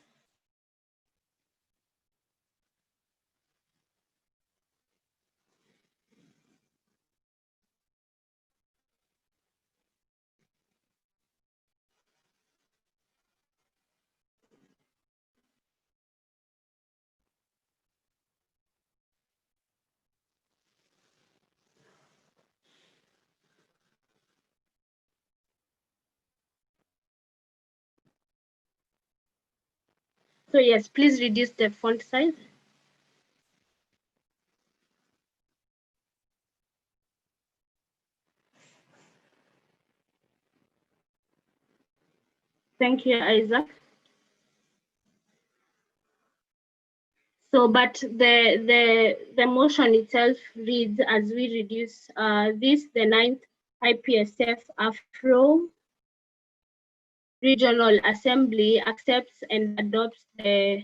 Speaker 2: So yes, please reduce the font size. Thank you, Isaac. So, but the motion itself reads as we reduce this, the 9th IPSF AfRO Regional Assembly accepts and adopts the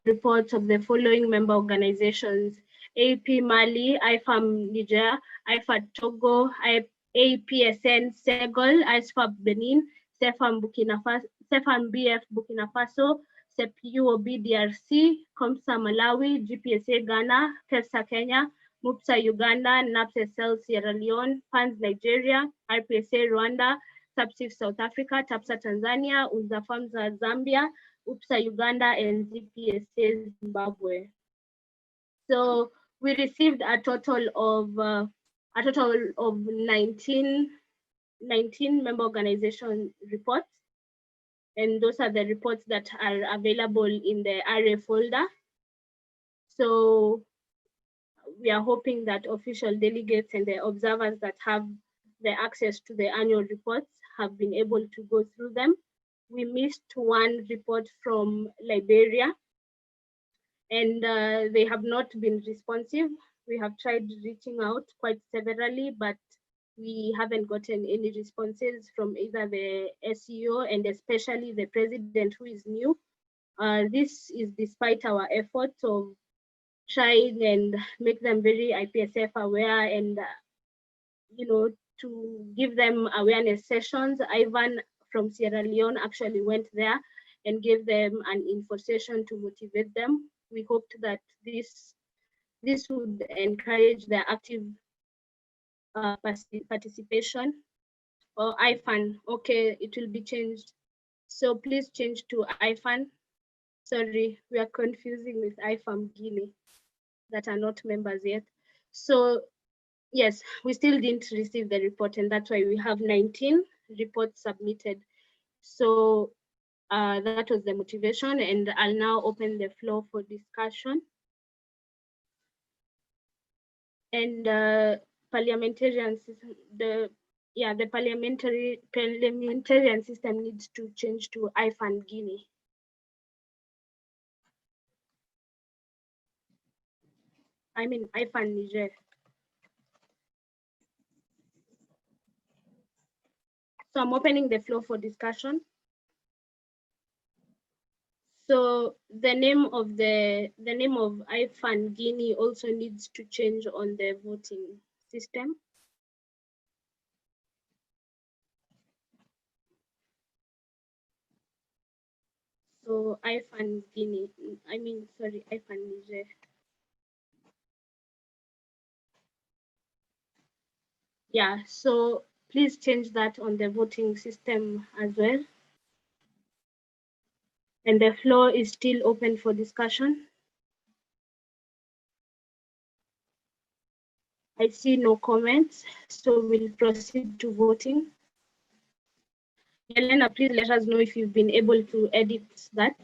Speaker 2: reports of the following member organizations: AP Mali, IFAM Niger, IFAD Togo, APSN Senegal, ISFAB Benin, CEFAM BF Burkina Faso, CEPUOB DRC, COMSA Malawi, GPSA Ghana, KEFSA Kenya, MUPSA Uganda, NAPSA Sierra Leone, PANS Nigeria, IPSA Rwanda, SAPSIF South Africa, TAPSA Tanzania, UNZAFAMSA Zambia, UPSA Uganda, and ZPSA Zimbabwe. So we received a total of 19 member organization reports, and those are the reports that are available in the RA folder. So we are hoping that official delegates and the observers that have the access to the annual reports have been able to go through them. We missed one report from Liberia, and they have not been responsive. We have tried reaching out quite severally, but we haven't gotten any responses from either the SEO and especially the president, who is new. This is despite our efforts of trying and make them very IPSF aware and to give them awareness sessions. Ivan from Sierra Leone actually went there and gave them an info session to motivate them. We hoped that this would encourage their active participation. Or IFAN, okay, it will be changed. So please change to IFAN. Sorry, we are confusing with IFAM Guinea that are not members yet. So yes, we still didn't receive the report, and that's why we have 19 reports submitted. So that was the motivation, and I'll now open the floor for discussion. And parliamentarian system, the parliamentarian system needs to change to IFAN Guinea. I mean IFAN Niger. So I'm opening the floor for discussion. So the name of IFAN Guinea also needs to change on the voting system. So IFAN Guinea, IFAN Niger. Yeah, so please change that on the voting system as well. And the floor is still open for discussion. I see no comments, so we'll proceed to voting. Elena, please let us know if you've been able to edit that.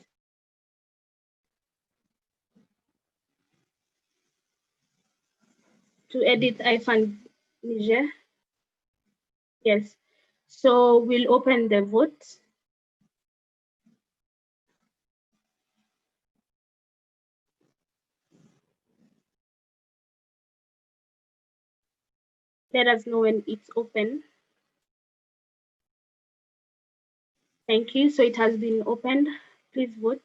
Speaker 2: To edit iFund Niger. Yes. So we'll open the vote. Let us know when it's open. Thank you. So it has been opened. Please vote.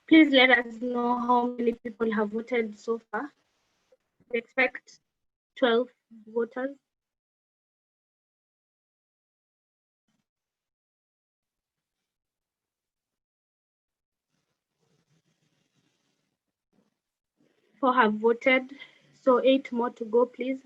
Speaker 2: Please let us know how many people have voted so far. We expect 12 voters. Four have voted, so 8 more to go, please.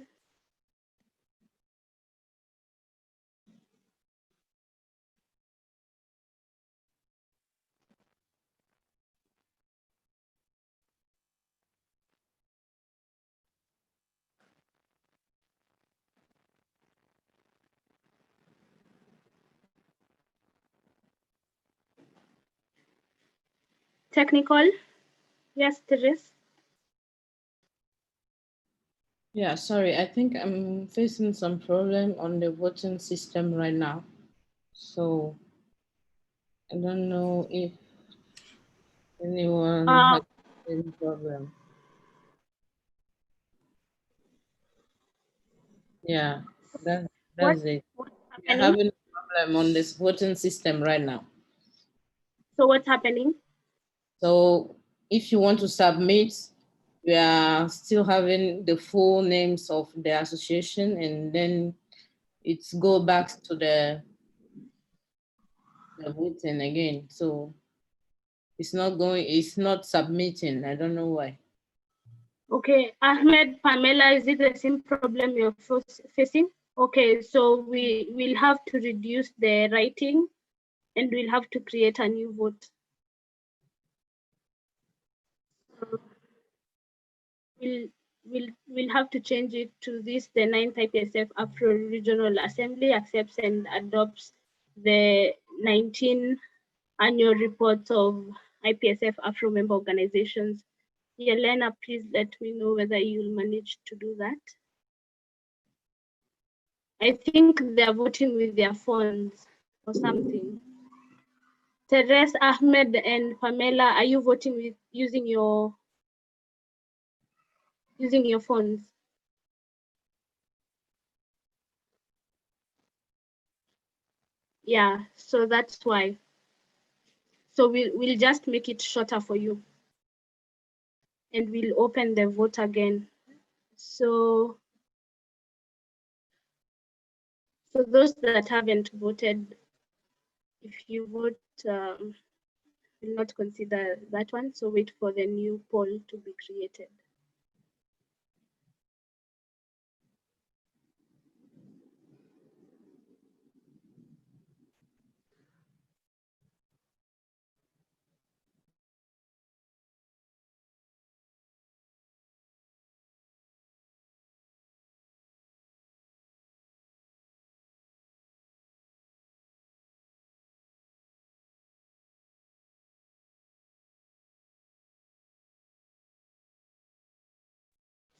Speaker 2: Technical? Yes, Therese?
Speaker 1: Yeah, sorry, I think I'm facing some problem on the voting system right now. So I don't know if anyone has any problem. Yeah, that's it. We're having a problem on this voting system right now.
Speaker 2: So what's happening?
Speaker 1: So if you want to submit, we are still having the full names of the association, and then it's go back to the voting again. So it's not submitting. I don't know why.
Speaker 2: Okay, Ahmed, Pamela, is it the same problem you're facing? Okay, so we will have to reduce the writing and we'll have to create a new vote. We'll have to change it to this. The 9th IPSF AfRO Regional Assembly accepts and adopts the 19 annual reports of IPSF AfRO member organizations. Yelena, please let me know whether you'll manage to do that. I think they're voting with their phones or something. Teres, Ahmed, and Pamela, are you voting with using your phones? Yeah, so that's why. So we'll just make it shorter for you. And we'll open the vote again. So those that haven't voted, if you vote, will not consider that one. So wait for the new poll to be created.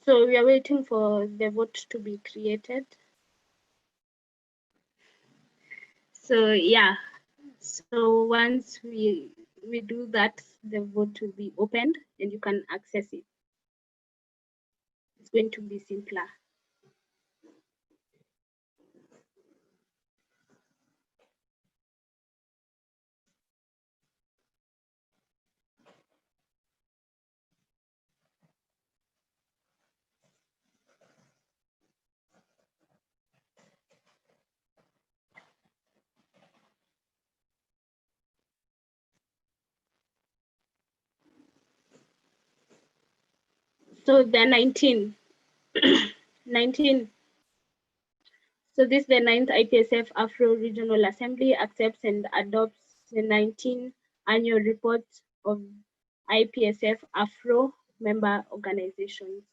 Speaker 2: So we are waiting for the vote to be created. So yeah, so once we do that, the vote will be opened and you can access it. It's going to be simpler. So the 19. So this the 9th IPSF AfRO Regional Assembly accepts and adopts the 19th annual report of IPSF AfRO member organizations.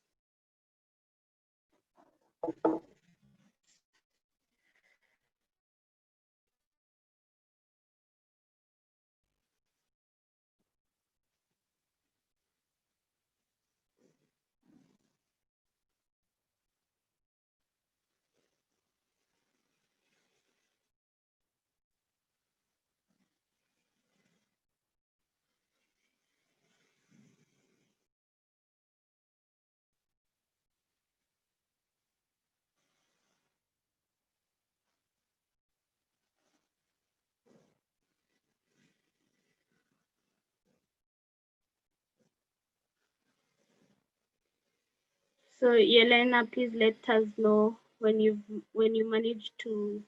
Speaker 2: So Yelena, please let us know when you manage to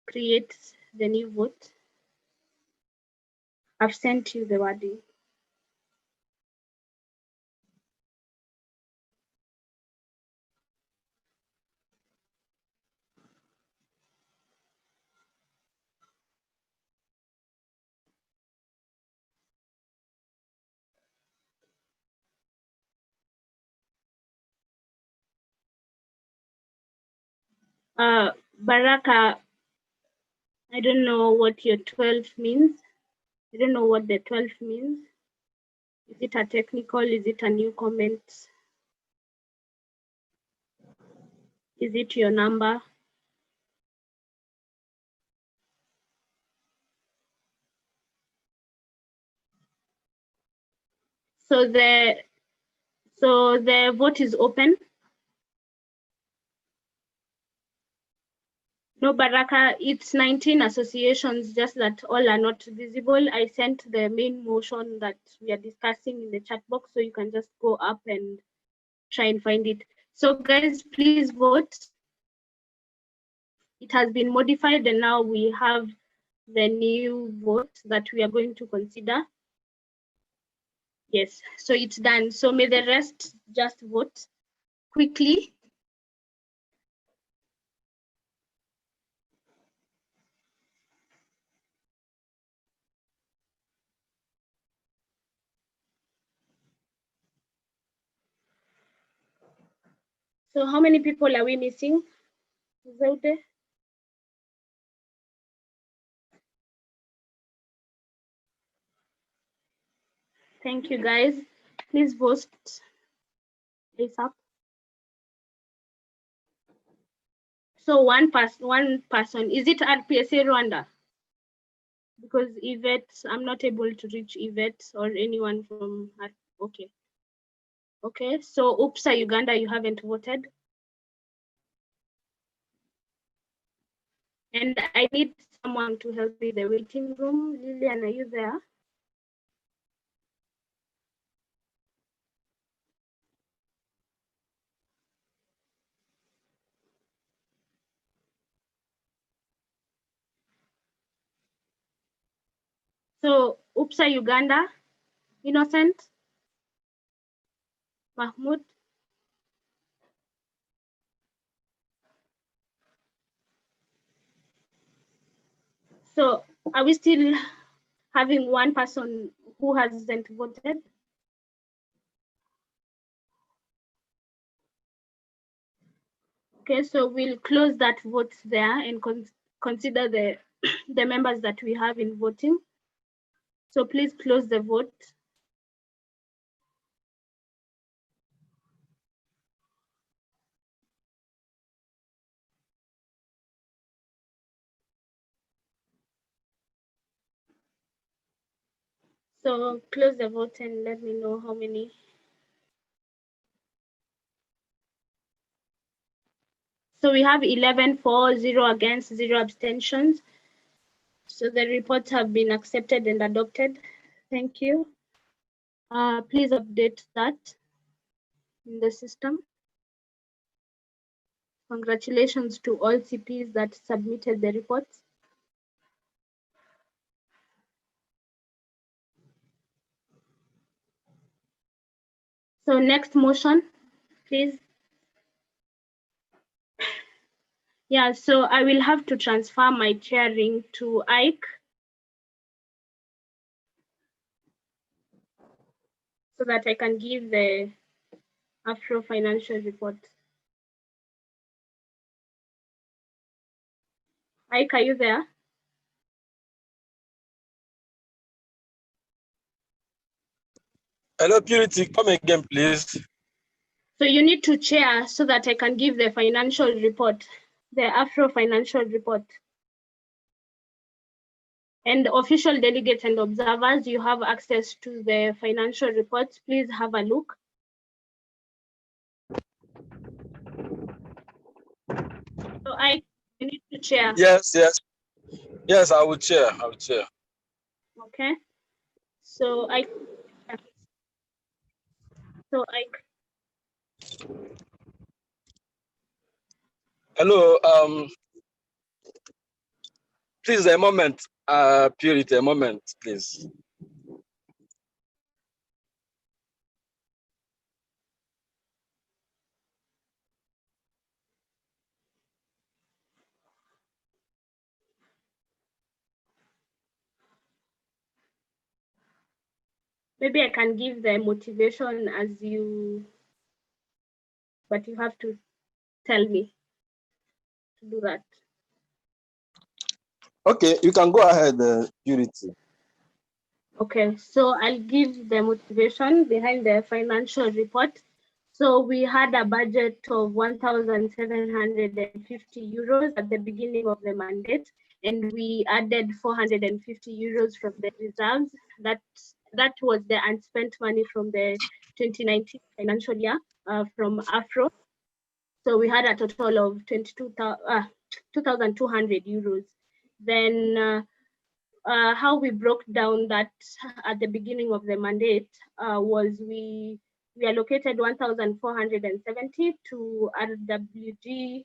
Speaker 2: create the new vote. I've sent you the wording. Baraka, I don't know what your 12 means. I don't know what the 12 means. Is it a technical? Is it a new comment? Is it your number? So the vote is open. No, Baraka, it's 19 associations, just that all are not visible. I sent the main motion that we are discussing in the chat box, so you can just go up and try and find it. So guys, please vote. It has been modified and now we have the new vote that we are going to consider. Yes, so it's done. So may the rest just vote quickly. So how many people are we missing? Zaude? Thank you guys. Please vote ASAP. So one person, is it IPSA Rwanda? Because Yvette, I'm not able to reach Yvette or anyone from, okay. Okay, so UPSA Uganda, you haven't voted. And I need someone to help me in the waiting room. Lillian, are you there? So UPSA Uganda, Innocent, Mahmoud. So are we still having one person who hasn't voted? Okay, so we'll close that vote there and consider the the members that we have in voting. So please close the vote. So close the vote and let me know how many. So we have 11 for, 0 against, 0 abstentions. So the reports have been accepted and adopted. Thank you. Please update that in the system. Congratulations to all CPs that submitted the reports. So next motion, please. Yeah, so I will have to transfer my chairing to Ike so that I can give the AfRO financial report. Ike, are you there?
Speaker 8: Hello, Purity, come again, please.
Speaker 2: So you need to chair so that I can give the financial report, the AfRO financial report. And official delegates and observers, you have access to the financial reports. Please have a look. So you need to chair.
Speaker 8: Yes, I will chair.
Speaker 2: Okay. So
Speaker 8: Hello, please a moment, Purity, a moment, please.
Speaker 2: maybe I can give the motivation as you, but you have to tell me to do that.
Speaker 8: Okay, you can go ahead, Purity.
Speaker 2: Okay, so I'll give the motivation behind the financial report. So we had a budget of 1,750 euros at the beginning of the mandate, and we added 450 euros from the reserves. That was the unspent money from the 2019 financial year from AfRO. So we had a total of 2,200 euros. Then how we broke down that at the beginning of the mandate was we allocated 1,470 to RWG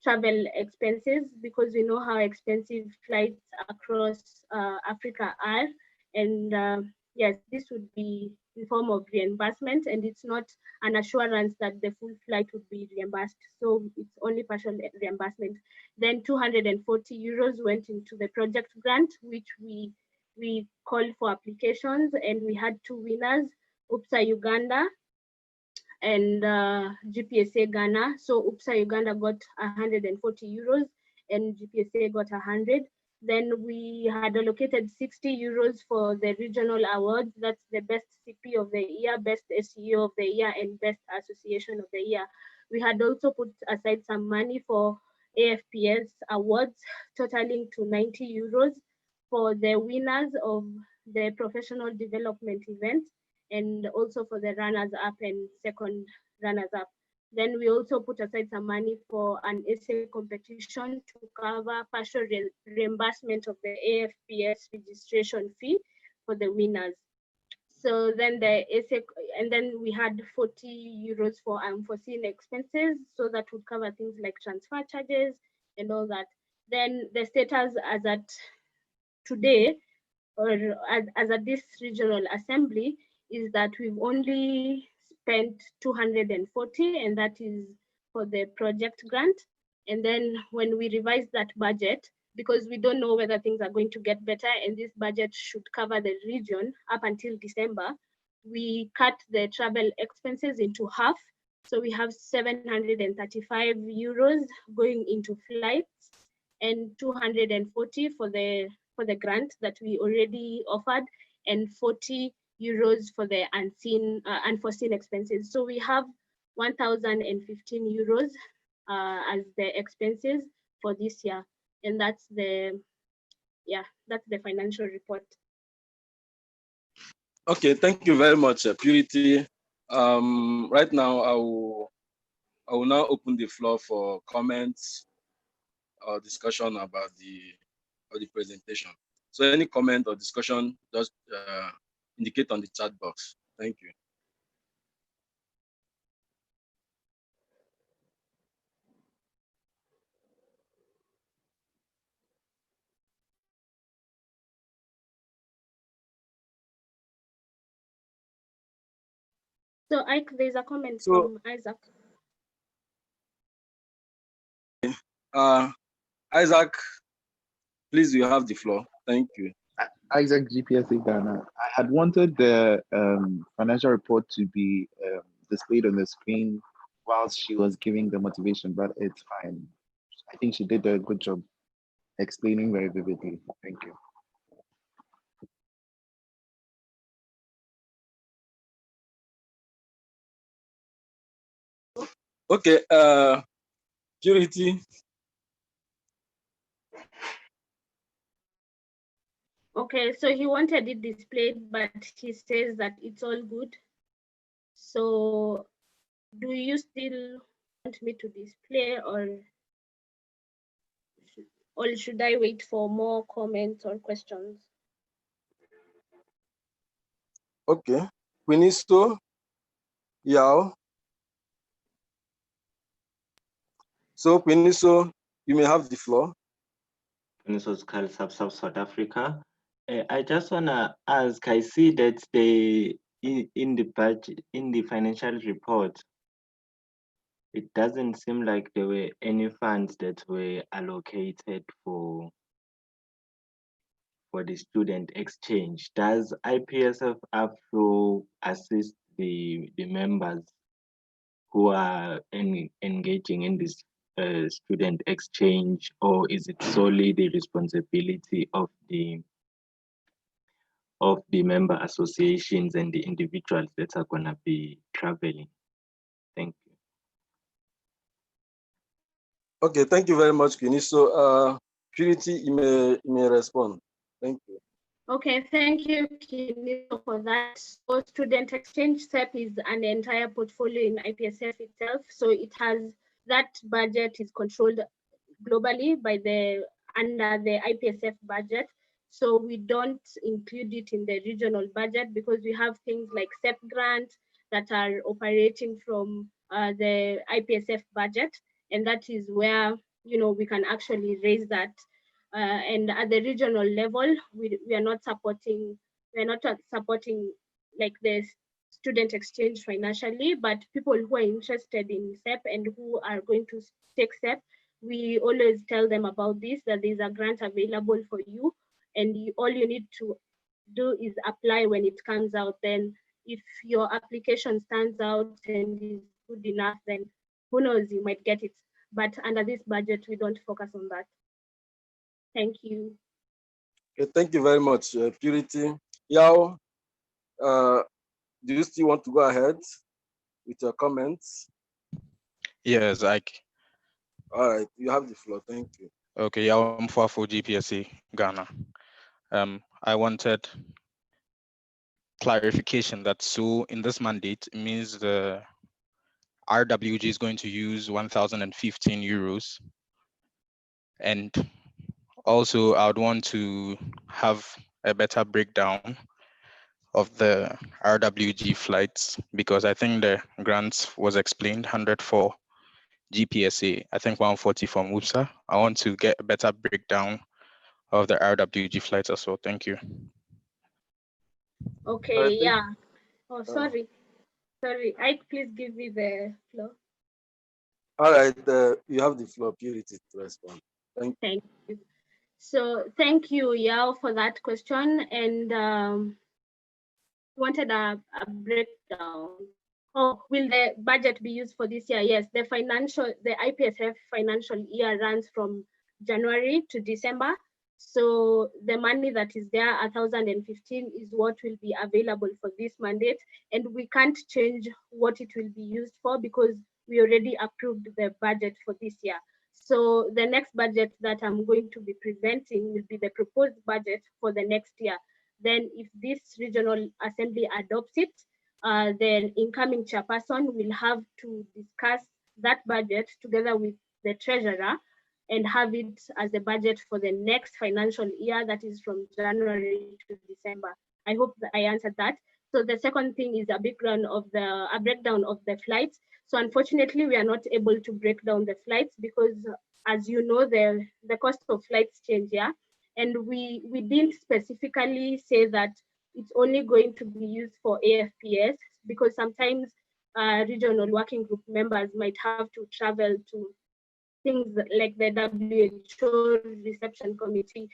Speaker 2: travel expenses because we know how expensive flights across Africa are. And yes, this would be in form of reimbursement, and it's not an assurance that the full flight would be reimbursed. So it's only partial reimbursement. Then 240 euros went into the project grant, which we called for applications, and we had 2 winners, UPSA Uganda and GPSA Ghana. So UPSA Uganda got 140 euros and GPSA got 100. Then we had allocated 60 euros for the regional awards. That's the best CP of the year, best SEO of the year, and best association of the year. We had also put aside some money for AFPS awards, totaling to 90 euros for the winners of the professional development event, and also for the runners up and second runners up. Then we also put aside some money for an essay competition to cover partial reimbursement of the AFPS registration fee for the winners. So then the essay, and then we had 40 euros for unforeseen expenses. So that would cover things like transfer charges and all that. Then the status as at today, or as at this regional assembly, is that we've only spent 240, and that is for the project grant. And then when we revise that budget, because we don't know whether things are going to get better, and this budget should cover the region up until December, we cut the travel expenses into half. So we have 735 euros going into flights and 240 for the grant that we already offered, and 40 euros for the unforeseen expenses. So we have 1,015 euros as the expenses for this year, and that's the financial report.
Speaker 8: Okay, thank you very much, Purity. Right now, I will now open the floor for comments or discussion about the presentation. So any comment or discussion, just indicate on the chat box. Thank you.
Speaker 2: So there's a comment
Speaker 8: So,
Speaker 2: from Isaac.
Speaker 8: Isaac, please, you have the floor. Thank you.
Speaker 3: Isaac, GPSA Ghana. I had wanted the financial report to be displayed on the screen whilst she was giving the motivation, but it's fine. I think she did a good job explaining very vividly. Thank you.
Speaker 8: Okay, Purity.
Speaker 2: Okay, so he wanted it displayed, but he says that it's all good. So do you still want me to display, or should I wait for more comments or questions?
Speaker 8: Okay, Quinisto, Yao. So Quinisto, you may have the floor.
Speaker 22: Quinisto's South Africa. I just wanna ask. I see that in the budget, in the financial report, it doesn't seem like there were any funds that were allocated for the student exchange. Does IPSF AfRO assist the members who are engaging in this student exchange, or is it solely the responsibility of the member associations and the individuals that are going to be traveling? Thank you.
Speaker 8: Okay, thank you very much, Quinisto. Purity, you may respond. Thank you.
Speaker 2: Okay, thank you, Kiniso, for that. So student exchange SEP is an entire portfolio in IPSF itself. So it has, that budget is controlled globally by under the IPSF budget. So we don't include it in the regional budget because we have things like SEP grants that are operating from the IPSF budget. And that is where, we can actually raise that. And at the regional level, we are not supporting like the student exchange financially, but people who are interested in SEP and who are going to take SEP, we always tell them about this, that there's a grant available for you, and all you need to do is apply when it comes out. Then if your application stands out and is good enough, then who knows, you might get it. But under this budget, we don't focus on that. Thank you.
Speaker 8: Okay, thank you very much, Purity. Yao, do you still want to go ahead with your comments?
Speaker 9: Yes,
Speaker 8: All right, you have the floor. Thank you.
Speaker 9: Okay, Yao Mfwafo, GPSA Ghana. I wanted clarification that so in this mandate, it means the RWG is going to use 1,015 euros. And also I would want to have a better breakdown of the RWG flights, because I think the grants was explained 100 for GPSA, I think 140 from WUPSA. I want to get a better breakdown of the RWG flights as well. Thank you.
Speaker 2: Okay, yeah. Oh, sorry. Ike, please give me the floor.
Speaker 8: All right, you have the floor, Purity, to respond.
Speaker 2: Thank you. So thank you, Yao, for that question. And wanted a breakdown. Oh, will the budget be used for this year? Yes, the IPSF financial year runs from January to December. So the money that is there, 1,015, is what will be available for this mandate. And we can't change what it will be used for because we already approved the budget for this year. So the next budget that I'm going to be presenting will be the proposed budget for the next year. Then if this regional assembly adopts it, then incoming chairperson will have to discuss that budget together with the treasurer and have it as the budget for the next financial year, that is from January to December. I hope that I answered that. So the second thing is a breakdown of the flights. So unfortunately, we are not able to break down the flights because, as you know, the cost of flights change, yeah. And we didn't specifically say that it's only going to be used for AFPS because sometimes regional working group members might have to travel to things like the WHO reception committee,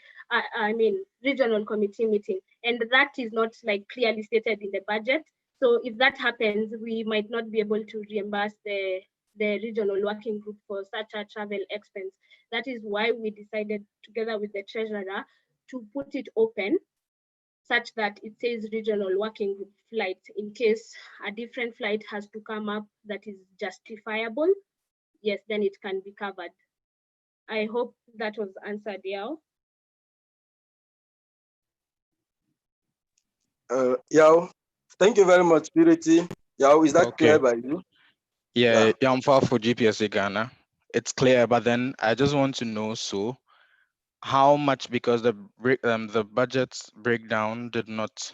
Speaker 2: regional committee meeting. And that is not like clearly stated in the budget. So if that happens, we might not be able to reimburse the regional working group for such a travel expense. That is why we decided together with the treasurer to put it open such that it says regional working group flight in case a different flight has to come up that is justifiable. Yes, then it can be covered. I hope that was answered, Yao.
Speaker 8: Yao, thank you very much, Purity. Yao, is that clear by you?
Speaker 9: Yeah, I'm far for GPSA Ghana. It's clear, but then I just want to know, so how much, because the budget breakdown did not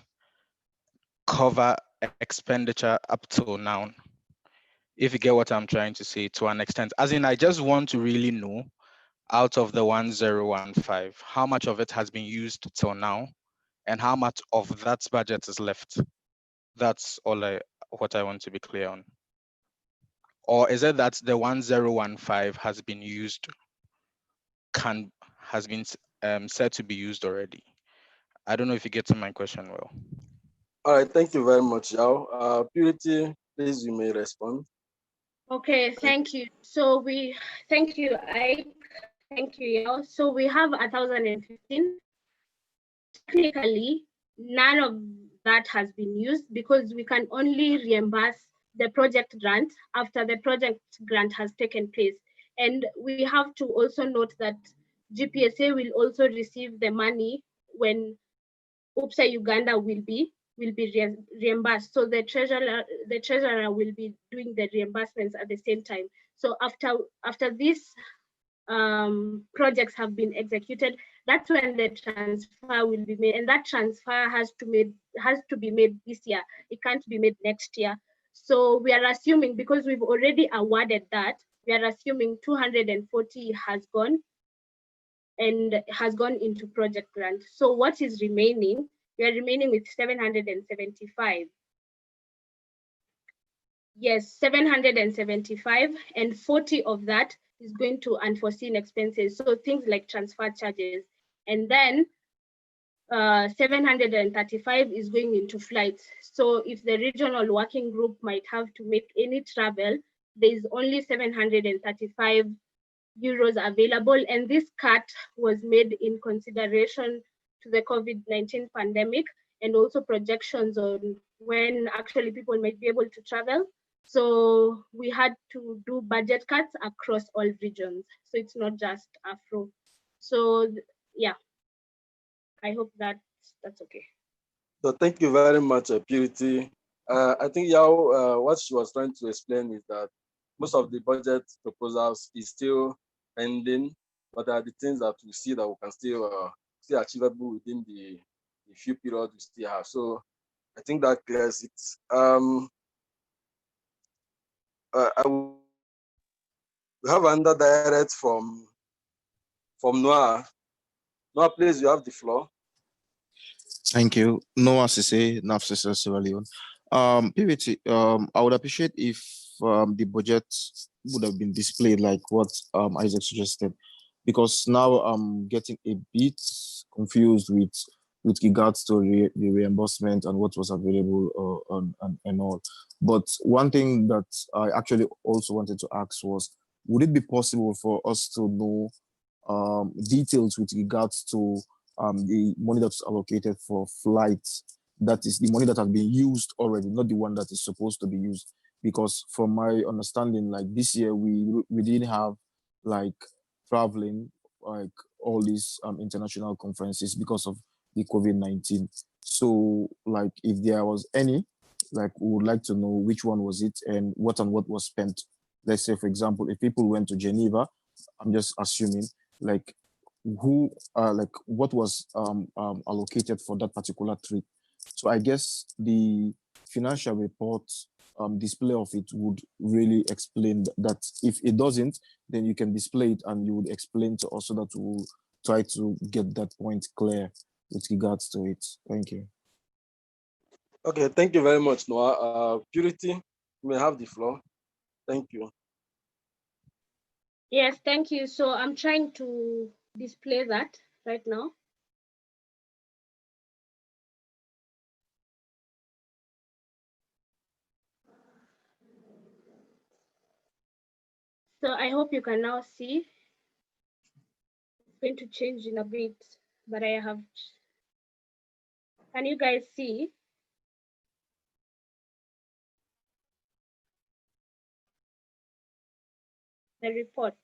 Speaker 9: cover expenditure up till now. If you get what I'm trying to say, to an extent, as in, I just want to really know, out of the 1015, how much of it has been used till now, and how much of that budget is left. That's all what I want to be clear on. Or is it that the 1015 has been used, has been said to be used already? I don't know if you get to my question well.
Speaker 8: All right, thank you very much, Yao. Purity, please, you may respond.
Speaker 2: Okay, thank you. So thank you, Ike. Thank you, Yao. So we have 1015. Technically, none of that has been used because we can only reimburse the project grant after the project grant has taken place. And we have to also note that GPSA will also receive the money when UPSA Uganda will be reimbursed. So the treasurer will be doing the reimbursements at the same time. So after these projects have been executed, that's when the transfer will be made, and that transfer has to be made this year. It can't be made next year. So we are assuming, because we've already awarded that, we are assuming 240 has gone into project grant. So what is remaining? We are remaining with 775. Yes, 775, and 40 of that is going to unforeseen expenses. So things like transfer charges. And then 735 is going into flights. So if the regional working group might have to make any travel, there is only 735 euros available. And this cut was made in consideration to the COVID-19 pandemic and also projections on when actually people might be able to travel. So we had to do budget cuts across all regions. So it's not just Afro. So yeah, I hope that's okay.
Speaker 8: So thank you very much, Purity. I think Yao, what she was trying to explain is that most of the budget proposals is still pending, but there are the things that we see that we can still achievable within the few periods we still have. So I think that clears it. We have another direct from Noah. Noah, please, you have the floor.
Speaker 14: Thank you. Noah Sise, NAFSISA Sierra Leone. PVT, I would appreciate if the budget would have been displayed like what Isaac suggested, because now I'm getting a bit confused with regards to the reimbursement and what was available and all. But one thing that I actually also wanted to ask was, would it be possible for us to know details with regards to the money that's allocated for flights? That is the money that has been used already, not the one that is supposed to be used. Because from my understanding, like this year, we didn't have like traveling, like all these international conferences because of the COVID-19. So like if there was any, like we would like to know which one was it and what was spent. Let's say, for example, if people went to Geneva, I'm just assuming, like who, like what was allocated for that particular trip. So I guess the financial report display of it would really explain that. If it doesn't, then you can display it and you would explain to us so that we'll try to get that point clear with regards to it. Thank you.
Speaker 8: Okay, thank you very much, Noah. Purity, you may have the floor. Thank you.
Speaker 2: Yes, thank you. So I'm trying to display that right now. So I hope you can now see. It's going to change in a bit, but I have. Can you guys see? The reports.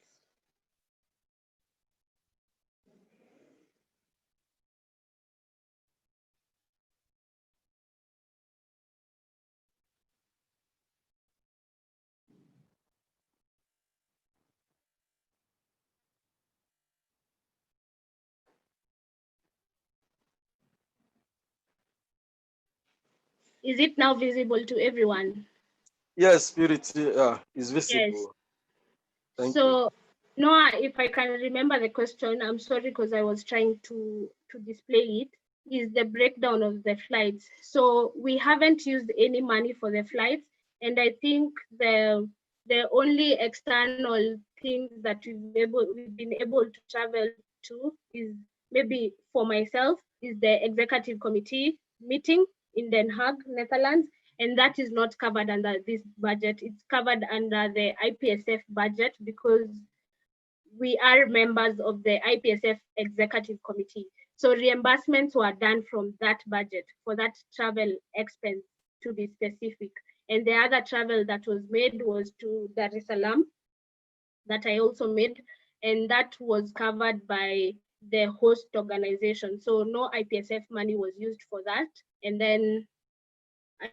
Speaker 2: Is it now visible to everyone?
Speaker 8: Yes, Purity is visible.
Speaker 2: Yes.
Speaker 8: Thank
Speaker 2: so,
Speaker 8: you.
Speaker 2: Noah, if I can remember the question, I'm sorry because I was trying to display it, is the breakdown of the flights. So we haven't used any money for the flights. And I think the only external things that we've been able to travel to is maybe for myself is the executive committee meeting in Den Haag, Netherlands. And that is not covered under this budget. It's covered under the IPSF budget because we are members of the IPSF Executive Committee. So reimbursements were done from that budget for that travel expense, to be specific. And the other travel that was made was to Dar es Salaam, that I also made, and that was covered by the host organization. So no IPSF money was used for that. And then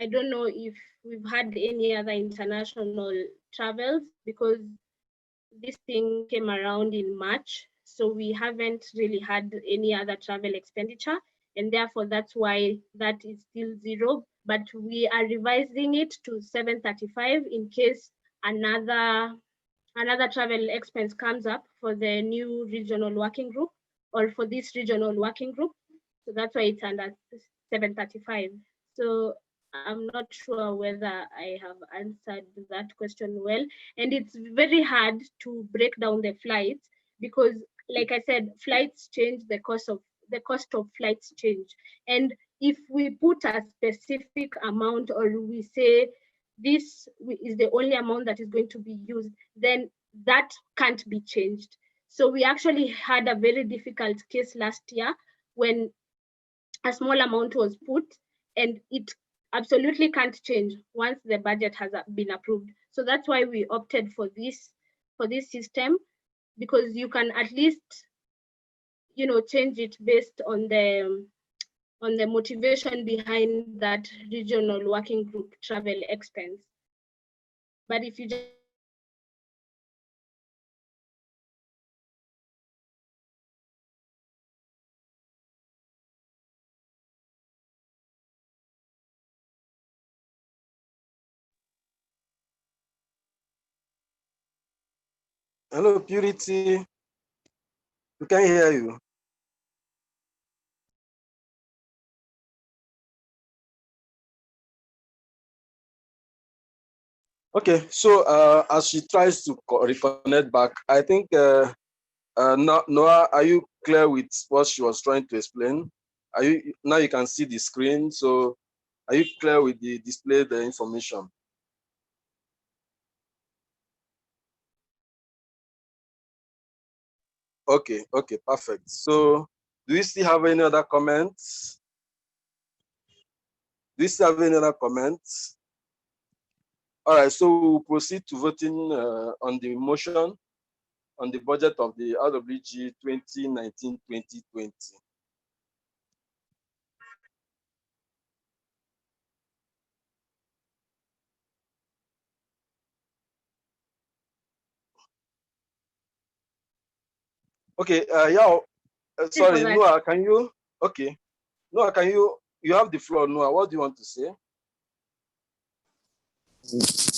Speaker 2: I don't know if we've had any other international travels because this thing came around in March. So we haven't really had any other travel expenditure. And therefore that's why that is still zero, but we are revising it to 735 in case another travel expense comes up for the new regional working group or for this regional working group. So that's why it's under 735. So I'm not sure whether I have answered that question well. And it's very hard to break down the flights because, like I said, flights change, the cost of flights change. And if we put a specific amount or we say this is the only amount that is going to be used, then that can't be changed. So we actually had a very difficult case last year when a small amount was put and it absolutely can't change once the budget has been approved. So that's why we opted for this system, because you can at least, change it based on the motivation behind that regional working group travel expense. But if you just
Speaker 8: Hello, Purity. We can hear you. Okay, so as she tries to reconnect back, I think Noah, are you clear with what she was trying to explain? Are you now? You can see the screen. So, are you clear with the display the information? Okay, perfect. So, do you still have any other comments? Do you still have any other comments? All right, so we'll proceed to voting on the motion on the budget of the RWG 2019-2020. Okay, yeah, sorry,
Speaker 2: that.
Speaker 8: Noah, can you, okay. Noah, you have the floor, Noah, what do you want to say?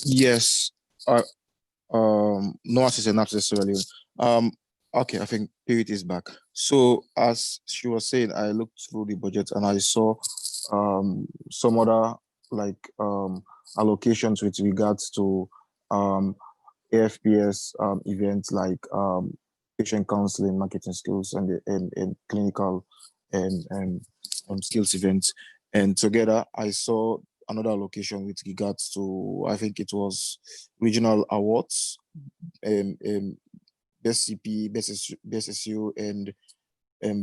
Speaker 14: Yes. No assistance not necessarily. Okay, I think Purity is back. So as she was saying, I looked through the budget and I saw some other like allocations with regards to AFPS events like patient counseling, marketing skills, and clinical and skills events. And together, I saw another allocation with regards to, I think it was regional awards, best CP, best SU, and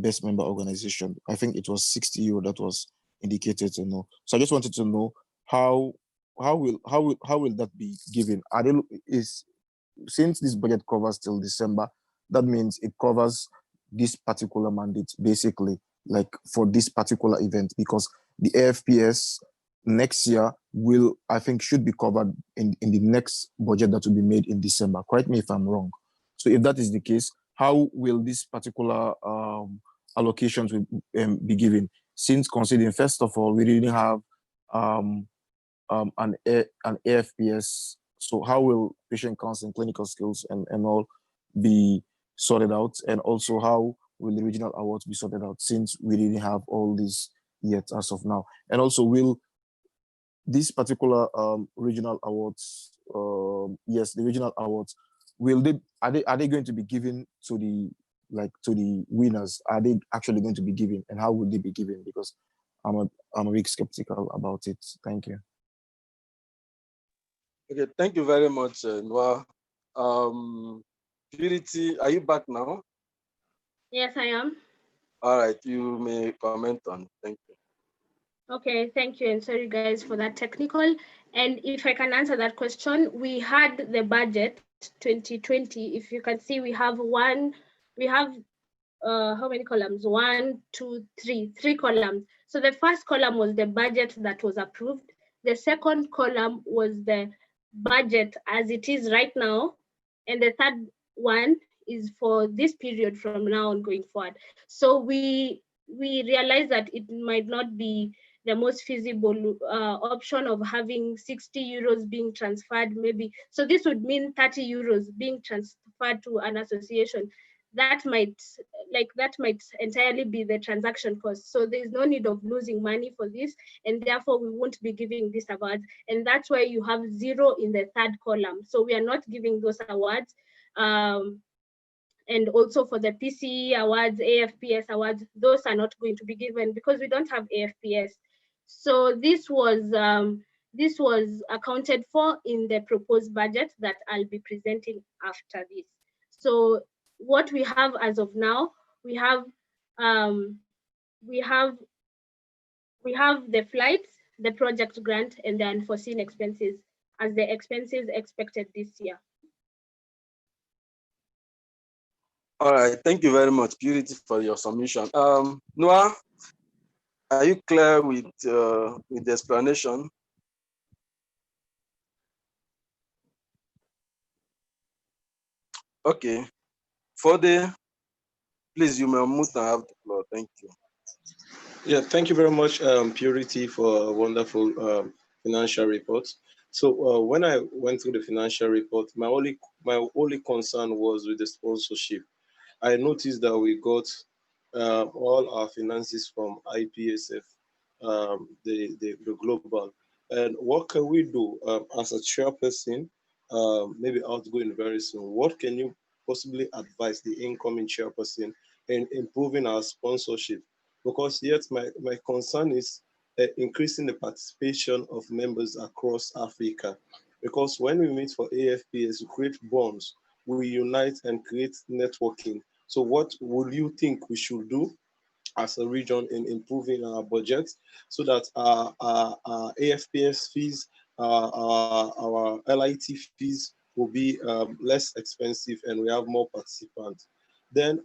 Speaker 14: best member organization. I think it was 60 euro that was indicated to know. So I just wanted to know how will that be given? Since this budget covers till December, that means it covers this particular mandate, basically, like for this particular event, because the AFPS next year will, I think, should be covered in the next budget that will be made in December. Correct me if I'm wrong. So if that is the case, how will this particular allocations be given? Since considering, first of all, we didn't have an AFPS. So how will patient counseling, clinical skills, and all be sorted out? And also, how will the regional awards be sorted out, since we didn't have all these yet as of now? And also, will these particular regional awards, yes, the regional awards, are they going to be given to the winners? Are they actually going to be given, and how would they be given? Because I'm a bit skeptical about it. Thank you.
Speaker 8: Okay, thank you very much, Noah. Purity, are you back now?
Speaker 2: Yes, I am.
Speaker 8: All right, you may comment on. Thank you.
Speaker 2: Okay, thank you, and sorry guys for that technical. And if I can answer that question, we had the budget 2020. If you can see, we have how many columns? 1, 2, 3, 3 columns. So the first column was the budget that was approved. The second column was the budget as it is right now, and the third one is for this period from now on going forward. So we realized that it might not be the most feasible option of having 60 euros being transferred, maybe. So this would mean 30 euros being transferred to an association. That might entirely be the transaction cost. So there's no need of losing money for this, and therefore we won't be giving these awards. And that's why you have 0 in the third column. So we are not giving those awards. And also for the PCE awards, AFPS awards, those are not going to be given because we don't have AFPS. So this was accounted for in the proposed budget that I'll be presenting after this. So what we have as of now, we have the flights, the project grant, and the unforeseen expenses as the expenses expected this year.
Speaker 8: All right, thank you very much, Purity, for your submission. Noah, are you clear with the explanation? Okay, please, you may unmute and have the floor. Thank you.
Speaker 10: Yeah, thank you very much, Purity, for a wonderful financial report. So when I went through the financial report, my only concern was with the sponsorship. I noticed that we got all our finances from IPSF, the global. And what can we do as a chairperson, maybe outgoing very soon? What can you possibly advise the incoming chairperson in improving our sponsorship? Because yet my concern is increasing the participation of members across Africa. Because when we meet for AFPS, we create bonds, we unite and create networking. So what would you think we should do as a region in improving our budget so that our AFPS fees, our LIT fees will be less expensive and we have more participants? Then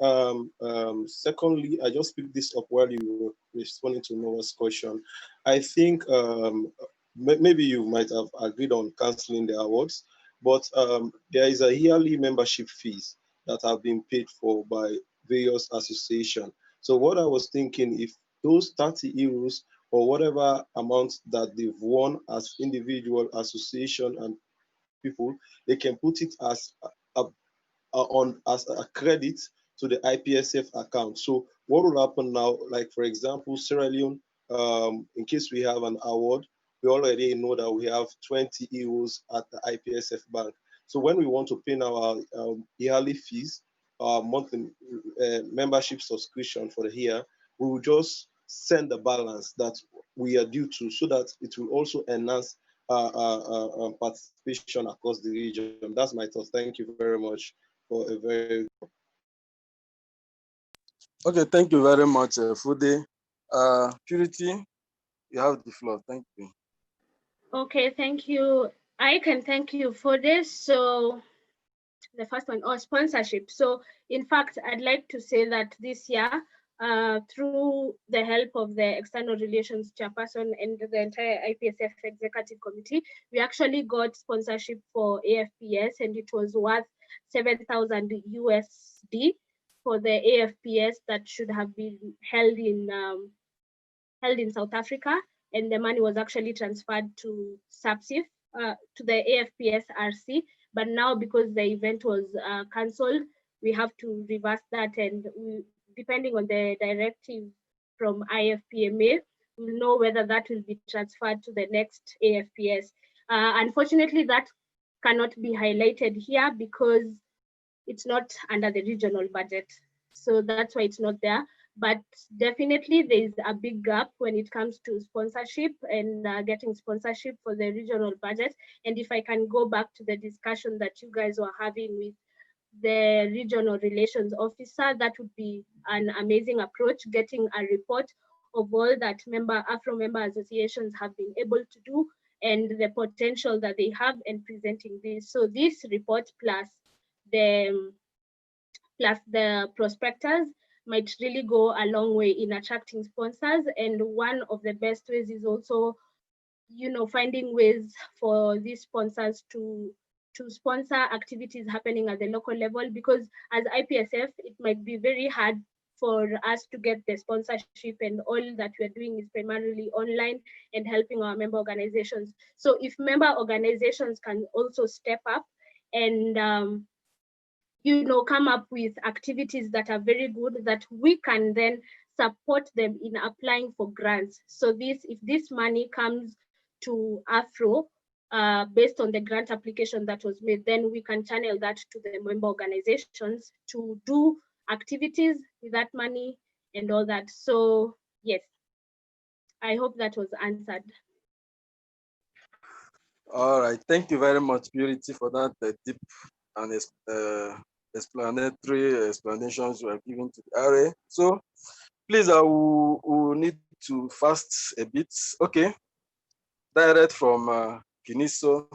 Speaker 10: secondly, I just picked this up while you were responding to Noah's question. I think maybe you might have agreed on canceling the awards, but there is a yearly membership fees that have been paid for by
Speaker 7: various associations. So what I was thinking, if those 30 euros or whatever amount that they've won as individual association and people, they can put it as on as a credit to the IPSF account. So what will happen now? Like for example, Sierra Leone, in case we have an award, we already know that we have 20 euros at the IPSF bank. So when we want to pay our yearly fees, monthly membership subscription for the year, we will just send the balance that we are due to, so that it will also enhance participation across the region. That's my thought. Thank you very much for a very.
Speaker 8: Okay, thank you very much, Fude. Purity, you have the floor. Thank you.
Speaker 2: Okay, thank you. I can thank you for this. So the first one, sponsorship. So in fact, I'd like to say that this year, through the help of the External Relations Chairperson and the entire IPSF Executive Committee, we actually got sponsorship for AFPS, and it was worth 7,000 USD for the AFPS that should have been held in South Africa, and the money was actually transferred to SAPSIF, to the AFPS RC. But now, because the event was cancelled, we have to reverse that, and depending on the directive from IFPMA, we'll know whether that will be transferred to the next AFPS. Unfortunately, that cannot be highlighted here because it's not under the regional budget. So that's why it's not there. But definitely there is a big gap when it comes to sponsorship and getting sponsorship for the regional budget. And if I can go back to the discussion that you guys were having with the regional relations officer, that would be an amazing approach, getting a report of all that AfRO member associations have been able to do and the potential that they have, and presenting this. So this report plus the prospectus might really go a long way in attracting sponsors. And one of the best ways is also, finding ways for these sponsors to sponsor activities happening at the local level, because as IPSF, it might be very hard for us to get the sponsorship, and all that we're doing is primarily online and helping our member organizations. So if member organizations can also step up and come up with activities that are very good, that we can then support them in applying for grants. So if this money comes to AfRO based on the grant application that was made, then we can channel that to the member organizations to do activities with that money and all that. So yes, I hope that was answered.
Speaker 8: All right, thank you very much, Purity, for that deep and explanatory explanations you are giving to the RA. So please, I will need to fast a bit. Okay, direct from Kiniso.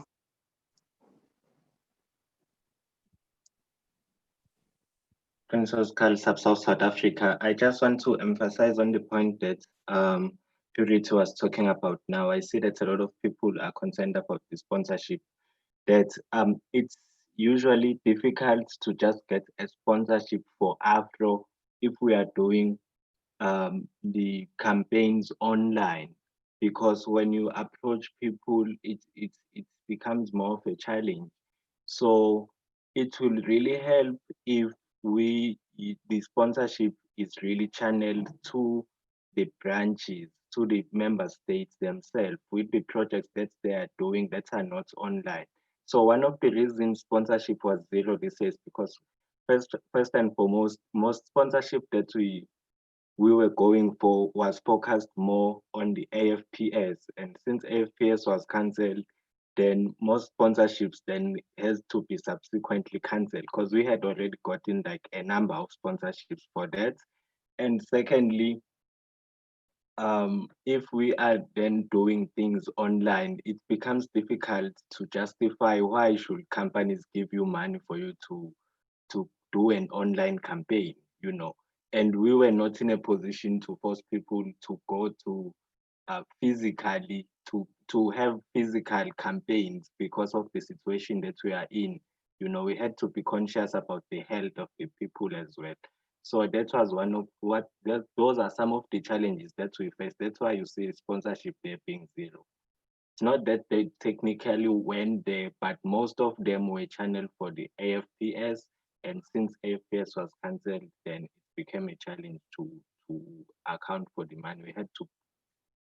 Speaker 22: Princess Carl, South Africa. I just want to emphasize on the point that Purity was talking about now. I see that a lot of people are concerned about the sponsorship, that it's usually difficult to just get a sponsorship for AfRO if we are doing the campaigns online, because when you approach people, it becomes more of a challenge. So it will really help if the sponsorship is really channeled to the branches, to the member states themselves, with the projects that they are doing that are not online. So one of the reasons sponsorship was zero this year is because first and foremost, most sponsorship that we were going for was focused more on the AFPS, and since AFPS was cancelled, then most sponsorships then has to be subsequently cancelled, because we had already gotten like a number of sponsorships for that. And secondly, if we are then doing things online, it becomes difficult to justify why should companies give you money for you to do an online campaign, and we were not in a position to force people to go to physically to have physical campaigns because of the situation that we are in. We had to be conscious about the health of the people as well. So that was one of those are some of the challenges that we face. That's why you see sponsorship there being zero. It's not that they technically went there, but most of them were channeled for the AFPS. And since AFPS was cancelled, then it became a challenge to account for the money. We had to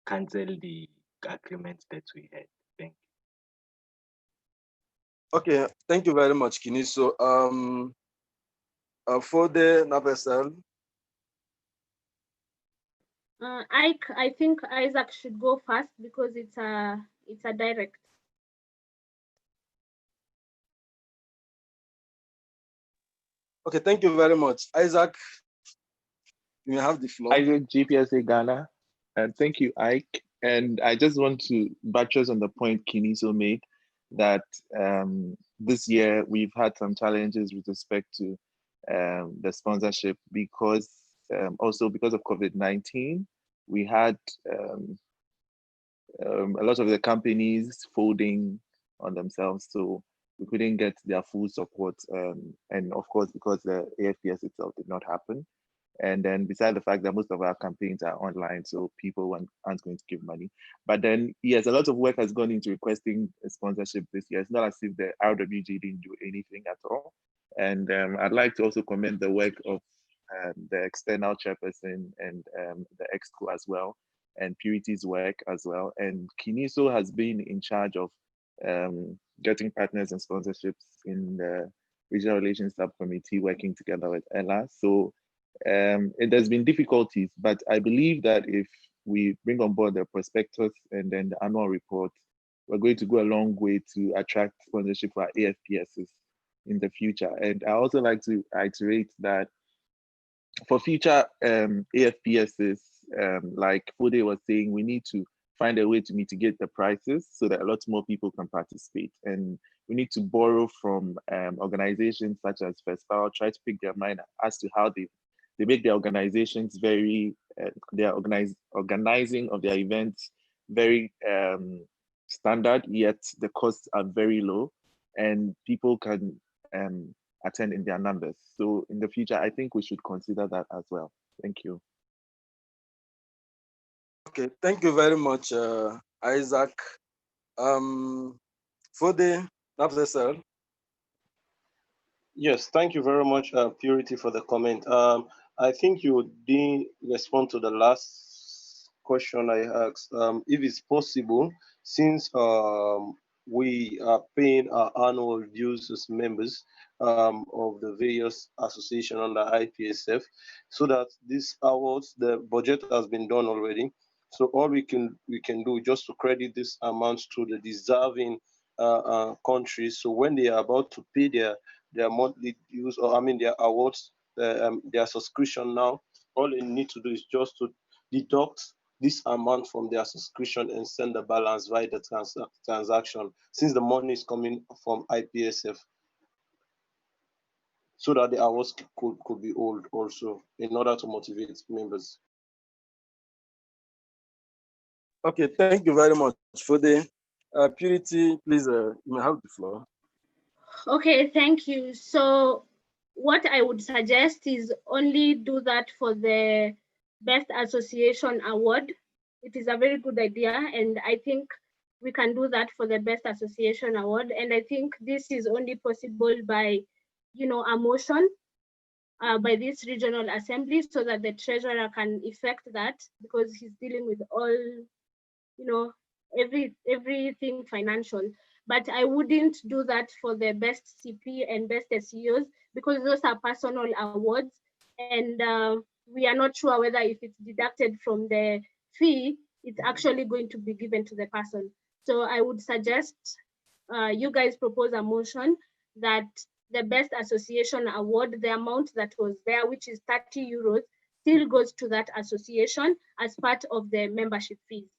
Speaker 22: cancel the agreements that we had. Thank you.
Speaker 8: Okay, thank you very much, Kini. So for the Navesel,
Speaker 2: I think Isaac should go first because it's a direct.
Speaker 8: okay, thank you very much. Isaac, you may have the floor.
Speaker 3: Isaac, GPSA Ghana. And thank you, Ike. And I just want to buttress on the point Kiniso made that this year we've had some challenges with respect to the sponsorship because also because of COVID-19, we had a lot of the companies folding on themselves. So we couldn't get their full support. And of course, because the AFPS itself did not happen. And then beside the fact that most of our campaigns are online, so people aren't going to give money. But then, yes, a lot of work has gone into requesting a sponsorship this year. It's not as if the RWG didn't do anything at all. And I'd like to also commend the work of the external chairperson and the EXCO as well, and Purity's work as well. And Kiniso has been in charge of getting partners and sponsorships in the Regional Relations Subcommittee, working together with Ella. So there's been difficulties, but I believe that if we bring on board the prospectus and then the annual report, we're going to go a long way to attract sponsorship for our AFPSs in the future. And I also like to iterate that for future AFPSs, like Fode was saying, we need to find a way to mitigate the prices so that a lot more people can participate. And we need to borrow from organizations such as First Power, try to pick their mind as to how they make their organizations very, their organizing of their events very standard, yet the costs are very low and people can attend in their numbers. So in the future, I think we should consider that as well. Thank you.
Speaker 8: Okay, thank you very much, Isaac. For the Navesel.
Speaker 7: Yes, thank you very much, Purity, for the comment. I think you didn't respond to the last question I asked. If it's possible, since we are paying our annual dues as members of the various associations under IPSF, so that these awards, the budget has been done already. So all we can do just to credit this amount to the deserving countries. So when they are about to pay their monthly dues, or I mean their awards, their subscription now, all they need to do is just to deduct this amount from their subscription and send the balance via the transaction, since the money is coming from IPSF, so that the awards could be old also, in order to motivate members.
Speaker 8: Okay, thank you very much. For the Purity, please, you may have the floor.
Speaker 2: Okay, thank you. So what I would suggest is only do that for the Best Association Award. It is a very good idea, and I think we can do that for the Best Association Award. And I think this is only possible by, a motion by this regional assembly, so that the treasurer can effect that, because he's dealing with all, everything financial. But I wouldn't do that for the best CP and best SEOs, because those are personal awards, and we are not sure whether if it's deducted from the fee, it's actually going to be given to the person. So I would suggest you guys propose a motion that the best association award, the amount that was there, which is 30 euros, still goes to that association as part of the membership fees.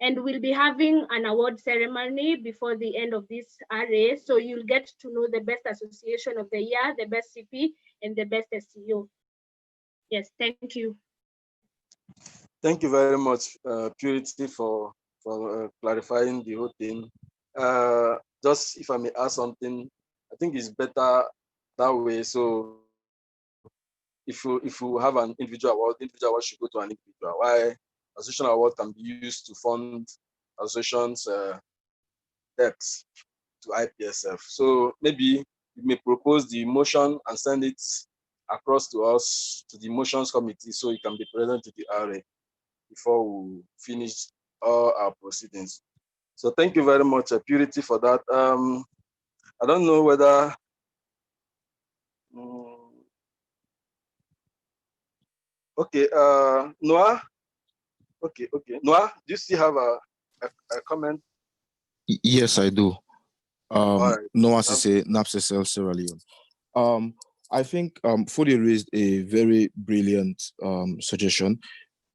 Speaker 2: And we'll be having an award ceremony before the end of this RA. So you'll get to know the best association of the year, the best CP, and the best SEO. Yes, thank you.
Speaker 8: Thank you very much, Purity, for clarifying the whole thing. Just if I may add something, I think it's better that way. So if you have an individual award, the individual award should go to an individual. Why association award can be used to fund associations' debts to IPSF. So maybe you may propose the motion and send it across to us, to the motions committee, so it can be presented to the RA before we finish all our proceedings. So thank you very much, Purity, for that. I don't know whether okay, Noah. Okay. Noah, do you still have a comment?
Speaker 14: Yes, I do.
Speaker 8: All right.
Speaker 14: No assessor, NAPSSL Sierra Leone. I think Fode raised a very brilliant suggestion,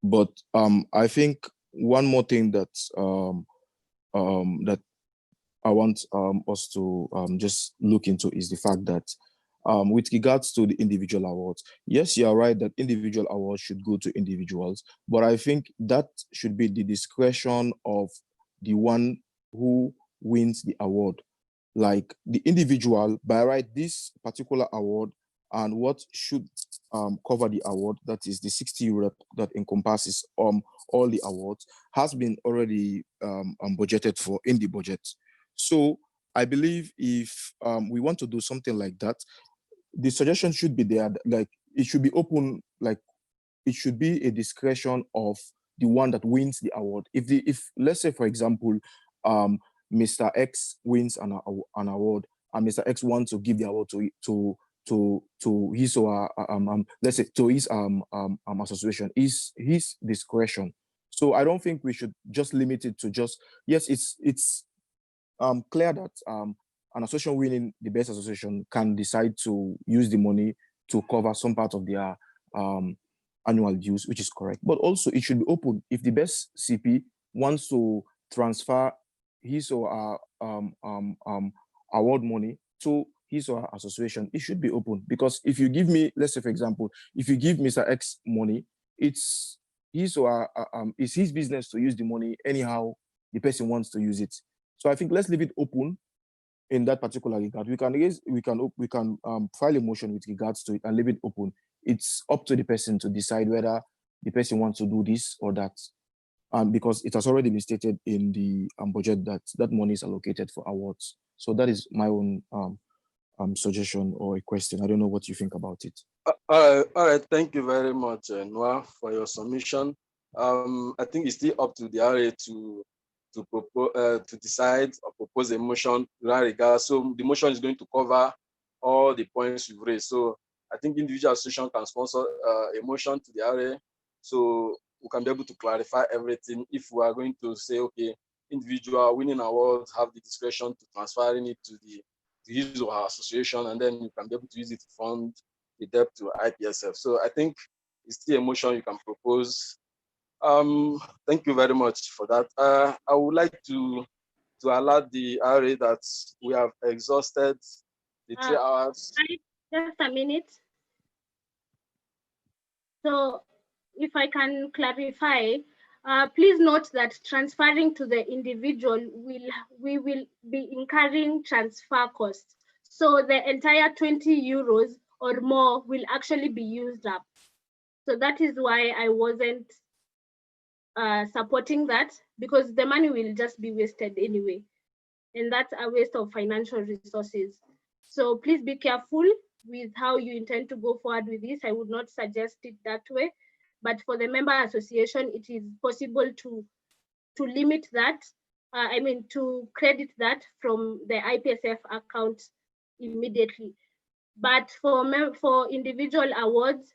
Speaker 14: but I think one more thing that that I want us to just look into is the fact that with regards to the individual awards, yes, you are right that individual awards should go to individuals, but I think that should be the discretion of the one who wins the award. Like the individual, by right, this particular award and what should cover the award, that is the 60 euro that encompasses all the awards, has been already budgeted for in the budget. So I believe if we want to do something like that, the suggestion should be there, like it should be open, like it should be a discretion of the one that wins the award. If let's say, for example, Mr. X wins an award and Mr. X wants to give the award to his or let's say to his association, is his discretion. So I don't think we should just limit it to just, yes, it's clear that an association winning the best association can decide to use the money to cover some part of their annual dues, which is correct. But also it should be open. If the best CP wants to transfer his or her award money to his or her association, it should be open. Because if you give me, let's say for example, if you give Mr. X money, it's his or her, it's his business to use the money anyhow the person wants to use it. So I think let's leave it open in that particular regard. We can file a motion with regards to it and leave it open. It's up to the person to decide whether the person wants to do this or that. Because it has already been stated in the budget that that money is allocated for awards. So that is my own suggestion or a question. I don't know what you think about it.
Speaker 8: All right. Thank you very much, Noah, for your submission. I think it's still up to the RA to propose, to decide or propose a motion in that regard. So the motion is going to cover all the points you've raised. So I think individual association can sponsor a motion to the RA, so we can be able to clarify everything. If we are going to say, okay, individual winning awards have the discretion to transferring it to his or her association, and then you can be able to use it to fund the debt to IPSF. So I think it's still a motion you can propose. Thank you very much for that. I would like to alert the RA that we have exhausted the 3 hours.
Speaker 2: Just a minute. So if I can clarify, please note that transferring to the individual, we will be incurring transfer costs. So the entire 20 euros or more will actually be used up. So that is why I wasn't supporting that, because the money will just be wasted anyway. And that's a waste of financial resources. So please be careful with how you intend to go forward with this. I would not suggest it that way. But for the member association, it is possible to limit that. To credit that from the IPSF account immediately. But for individual awards,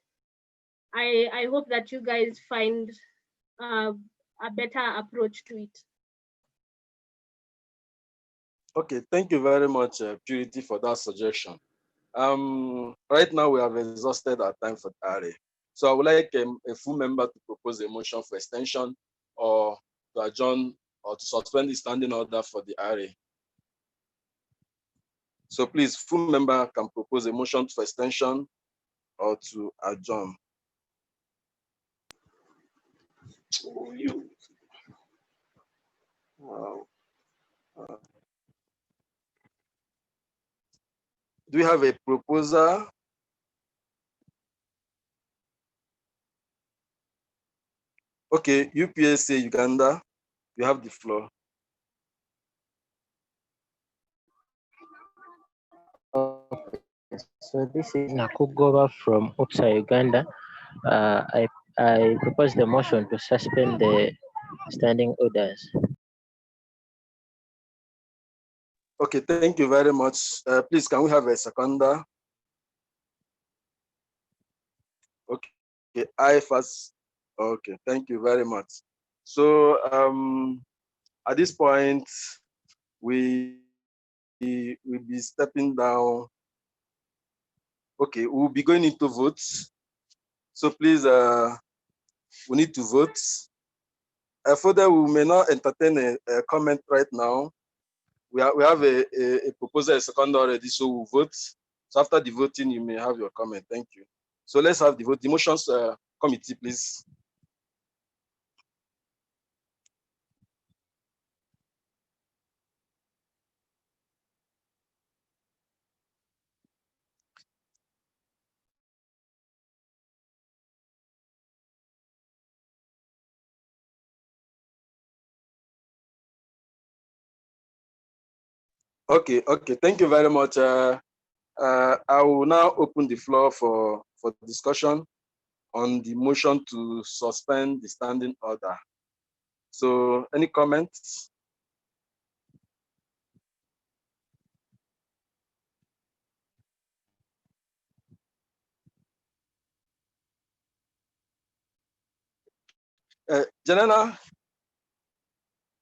Speaker 2: I hope that you guys find a better approach to it.
Speaker 8: Okay, thank you very much, Purity, for that suggestion. Right now we have exhausted our time for the RA. So I would like a full member to propose a motion for extension or to adjourn or to suspend the standing order for the RA. So please, full member can propose a motion for extension or to adjourn.
Speaker 7: Oh, you. Wow.
Speaker 8: Do we have a proposer? Okay, UPSA Uganda, you have the floor.
Speaker 12: Okay, so this is Nakugova from UPSA, Uganda. I propose the motion to suspend the standing orders.
Speaker 8: Okay, thank you very much. Please, can we have a seconder? Okay, I first. Okay, thank you very much. So at this point, we will be stepping down. Okay, we'll be going into votes. So please, we need to vote. Further, we may not entertain a comment right now. We have a proposal, a second already, so we'll vote. So after the voting, you may have your comment. Thank you. So let's have the vote. The motions committee, please. Okay, thank you very much. I will now open the floor for discussion on the motion to suspend the standing order. So any comments? Janana,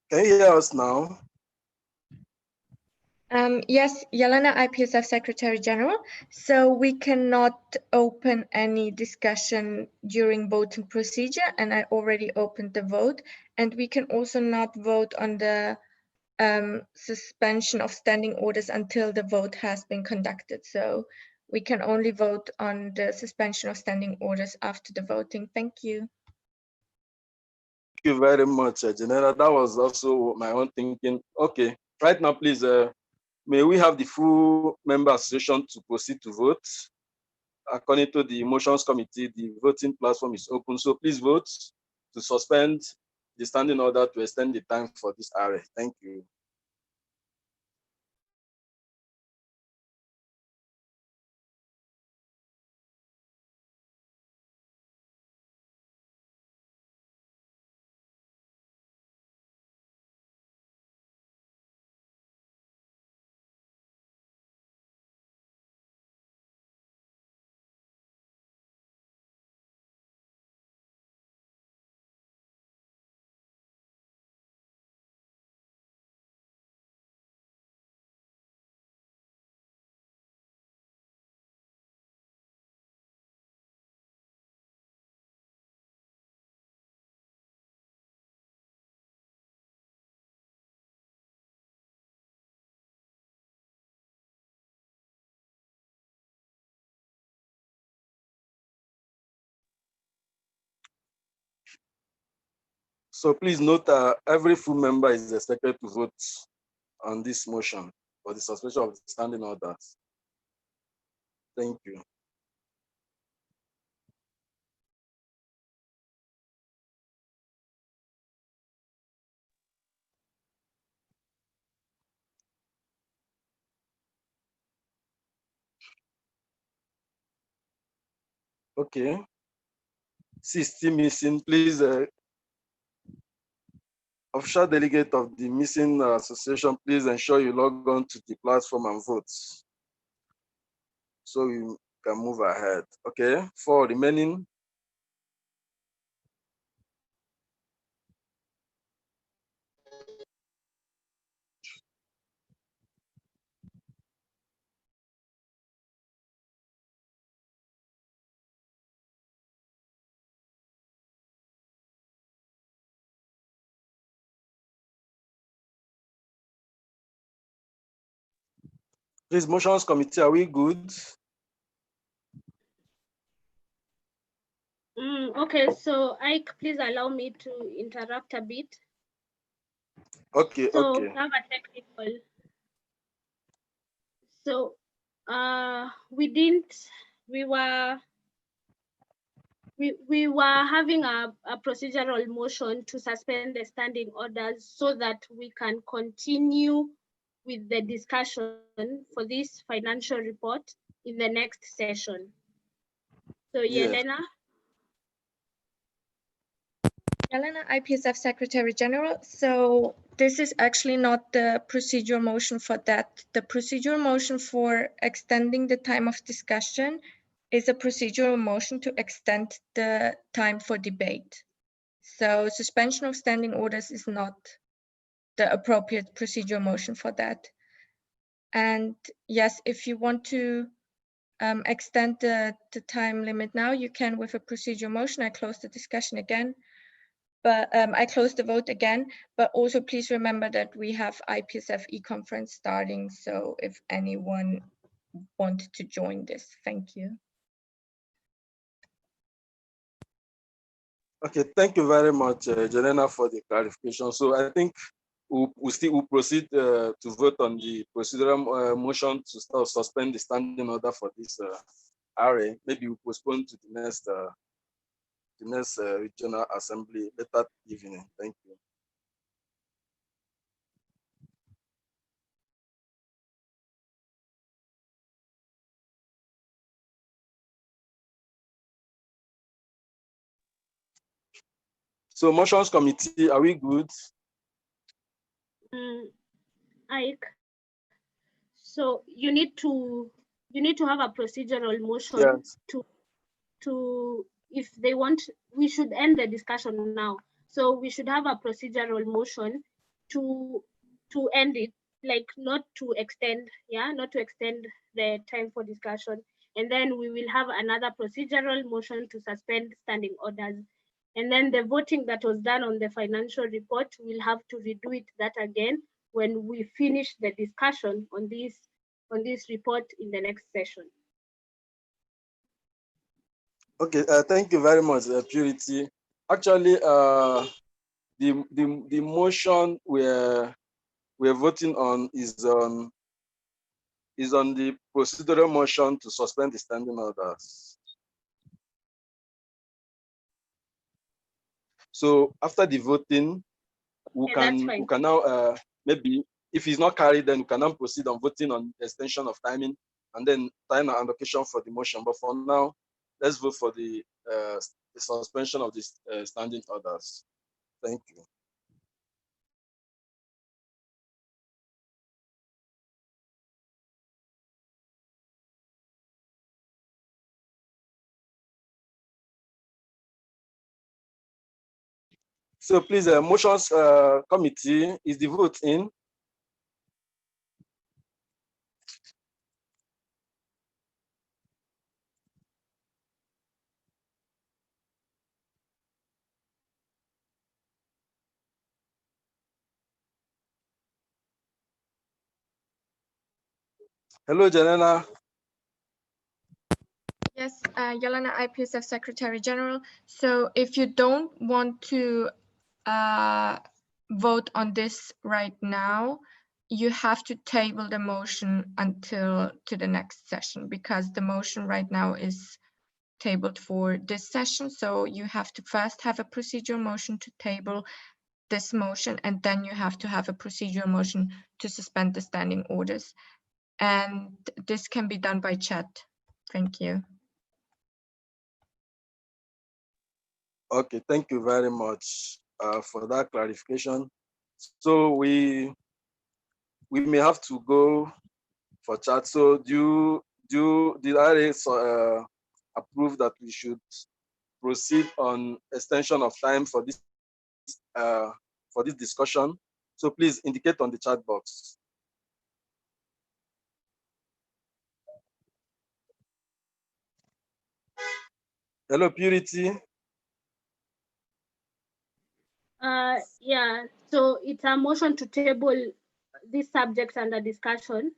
Speaker 8: can you hear us now?
Speaker 21: Yes, Yelena, IPSF Secretary General. So we cannot open any discussion during voting procedure, and I already opened the vote. And we can also not vote on the suspension of standing orders until the vote has been conducted. So we can only vote on the suspension of standing orders after the voting. Thank you.
Speaker 8: Thank you very much, Janana. That was also my own thinking. Okay, right now, please, may we have the full member association to proceed to vote? According to the motions committee, the voting platform is open. So please vote to suspend the standing order to extend the time for this area. Thank you. So please note every full member is expected to vote on this motion for the suspension of the standing orders. Thank you. Okay. Still missing, please. Official delegate of the missing association, please ensure you log on to the platform and vote so we can move ahead. Okay, for remaining. Please, motions committee, are we good?
Speaker 2: Okay, so Ike, please allow me to interrupt a bit.
Speaker 8: Okay,
Speaker 2: So
Speaker 8: okay.
Speaker 2: we have a technical. So we were we were having a procedural motion to suspend the standing orders so that we can continue with the discussion for this financial report in the next session. So
Speaker 8: Yes.
Speaker 2: Yelena?
Speaker 21: Yelena, IPSF Secretary General. So this is actually not the procedural motion for that. The procedural motion for extending the time of discussion is a procedural motion to extend the time for debate. So suspension of standing orders is not the appropriate procedural motion for that. And yes, if you want to extend the time limit now, you can with a procedural motion. I close the discussion again. But I close the vote again, but also please remember that we have IPSF e-conference starting. So if anyone wanted to join this, thank you.
Speaker 8: Okay, thank you very much, Jelena, for the clarification. So I think we'll proceed to vote on the procedural motion to suspend the standing order for this RA. Maybe we'll postpone to the next regional assembly later evening. Thank you. So motions committee, are we good?
Speaker 2: Ike. So you need to have a procedural motion.
Speaker 8: Yes.
Speaker 2: to if they want, we should end the discussion now. So we should have a procedural motion to end it, like not to extend, not to extend the time for discussion. And then we will have another procedural motion to suspend standing orders. And then the voting that was done on the financial report, we'll have to redo it that again when we finish the discussion on this report in the next session.
Speaker 8: Okay, thank you very much, Purity. Actually, the motion we're voting on is on the procedural motion to suspend the standing orders. So after the voting, we can now maybe if it's not carried, then we can now proceed on voting on extension of timing and then time allocation for the motion. But for now, let's vote for the suspension of the standing orders. Thank you. So please, motions committee, is the vote in? Hello, Jelena.
Speaker 21: Yes, Yelena, IPSF Secretary General. So if you don't want to vote on this right now, you have to table the motion until to the next session because the motion right now is tabled for this session. So you have to first have a procedural motion to table this motion, and then you have to have a procedural motion to suspend the standing orders. And this can be done by chat. Thank you.
Speaker 8: Okay, thank you very much for that clarification. So we may have to go for chat. So did I approve that we should proceed on extension of time for this discussion? So please indicate on the chat box. Hello, Purity.
Speaker 2: Yeah, so it's a motion to table these subjects under discussion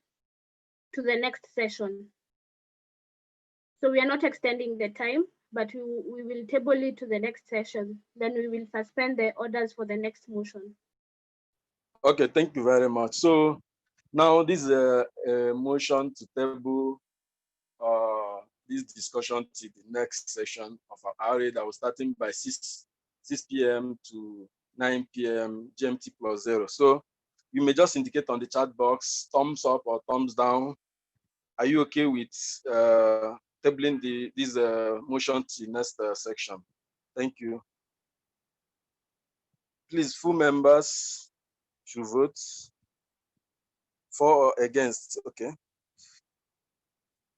Speaker 2: to the next session. So we are not extending the time, but we will table it to the next session. Then we will suspend the orders for the next motion.
Speaker 8: Okay, thank you very much. So now this is a motion to table this discussion till the next session of our RA that was starting by 6 p.m. to 9 p.m. GMT +0. So you may just indicate on the chat box, thumbs up or thumbs down. Are you okay with tabling this motion to next section? Thank you. Please, full members should vote for or against. Okay.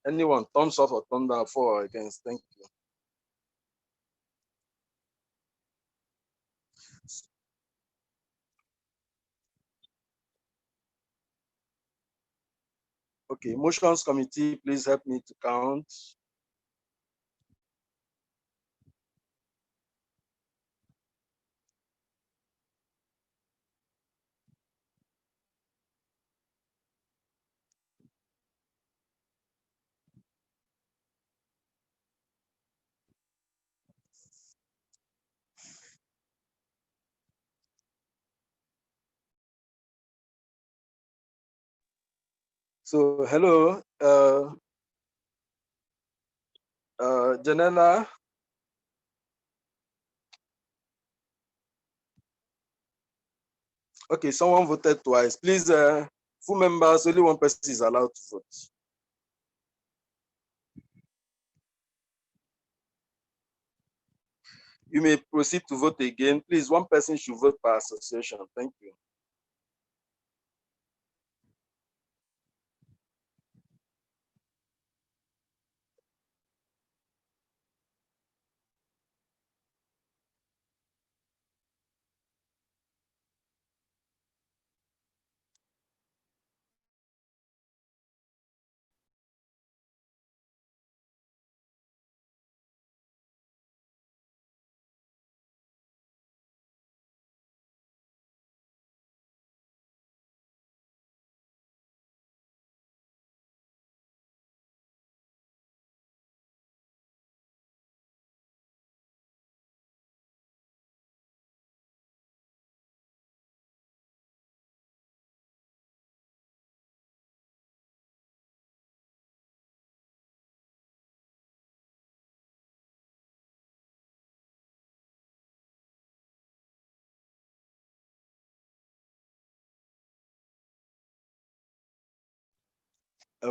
Speaker 8: Anyone, thumbs up or thumbs down, for or against. Thank you. Okay, motions committee, please help me to count. So hello, Janela. Okay, someone voted twice. Please, full members, only one person is allowed to vote. You may proceed to vote again. Please, one person should vote per association. Thank you.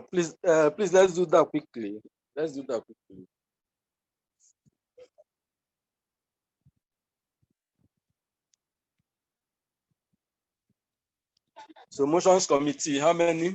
Speaker 8: Please, let's do that quickly. Let's do that quickly. So motions committee, how many?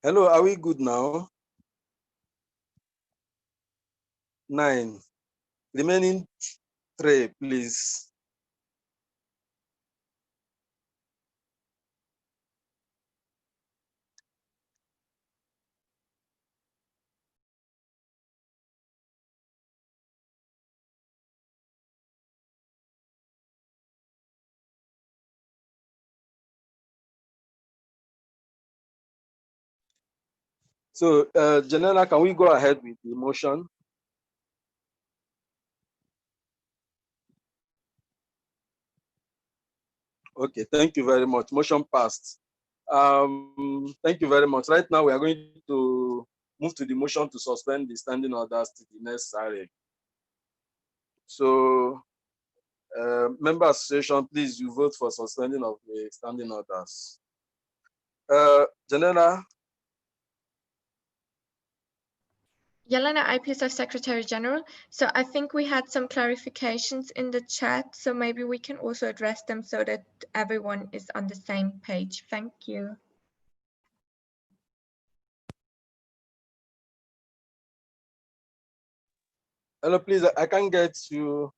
Speaker 8: Hello, are we good now? 9. Remaining 3, please. So, Janela, can we go ahead with the motion? Okay, thank you very much. Motion passed. Thank you very much. Right now, we are going to move to the motion to suspend the standing orders to the next RA. So, member association, please, you vote for suspending of the standing orders. Janela?
Speaker 21: Yelena, IPSF Secretary General. So I think we had some clarifications in the chat, so maybe we can also address them so that everyone is on the same page. Thank you.
Speaker 8: Hello, please, I can't get you.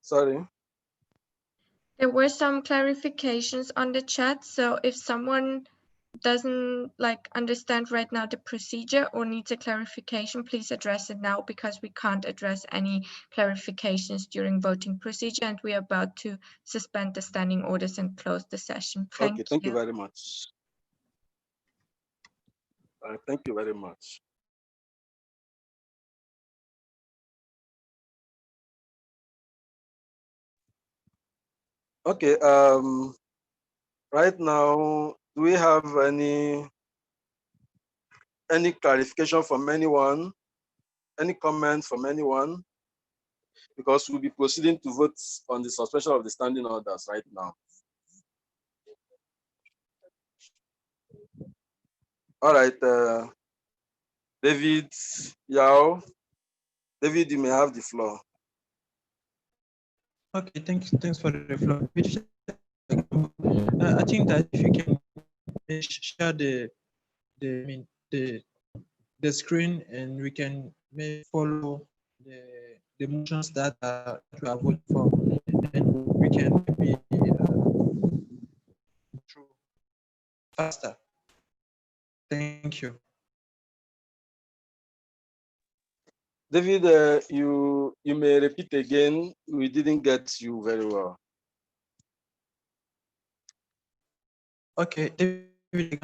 Speaker 8: Sorry.
Speaker 21: There were some clarifications on the chat, so if someone doesn't understand right now the procedure or needs a clarification, please address it now, because we can't address any clarifications during voting procedure, and we are about to suspend the standing orders and close the session.
Speaker 8: Okay, thank you very much. Thank you very much. Okay, right now, do we have any clarification from anyone? Any comments from anyone? Because we'll be proceeding to vote on the suspension of the standing orders right now. All right, David Yao. David, you may have the floor.
Speaker 6: Okay, thanks for the floor. I think that if you can share the screen, and we can follow the motions that we are voting for, and we can maybe through faster. Thank you.
Speaker 8: David, you may repeat again. We didn't get you very well.
Speaker 6: Okay, David,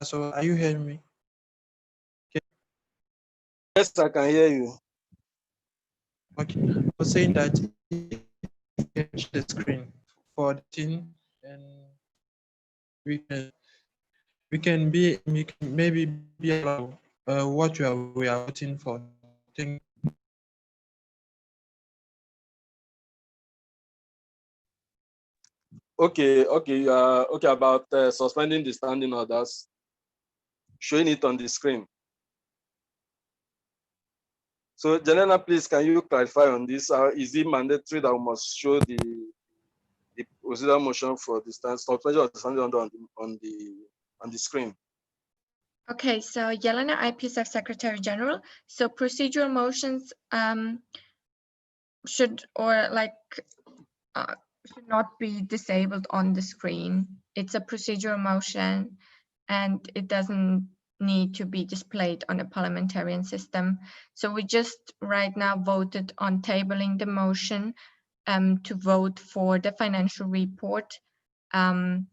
Speaker 6: so are you hearing me? Okay.
Speaker 8: Yes, I can hear you.
Speaker 6: Okay, I was saying that you can share the screen for the team, and we can maybe be allowed what we are voting for. Thank you.
Speaker 8: Okay, okay, about suspending the standing orders, showing it on the screen. So, Jelena, please, can you clarify on this? Is it mandatory that we must show the procedural motion for the suspension of the standing order on the screen?
Speaker 21: Okay, so Yelena, IPSF Secretary General. So procedural motions should not be disabled on the screen. It's a procedural motion, and it doesn't need to be displayed on a parliamentarian system. So we just right now voted on tabling the motion to vote for the financial report to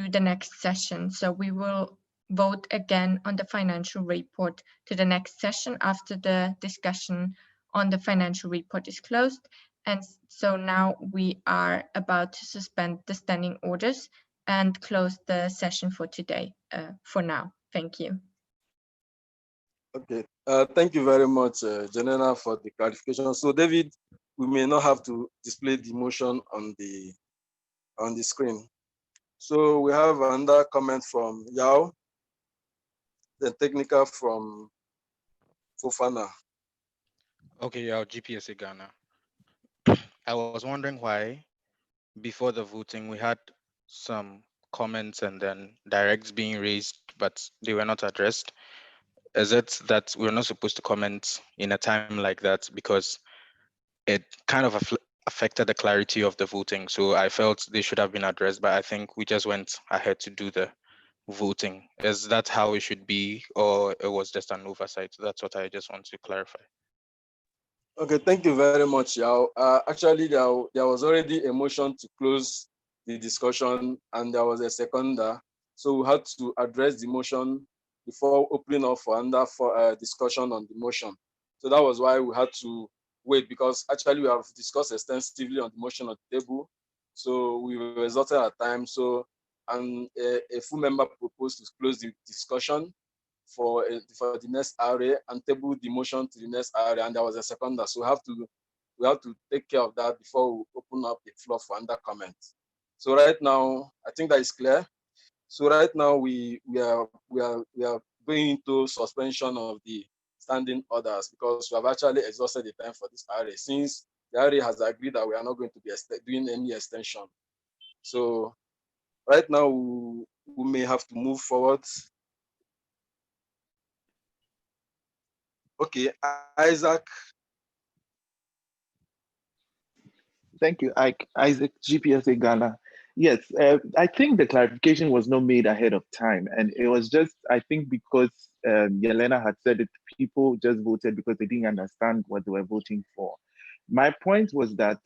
Speaker 21: the next session. So we will vote again on the financial report to the next session after the discussion on the financial report is closed. And so now we are about to suspend the standing orders and close the session for today for now. Thank you.
Speaker 8: Okay, thank you very much, Jelena, for the clarification. So, David, we may not have to display the motion on the screen. So we have another comment from Yao, the technical from Fofana.
Speaker 9: Okay, Yao, GPSA Ghana. I was wondering why, before the voting, we had some comments and then directs being raised, but they were not addressed. Is it that we're not supposed to comment in a time like that because it kind of affected the clarity of the voting? So I felt they should have been addressed, but I think we just went ahead to do the voting. Is that how it should be, or it was just an oversight? That's what I just want to clarify.
Speaker 8: Okay, thank you very much, Yao. Actually, there was already a motion to close the discussion, and there was a seconder. So we had to address the motion before opening up for discussion on the motion. So that was why we had to wait, because actually we have discussed extensively on the motion on the table. So we resulted at time. So and a full member proposed to close the discussion for the next area and table the motion to the next area, and there was a seconder. So we have to take care of that before we open up the floor for under comment. So right now, I think that is clear. So right now we are going into suspension of the standing orders because we have actually exhausted the time for this area, since the area has agreed that we are not going to be doing any extension. So right now we may have to move forward. Okay, Isaac.
Speaker 3: Thank you, Isaac, GPSA Ghana. Yes, I think the clarification was not made ahead of time, and it was just, I think, because Yelena had said it, people just voted because they didn't understand what they were voting for. My point was that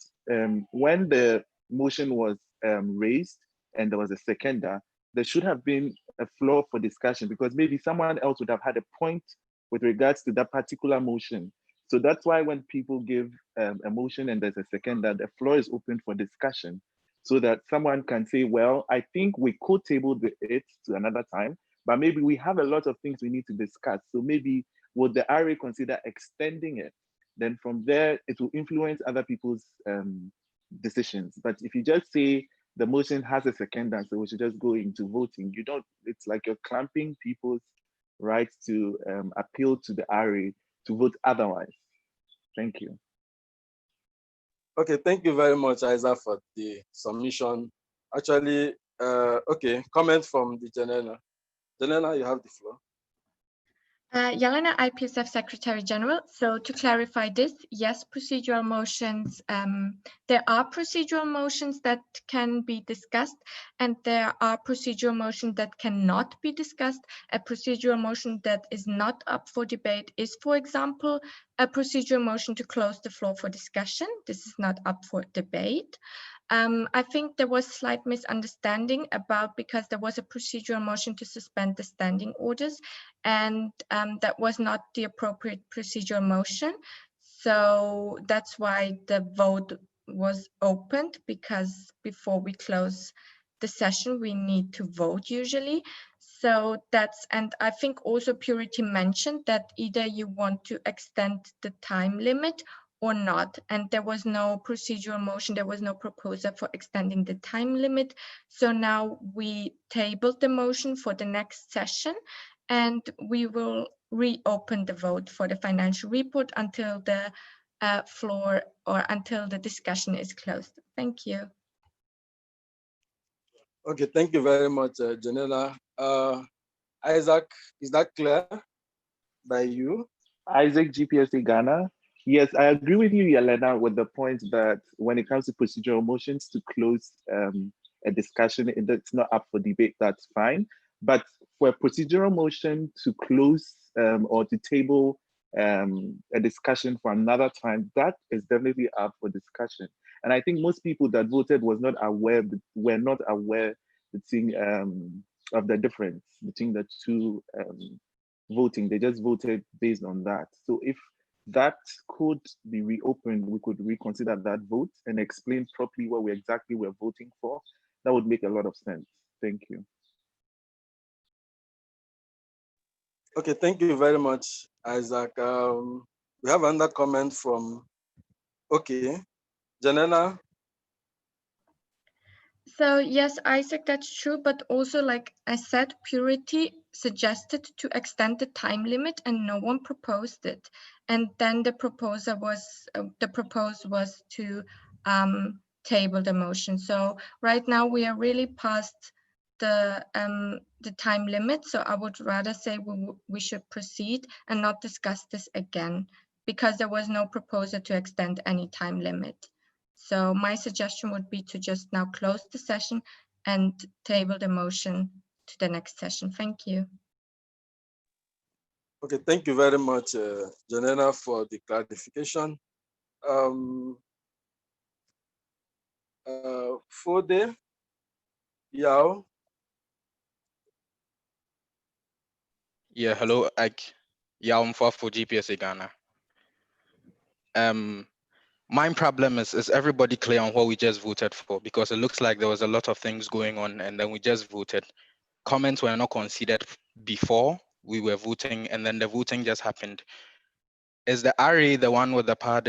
Speaker 3: when the motion was raised and there was a seconder, there should have been a floor for discussion because maybe someone else would have had a point with regards to that particular motion. So that's why when people give a motion and there's a seconder, the floor is open for discussion so that someone can say, well, I think we could table it to another time, but maybe we have a lot of things we need to discuss. So maybe would the RA consider extending it? Then from there, it will influence other people's decisions. But if you just say the motion has a seconder, so we should just go into voting, you don't, it's like you're clamping people's right to appeal to the RA to vote otherwise. Thank you.
Speaker 8: Okay, thank you very much, Isaac, for the submission. Actually, okay, comment from the Janena. Janena, you have the floor.
Speaker 21: Yelena, IPSF Secretary General. So to clarify this, yes, procedural motions, there are procedural motions that can be discussed, and there are procedural motions that cannot be discussed. A procedural motion that is not up for debate is, for example, a procedural motion to close the floor for discussion. This is not up for debate. I think there was slight misunderstanding about because there was a procedural motion to suspend the standing orders, and that was not the appropriate procedural motion. So that's why the vote was opened, because before we close the session, we need to vote usually. So that's, and I think also Purity mentioned that either you want to extend the time limit or not. And there was no procedural motion, there was no proposal for extending the time limit. So now we tabled the motion for the next session, and we will reopen the vote for the financial report until the floor or until the discussion is closed. Thank you.
Speaker 8: Okay, thank you very much, Janela. Isaac, is that clear by you?
Speaker 3: Isaac, GPSA Ghana. Yes, I agree with you, Yelena, with the point that when it comes to procedural motions to close a discussion, it's not up for debate, that's fine. But for a procedural motion to close or to table a discussion for another time, that is definitely up for discussion. And I think most people that voted were not aware between, of the difference between the two voting. They just voted based on that. So if that could be reopened, we could reconsider that vote and explain properly what we exactly were voting for. That would make a lot of sense. Thank you.
Speaker 8: Okay, thank you very much, Isaac. We have another comment from, okay, Janela.
Speaker 21: So yes, Isaac, that's true. But also, like I said, Purity suggested to extend the time limit and no one proposed it. And then the proposal was, to table the motion. So right now we are really past the time limit. So I would rather say we should proceed and not discuss this again, because there was no proposal to extend any time limit. So my suggestion would be to just now close the session and table the motion to the next session. Thank you.
Speaker 8: Okay, thank you very much, Janela, for the clarification. Fode, Yao.
Speaker 9: Yeah, hello, yeah, I'm for GPSA Ghana. My problem is everybody clear on what we just voted for? Because it looks like there was a lot of things going on and then we just voted. Comments were not considered before we were voting, and then the voting just happened. Is the RA the one with the power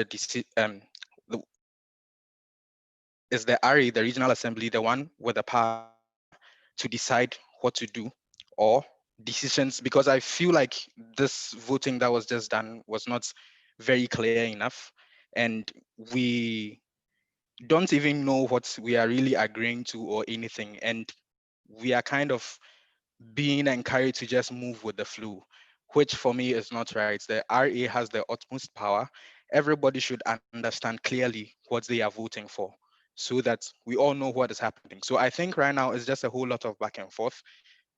Speaker 9: is the RA, the Regional Assembly, the one with the power to decide what to do or decisions? Because I feel like this voting that was just done was not very clear enough, and we don't even know what we are really agreeing to or anything, and we are kind of being encouraged to just move with the flow, which for me is not right. The RA has the utmost power. Everybody should understand clearly what they are voting for. so that we all know what is happening. So I think right now it's just a whole lot of back and forth.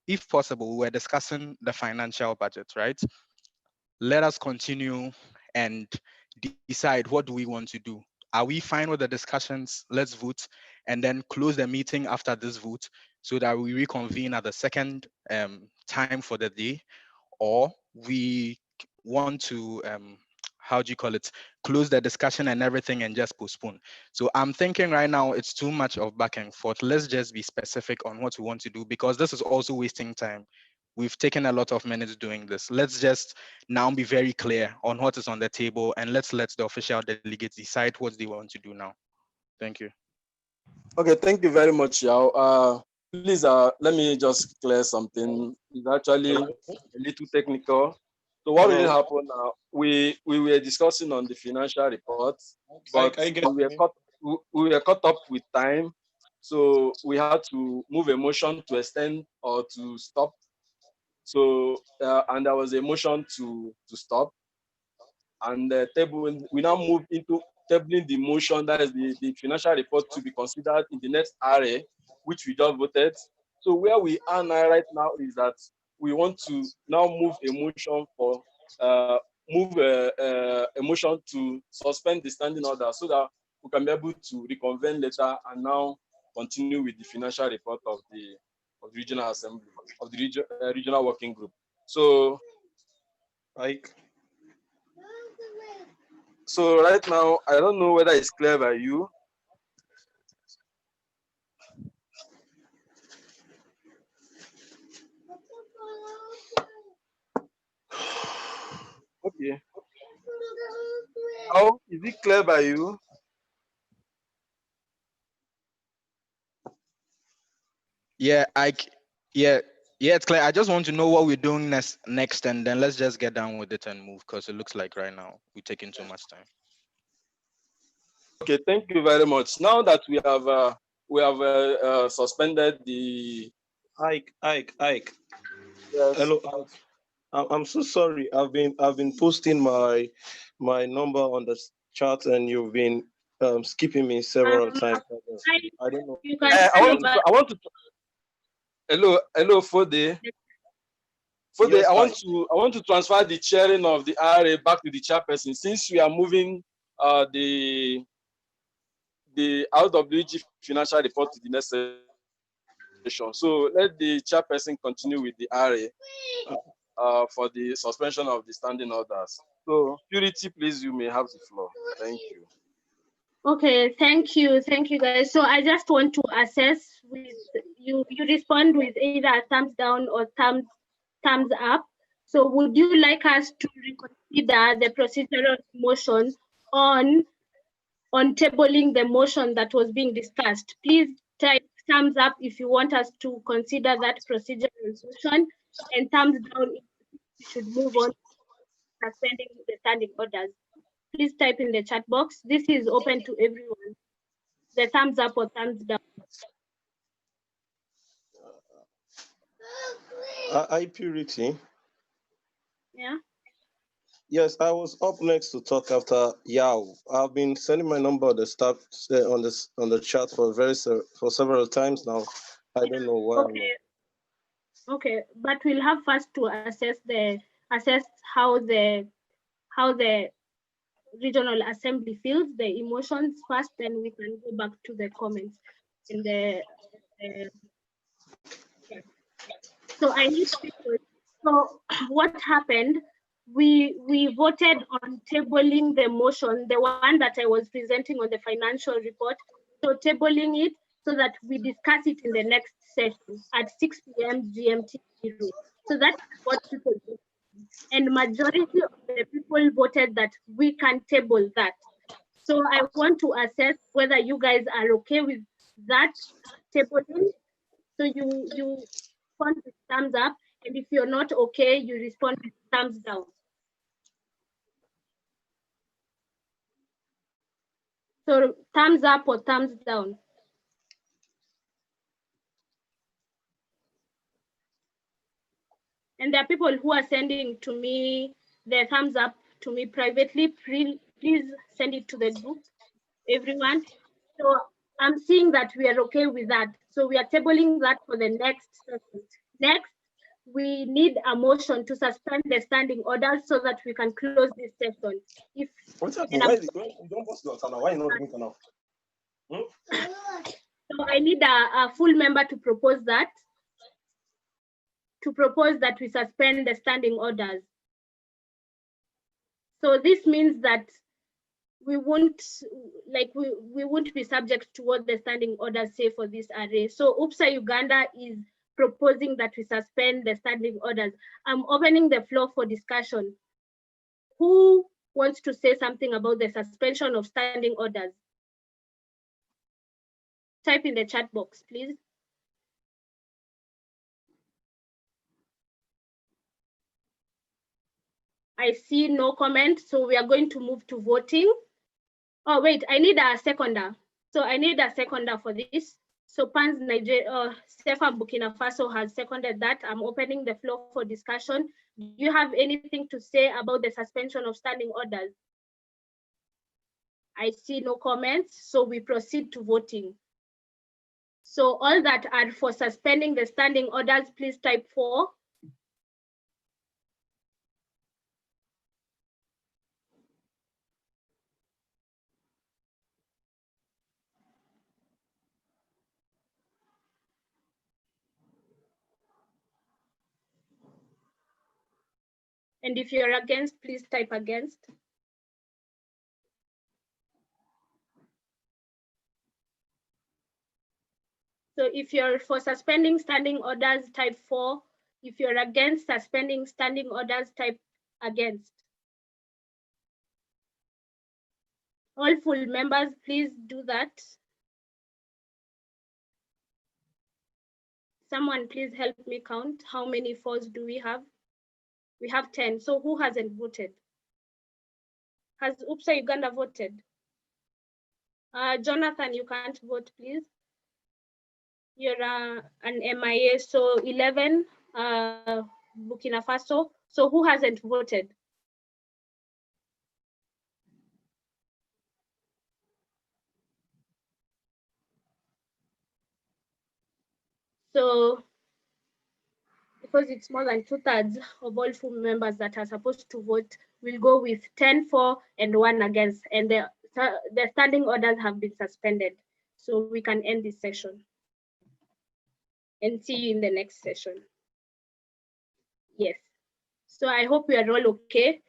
Speaker 9: If possible, we're discussing the financial budget, right? Let us continue and decide what do we want to do. Are we fine with the discussions? Let's vote and then close the meeting after this vote so that we reconvene at the second time for the day, or we want to how do you call it, close the discussion and everything and just postpone. So I'm thinking right now it's too much of back and forth. Let's just be specific on what we want to do, because this is also wasting time. We've taken a lot of minutes doing this. Let's just now be very clear on what is on the table, and let's let the official delegates decide what they want to do now. Thank you.
Speaker 8: Okay, thank you very much, Yao. Please, let me just clear something. It's actually a little technical. So what really happened now? We were discussing on the financial report, but we were caught up with time, so we had to move a motion to extend or to stop. So and there was a motion to stop, and we now move into tabling the motion, that is the financial report, to be considered in the next RA, which we just voted. So where we are now right now is that we want to now move a motion for a motion to suspend the standing order so that we can be able to reconvene later and now continue with the financial report of the regional assembly, of the regional working group. So so right now, I don't know whether it's clear by you. Okay. How is it clear by you?
Speaker 9: Yeah, it's clear. I just want to know what we're doing next, and then let's just get down with it and move, because it looks like right now we're taking too much time.
Speaker 8: Okay, thank you very much. Now that we have suspended the
Speaker 7: Ike.
Speaker 8: Yes.
Speaker 7: Hello, Ike. I'm so sorry. I've been posting my number on the chat, and you've been skipping me several times. I don't know.
Speaker 8: I want to. Hello, Fode. Fode,
Speaker 7: Yes,
Speaker 8: I want to transfer the chairing of the RA back to the chairperson, since we are moving the RWG financial report to the next session. So let the chairperson continue with the RA for the suspension of the standing orders. So Purity, please, you may have the floor. Thank you.
Speaker 2: Okay, thank you guys. So I just want to assess with you respond with either a thumbs down or thumbs up. So would you like us to reconsider the procedural motion on tabling the motion that was being discussed? Please type thumbs up if you want us to consider that procedural motion, and thumbs down if we should move on suspending the standing orders. Please type in the chat box. This is open to everyone. The thumbs up or thumbs down.
Speaker 7: Purity.
Speaker 2: Yeah.
Speaker 7: Yes, I was up next to talk after Yao. I've been sending my number on the staff on the chat for several times now. I don't know why.
Speaker 2: Okay, but we'll have first to assess how the regional assembly feels, the emotions first, then we can go back to the comments in the so I need people. So what happened? We voted on tabling the motion, the one that I was presenting on the financial report. So tabling it so that we discuss it in the next session at 6 p.m. GMT. So that's what people did. And majority of the people voted that we can table that. So I want to assess whether you guys are okay with that tabling. So you respond with thumbs up, and if you're not okay, you respond with thumbs down. So thumbs up or thumbs down. And there are people who are sending to me the thumbs up to me privately. Please send it to the group, everyone. So I'm seeing that we are okay with that. So we are tabling that for the next session. Next, we need a motion to suspend the standing orders so that we can close this session. If
Speaker 7: What's up?
Speaker 2: and
Speaker 7: Why you don't post the channel? Why you not giving turn off?
Speaker 2: So I need a full member to propose that. To propose that we suspend the standing orders. So this means that we won't be subject to what the standing orders say for this array. So UPSA Uganda is proposing that we suspend the standing orders. I'm opening the floor for discussion. Who wants to say something about the suspension of standing orders? Type in the chat box, please. I see no comment, so we are going to move to voting. Oh, wait, I need a seconder. So I need a seconder for this. So Pans Nigeria, Sefa Burkina Faso has seconded that. I'm opening the floor for discussion. Do you have anything to say about the suspension of standing orders? I see no comments, so we proceed to voting. So all that are for suspending the standing orders, please type 4. And if you're against, please type against. So if you're for suspending standing orders, type 4. If you're against suspending standing orders, type against. All full members, please do that. Someone please help me count. How many 4s do we have? We have 10. So who hasn't voted? Has UPSA Uganda voted? Jonathan, you can't vote, please. You're an MIA, so 11, Burkina Faso. So who hasn't voted? So, because it's more than 2/3 of all full members that are supposed to vote, we'll go with 10 for and 1 against, and the standing orders have been suspended. So we can end this session and see you in the next session. Yes. So I hope we are all okay.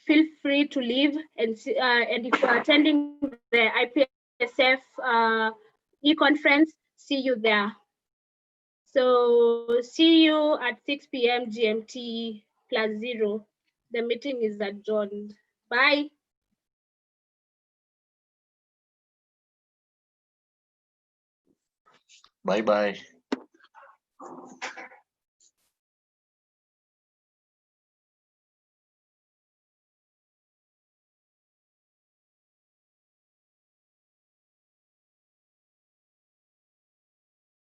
Speaker 2: Feel free to leave and see, and if you're attending the IPSF e-conference, see you there. So see you at 6 p.m. GMT +0. The meeting is adjourned. Bye.
Speaker 11: Bye-bye.